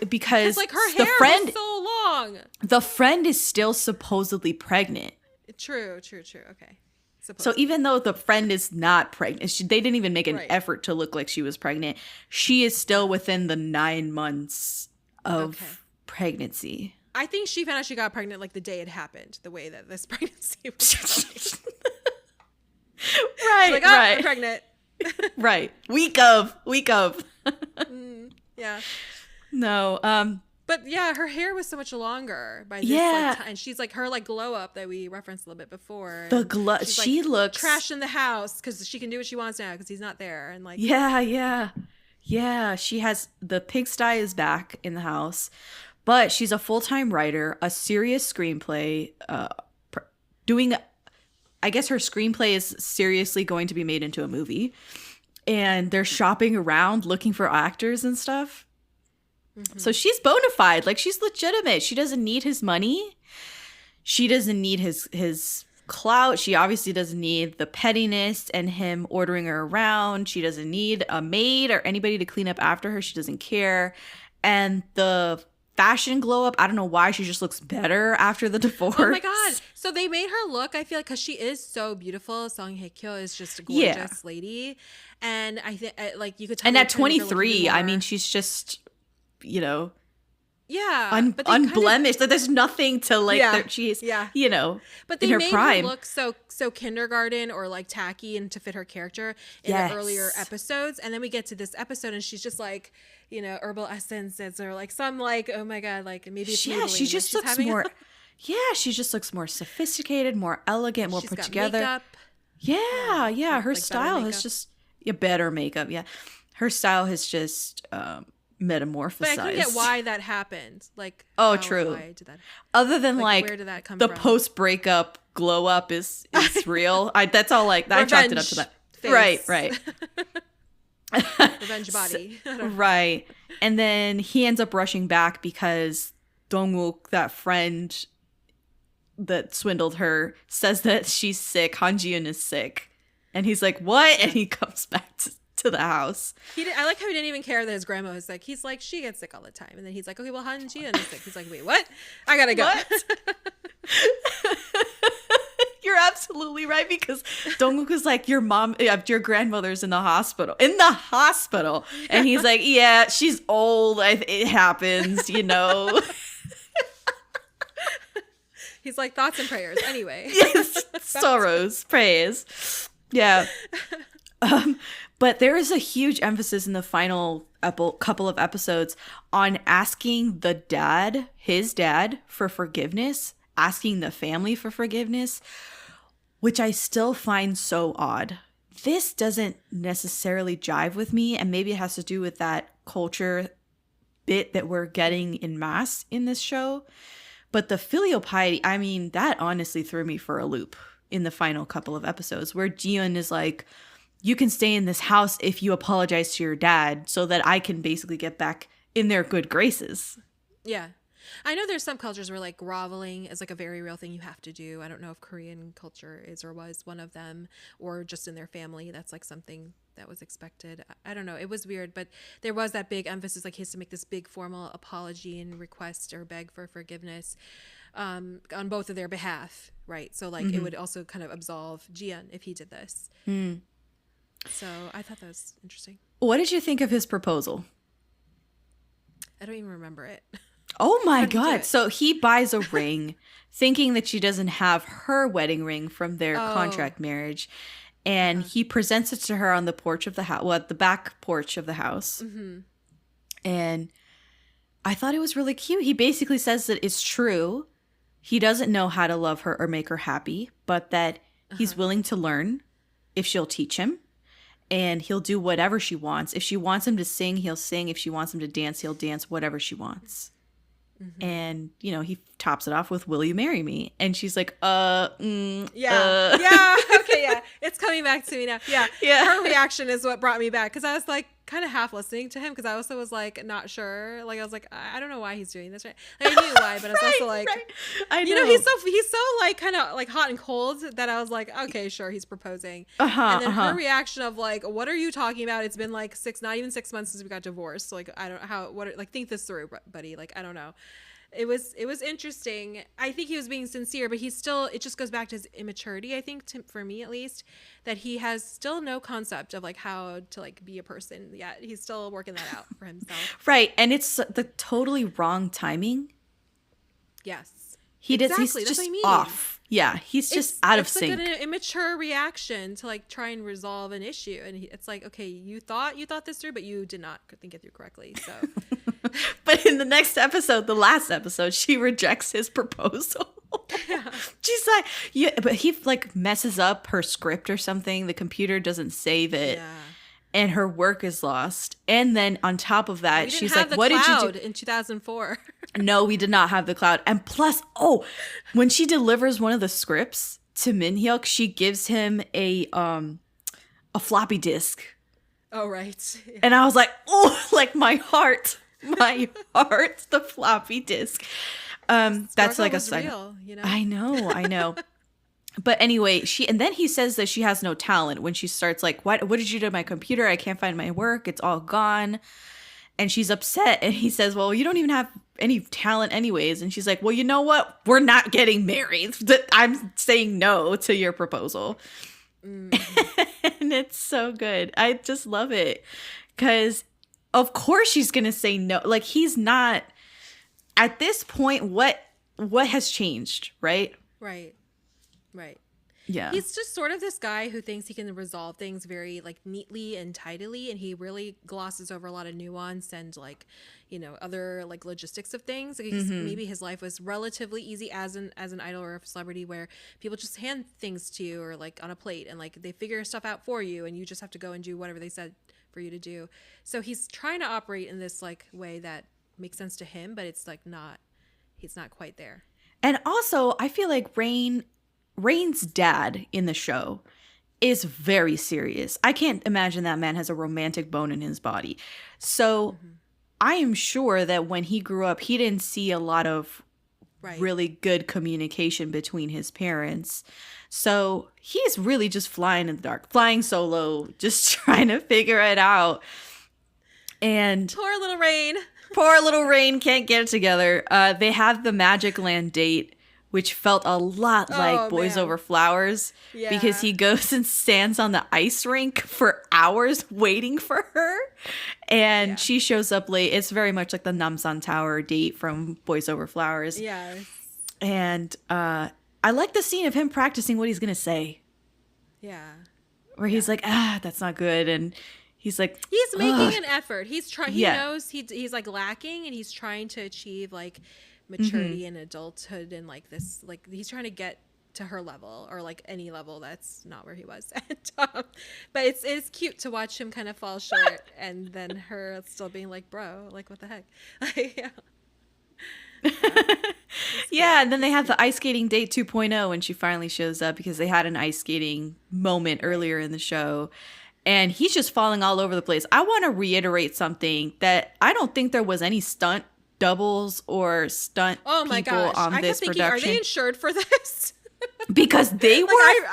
A: Because
B: It's like her
A: the
B: hair
A: friend,
B: was so long.
A: the friend is still supposedly pregnant.
B: True. Okay.
A: So
B: Supposedly.
A: even though the friend is not pregnant, they didn't even make an
B: Right.
A: effort to look like she was pregnant. She is still within the 9 months of
B: Okay.
A: pregnancy.
B: I think she found out she got pregnant like the day it happened, the way that this pregnancy was going.
A: Right,
B: Like, oh,
A: right,
B: I'm pregnant.
A: right. Week of.
B: Yeah.
A: No,
B: But yeah, her hair was so much longer by this
A: Yeah.
B: and she's like her like glow up that we referenced a little bit before.
A: the
B: and
A: glow.
B: she's,
A: She
B: like,
A: looks
B: trash in the house because she can do what she wants now because he's not there and like
A: Yeah. She has the pigsty is back in the house, but she's a full-time writer, a serious screenplay, doing. I guess her screenplay is seriously going to be made into a movie, and they're shopping around looking for actors and stuff. So she's bona fide, like she's legitimate. She doesn't need his money. She doesn't need his clout. She obviously doesn't need the pettiness and him ordering her around. She doesn't need a maid or anybody to clean up after her. She doesn't care. And the fashion glow up, I don't know why, she just looks better after the divorce.
B: Oh my god! So they made her look. I feel like because she is so beautiful. Song Hye-kyo is just a gorgeous lady, and I think like you could tell.
A: And
B: they
A: at
B: turned her look
A: 23,
B: even
A: I
B: more-
A: mean, she's just,
B: yeah, but they
A: unblemished. Like, there's nothing to like.
B: Yeah.
A: She's,
B: Yeah.
A: in
B: But they
A: her
B: made
A: prime.
B: her look so kindergarten or like tacky and to fit her character in
A: Yes.
B: the earlier episodes, and then we get to this episode and she's just like herbal essences or like some like oh my god like maybe it's
A: Yeah,
B: Maybelline,
A: she
B: like,
A: just
B: she's
A: looks
B: having
A: more. Yeah, she just looks more sophisticated, more elegant, more
B: she's
A: put
B: got
A: together.
B: makeup.
A: Yeah. Her
B: like better
A: style has
B: makeup.
A: just better makeup. Yeah, her style has just metamorphosized.
B: But I couldn't get why that happened. Like,
A: Oh,
B: how,
A: true.
B: Why did that?
A: Other than
B: Like,
A: like,
B: where did that come
A: the
B: from?
A: post breakup glow up is real. That's all. Like I chalked it up to that.
B: Revenge
A: Right.
B: Revenge body. I don't know.
A: Right. And then he ends up rushing back because Dongwook, that friend that swindled her, says that she's sick. Han Ji-eun is sick. And he's like, what? And he comes back to the house.
B: I like how he didn't even care that his grandma was sick. He's like, she gets sick all the time. And then he's like, okay, well, Han Ji-eun is sick. He's like, wait, what? I gotta go.
A: What? You're absolutely right, because Dongwook is like, your grandmother's in the hospital. And he's like, yeah, she's old. It happens,
B: He's like, thoughts and prayers. Anyway.
A: Yes, sorrows, praise. Yeah. But there is a huge emphasis in the final couple of episodes on asking his dad, for forgiveness, asking the family for forgiveness, which I still find so odd. This doesn't necessarily jive with me, and maybe it has to do with that culture bit that we're getting en masse in this show. But the filial piety, I mean, that honestly threw me for a loop in the final couple of episodes, where Ji-eun is like, you can stay in this house if you apologize to your dad so that I can basically get back in their good graces.
B: Yeah. I know there's some cultures where like groveling is like a very real thing you have to do. I don't know if Korean culture is or was one of them, or just in their family that's like something that was expected. I don't know. It was weird, but there was that big emphasis, like he has to make this big formal apology and request or beg for forgiveness on both of their behalf, right? So like it would also kind of absolve Jian if he did this. So I thought that was interesting.
A: What did you think of his proposal?
B: I don't even remember it.
A: Oh my God. So he buys a ring thinking that she doesn't have her wedding ring from their contract marriage. And he presents it to her on the porch of the house, well, at the back porch of the house. And I thought it was really cute. He basically says that it's true. He doesn't know how to love her or make her happy, but that he's willing to learn if she'll teach him. And he'll do whatever she wants. If she wants him to sing, he'll sing. If she wants him to dance, he'll dance, whatever she wants. And, you know, he tops it off with, will you marry me? And she's like, yeah.
B: Okay, yeah. It's coming back to me now. Yeah. Her reaction is what brought me back. Because I was like kind of half listening to him. Because I also was like not sure. Like I was like, I don't know why he's doing this. Right? Like, I knew why, but I was also like,
A: I know.
B: You know, he's so like kind of like hot and cold that I was like, okay, sure, he's proposing. And then her reaction of like, what are you talking about? It's been like not even 6 months since we got divorced. So like, I don't like think this through, buddy. Like, I don't know. It was interesting. I think he was being sincere, but he's still, it just goes back to his immaturity, I think, for me at least, that he has still no concept of like how to like be a person yet. He's still working that out for himself.
A: Right. And it's the totally wrong timing.
B: Yes.
A: He's just
B: what I mean.
A: off. Yeah. He's just out of sync.
B: It's like an immature reaction to like try and resolve an issue. And it's like, okay, you thought this through, but you did not think it through correctly. So...
A: But in the next episode, the last episode, she rejects his proposal. She's like, yeah, but he like messes up her script or something. The computer doesn't save it. Yeah. And her work is lost. And then on top of that, she's like, what did you do
B: in 2004?
A: No, we did not have the cloud. And plus, when she delivers one of the scripts to Min-hyuk, she gives him a floppy disk.
B: Oh, right. Yeah.
A: And I was like, like my heart, the floppy disk. That's like a sign.
B: Real, you know?
A: I know. But anyway, and then he says that she has no talent when she starts like, what did you do to my computer? I can't find my work. It's all gone. And she's upset. And he says, well, you don't even have any talent anyways. And she's like, well, you know what? We're not getting married. I'm saying no to your proposal. And it's so good. I just love it. Because of course she's going to say no. Like he's not at this point. What has changed, right?
B: Right.
A: Yeah.
B: He's just sort of this guy who thinks he can resolve things very like neatly and tidily, and he really glosses over a lot of nuance and like, you know, other like logistics of things. Like maybe his life was relatively easy as an idol or a celebrity, where people just hand things to you or like on a plate and like they figure stuff out for you, and you just have to go and do whatever they said for you to do. So he's trying to operate in this like way that makes sense to him, but it's like he's not quite there.
A: And also, I feel like Rain's dad in the show is very serious. I can't imagine that man has a romantic bone in his body. So I am sure that when he grew up, he didn't see a lot of really good communication between his parents. So he's really just flying in the dark, flying solo, just trying to figure it out. And
B: poor little Rain.
A: Poor little Rain can't get it together. They have the Magic Land date, which felt a lot like Boys Over Flowers, because he goes and stands on the ice rink for hours waiting for her. And she shows up late. It's very much like the Namsan Tower date from Boys Over Flowers.
B: Yeah.
A: And I like the scene of him practicing what he's going to say.
B: Yeah.
A: Where he's like, that's not good. And he's like,
B: he's making an effort. He's trying. He knows he's like lacking, and he's trying to achieve like maturity and adulthood, and like this, like he's trying to get to her level, or like any level that's not where he was. But it's cute to watch him kind of fall short, and then her still being like, bro, like what the heck. Like,
A: and then they have the ice skating date 2.0 when she finally shows up, because they had an ice skating moment earlier in the show. And he's just falling all over the place. I want to reiterate something that I don't think there was any stunt doubles or stunt
B: Oh my
A: people
B: gosh.
A: on
B: I
A: this
B: kept thinking,
A: production.
B: are they insured for this?
A: Because they were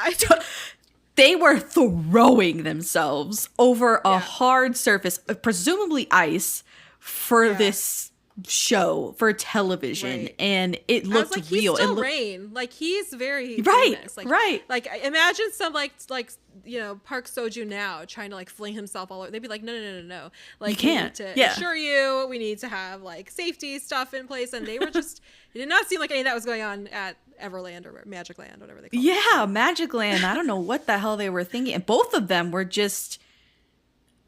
A: they were throwing themselves over a hard surface, presumably ice, for this show, for television,
B: Right.
A: and it looked
B: I was like,
A: real.
B: He's still
A: It looked
B: Rain. Like, he's very
A: Right,
B: famous.
A: right.
B: Like, imagine some like Park Seo-joon now trying to like fling himself all over. They'd be like, no. Like,
A: You can't.
B: We need to
A: Yeah.
B: assure you, we need to have like safety stuff in place. And they were just, it did not seem like any of that was going on at Everland or Magic Land, whatever they call it.
A: Yeah, Magic Land. I don't know what the hell they were thinking. And both of them were just,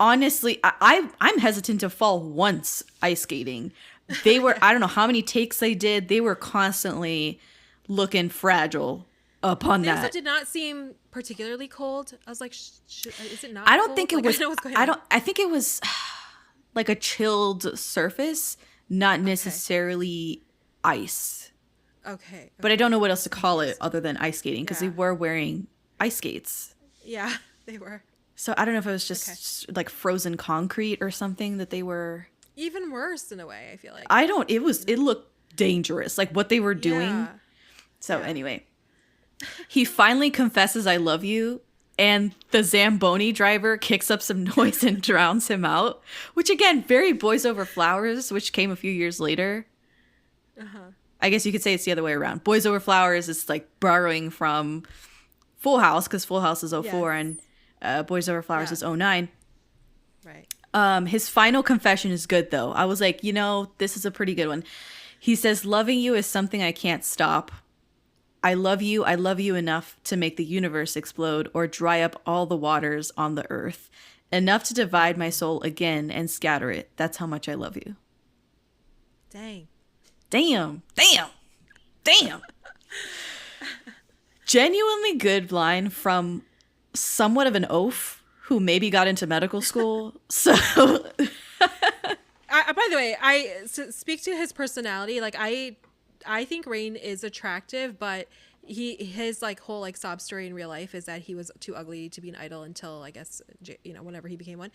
A: honestly, I'm hesitant to fall once ice skating. They were, I don't know how many takes they did. They were constantly looking fragile upon
B: They also
A: that.
B: did not seem particularly cold. I was like, is it not?
A: I don't
B: cold?
A: think it
B: Like,
A: was,
B: I know what's going on.
A: I think it was like a chilled surface, not necessarily ice.
B: Okay.
A: But I don't know what else to call it other than ice skating, because they
B: Yeah.
A: were wearing ice skates.
B: Yeah, they were.
A: So I don't know if it was just like frozen concrete or something that they were.
B: Even worse in a way, I feel like.
A: It looked dangerous, like what they were doing.
B: Yeah.
A: So anyway, he finally confesses, "I love you." And the Zamboni driver kicks up some noise and drowns him out, which again, very Boys Over Flowers, which came a few years later. I guess you could say it's the other way around. Boys Over Flowers is like borrowing from Full House, because Full House is 04 and Boys Over Flowers is 09.
B: Right.
A: His final confession is good, though. I was like, this is a pretty good one. He says, "Loving you is something I can't stop. I love you enough to make the universe explode or dry up all the waters on the earth. Enough to divide my soul again and scatter it. That's how much I love you."
B: Dang.
A: Damn. Genuinely good line from somewhat of an oaf who maybe got into medical school. So
B: By the way, speak to his personality. Like, I think Rain is attractive, but his like whole like sob story in real life is that he was too ugly to be an idol until, I guess, whenever he became one.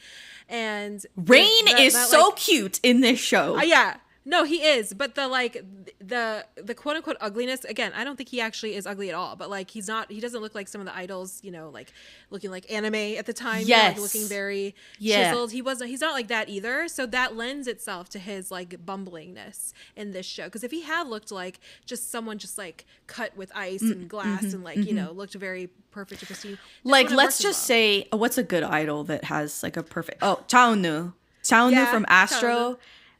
B: And
A: Rain is so cute in this show.
B: Yeah. No, he is, but the quote unquote ugliness, again, I don't think he actually is ugly at all, but like he doesn't look like some of the idols, like looking like anime at the time,
A: yes,
B: looking very chiseled. He's not like that either. So that lends itself to his like bumblingness in this show. Because if he had looked like just someone just like cut with ice and glass and like, looked very perfect and pristine.
A: Like, let's just say, what's a good idol that has like a perfect, Chaonu from Astro.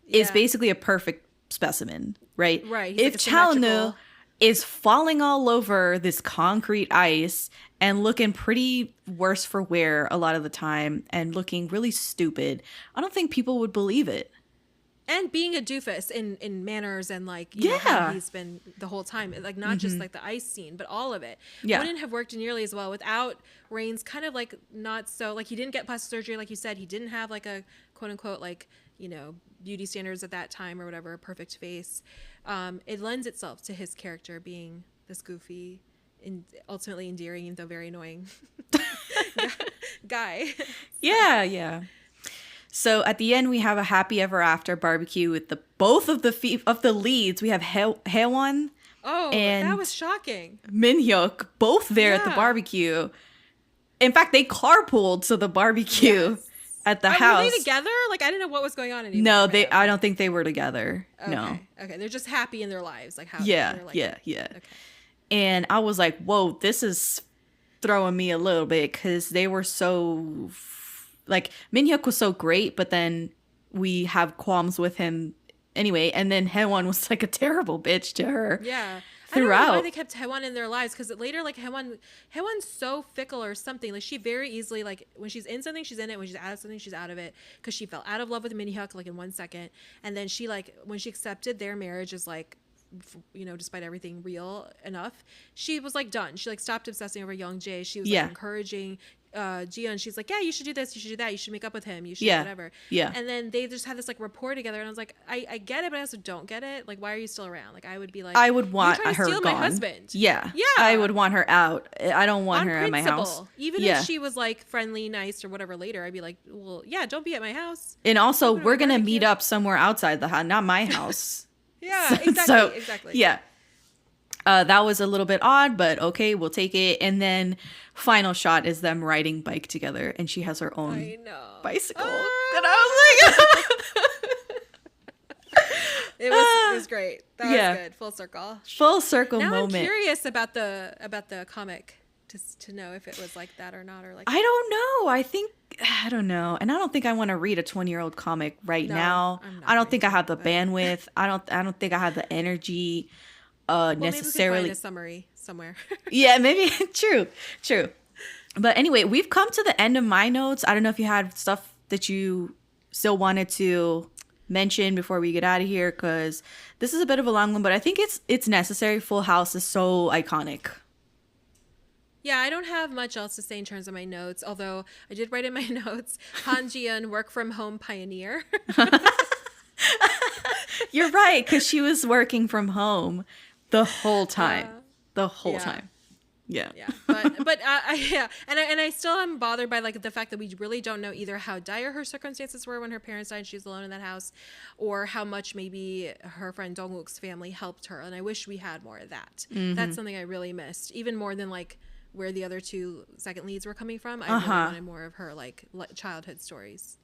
A: Is basically a perfect specimen, right?
B: Right.
A: If Chaonu is falling all over this concrete ice and looking pretty worse for wear a lot of the time and looking really stupid, I don't think people would believe it.
B: And being a doofus in manners and like, how he's been the whole time, like not just like the ice scene, but all of it wouldn't have worked nearly as well without Rain's kind of like not so, like he didn't get plastic surgery, like you said, he didn't have like a quote unquote like, beauty standards at that time or whatever, a perfect face. It lends itself to his character being this goofy and ultimately endearing, even though very annoying guy.
A: Yeah. So at the end, we have a happy ever after barbecue with both of the leads. We have Haewon and
B: that was shocking.
A: Min-hyuk both there at the barbecue. In fact, they carpooled to the barbecue at the house.
B: Were they together? Like, I didn't know what was going on anymore.
A: No, I don't think they were together.
B: Okay.
A: No.
B: Okay, they're just happy in their lives, like how.
A: Yeah.
B: Okay.
A: And I was like, whoa, this is throwing me a little bit, because they were so, like, Min-hyuk was so great, but then we have qualms with him anyway. And then Haewon was like a terrible bitch to her.
B: Yeah.
A: Throughout.
B: I don't know why they kept Haewon in their lives, because later, like, Haewon's so fickle or something. Like, she very easily, like, when she's in something, she's in it. When she's out of something, she's out of it. Because she fell out of love with Min-hyuk, like, in 1 second. And then she, like, when she accepted their marriage as, like, despite everything real enough, she was, like, done. She, like, stopped obsessing over Young-jae. She was, like, encouraging Jiyeon, she's like, yeah, you should do this, you should do that, you should make up with him, you should whatever.
A: Yeah.
B: And then they just had this like rapport together, and I was like, I get it, but I also don't get it. Like, why are you still around? Like, I would be like,
A: I would want
B: you're trying to
A: her
B: steal
A: gone.
B: my husband.
A: Yeah.
B: Yeah.
A: I would want her out. I don't want
B: On
A: her at my house.
B: Even if she was like friendly, nice, or whatever later, I'd be like, well, yeah, don't be at my house.
A: And also, we're going to meet up somewhere outside the house, not my house.
B: Yeah, exactly. Exactly.
A: Yeah. That was a little bit odd, but okay, we'll take it. And then final shot is them riding bike together, and she has her own bicycle. And I was like,
B: it was great. That was good. Full circle
A: moment.
B: I'm curious about the comic to know if it was like that or not, or like
A: I don't know. I don't know, and I don't think I want to read a 20-year-old comic now. I don't think I have the bandwidth. I don't think I have the energy. Necessarily.
B: Maybe we could find a summary somewhere.
A: Yeah, maybe. True. But anyway, we've come to the end of my notes. I don't know if you had stuff that you still wanted to mention before we get out of here, because this is a bit of a long one, but I think it's necessary. Full House is so iconic.
B: Yeah, I don't have much else to say in terms of my notes, although I did write in my notes, Han Ji-eun, work from home pioneer.
A: You're right, because she was working from home the whole time. Time. Yeah.
B: But I still am bothered by like the fact that we really don't know either how dire her circumstances were when her parents died and she was alone in that house, or how much maybe her friend Dong-wook's family helped her. And I wish we had more of that. Mm-hmm. That's something I really missed, even more than like where the other two second leads were coming from. I really wanted more of her like childhood stories.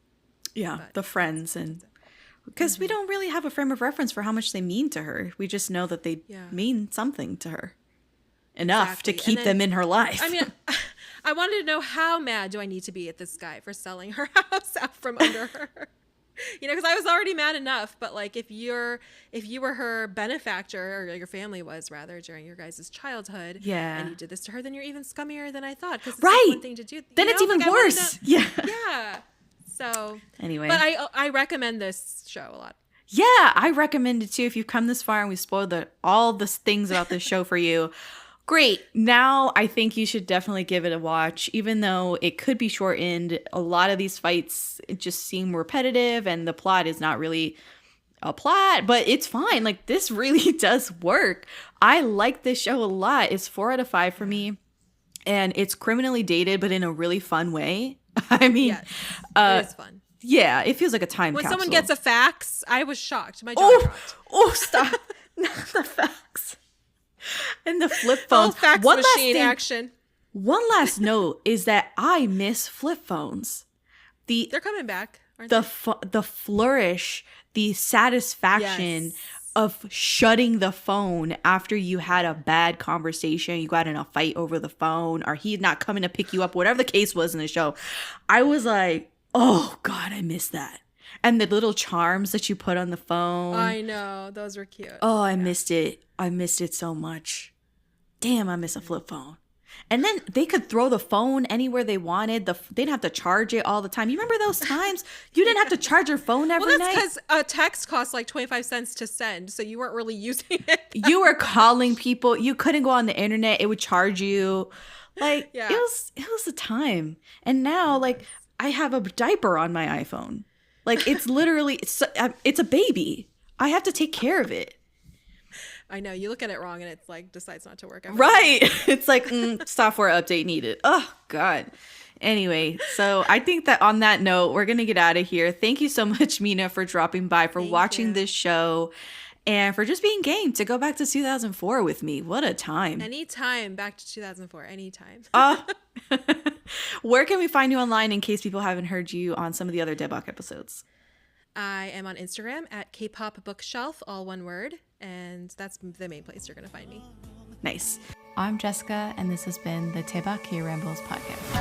A: Yeah, the friends, and because we don't really have a frame of reference for how much they mean to her. We just know that they mean something to her. Enough to keep them in her life.
B: I mean, I wanted to know, how mad do I need to be at this guy for selling her house out from under her? Because I was already mad enough. But like, if you were her benefactor, or your family was rather, during your guys' childhood, and you did this to her, then you're even scummier than I thought. Because it's like one thing to do.
A: Then it's even worse. Yeah.
B: So
A: anyway,
B: but I recommend this show a lot.
A: Yeah, I recommend it too. If you've come this far and we spoiled all the things about this show for you, great. Now I think you should definitely give it a watch, even though it could be shortened. A lot of these fights just seem repetitive, and the plot is not really a plot, but it's fine. Like, this really does work. I like this show a lot. It's 4 out of 5 for me, and it's criminally dated, but in a really fun way. I mean,
B: it is fun.
A: Yeah, it feels like a time capsule.
B: When someone gets a fax, I was shocked. My jaw dropped.
A: Oh, stop. Not the fax. And the flip phones.
B: Fax machine action.
A: One last note is that I miss flip phones.
B: They're coming back, aren't
A: they? The flourish, the satisfaction of shutting the phone after you had a bad conversation, you got in a fight over the phone, or he's not coming to pick you up, whatever the case was in the show. I was like, oh God, I miss that. And the little charms that you put on the phone.
B: I know, those were cute.
A: Oh, I missed it. I missed it so much. Damn, I miss a flip phone. And then they could throw the phone anywhere they wanted. They didn't have to charge it all the time. You remember those times? You didn't have to charge your phone every night?
B: Well, that's because a text costs like 25 cents to send, so you weren't really using it.
A: You were calling people. You couldn't go on the internet. It would charge you. Like, it was a time. And now, like, I have a diaper on my iPhone. Like, it's literally, it's a baby. I have to take care of it.
B: I know, you look at it wrong and it's like decides not to work.
A: Right. It's like software update needed. Oh, God. Anyway, so I think that on that note, we're going to get out of here. Thank you so much, Mina, for dropping by, for watching this show, and for just being game to go back to 2004 with me. What a time.
B: Anytime back to 2004. Anytime.
A: Where can we find you online in case people haven't heard you on some of the other Daebak episodes?
B: I am on Instagram at Kpop Bookshelf, all one word. And that's the main place you're going to find me.
A: Nice. I'm Jessica, and this has been the Daebak K-Rambles Podcast.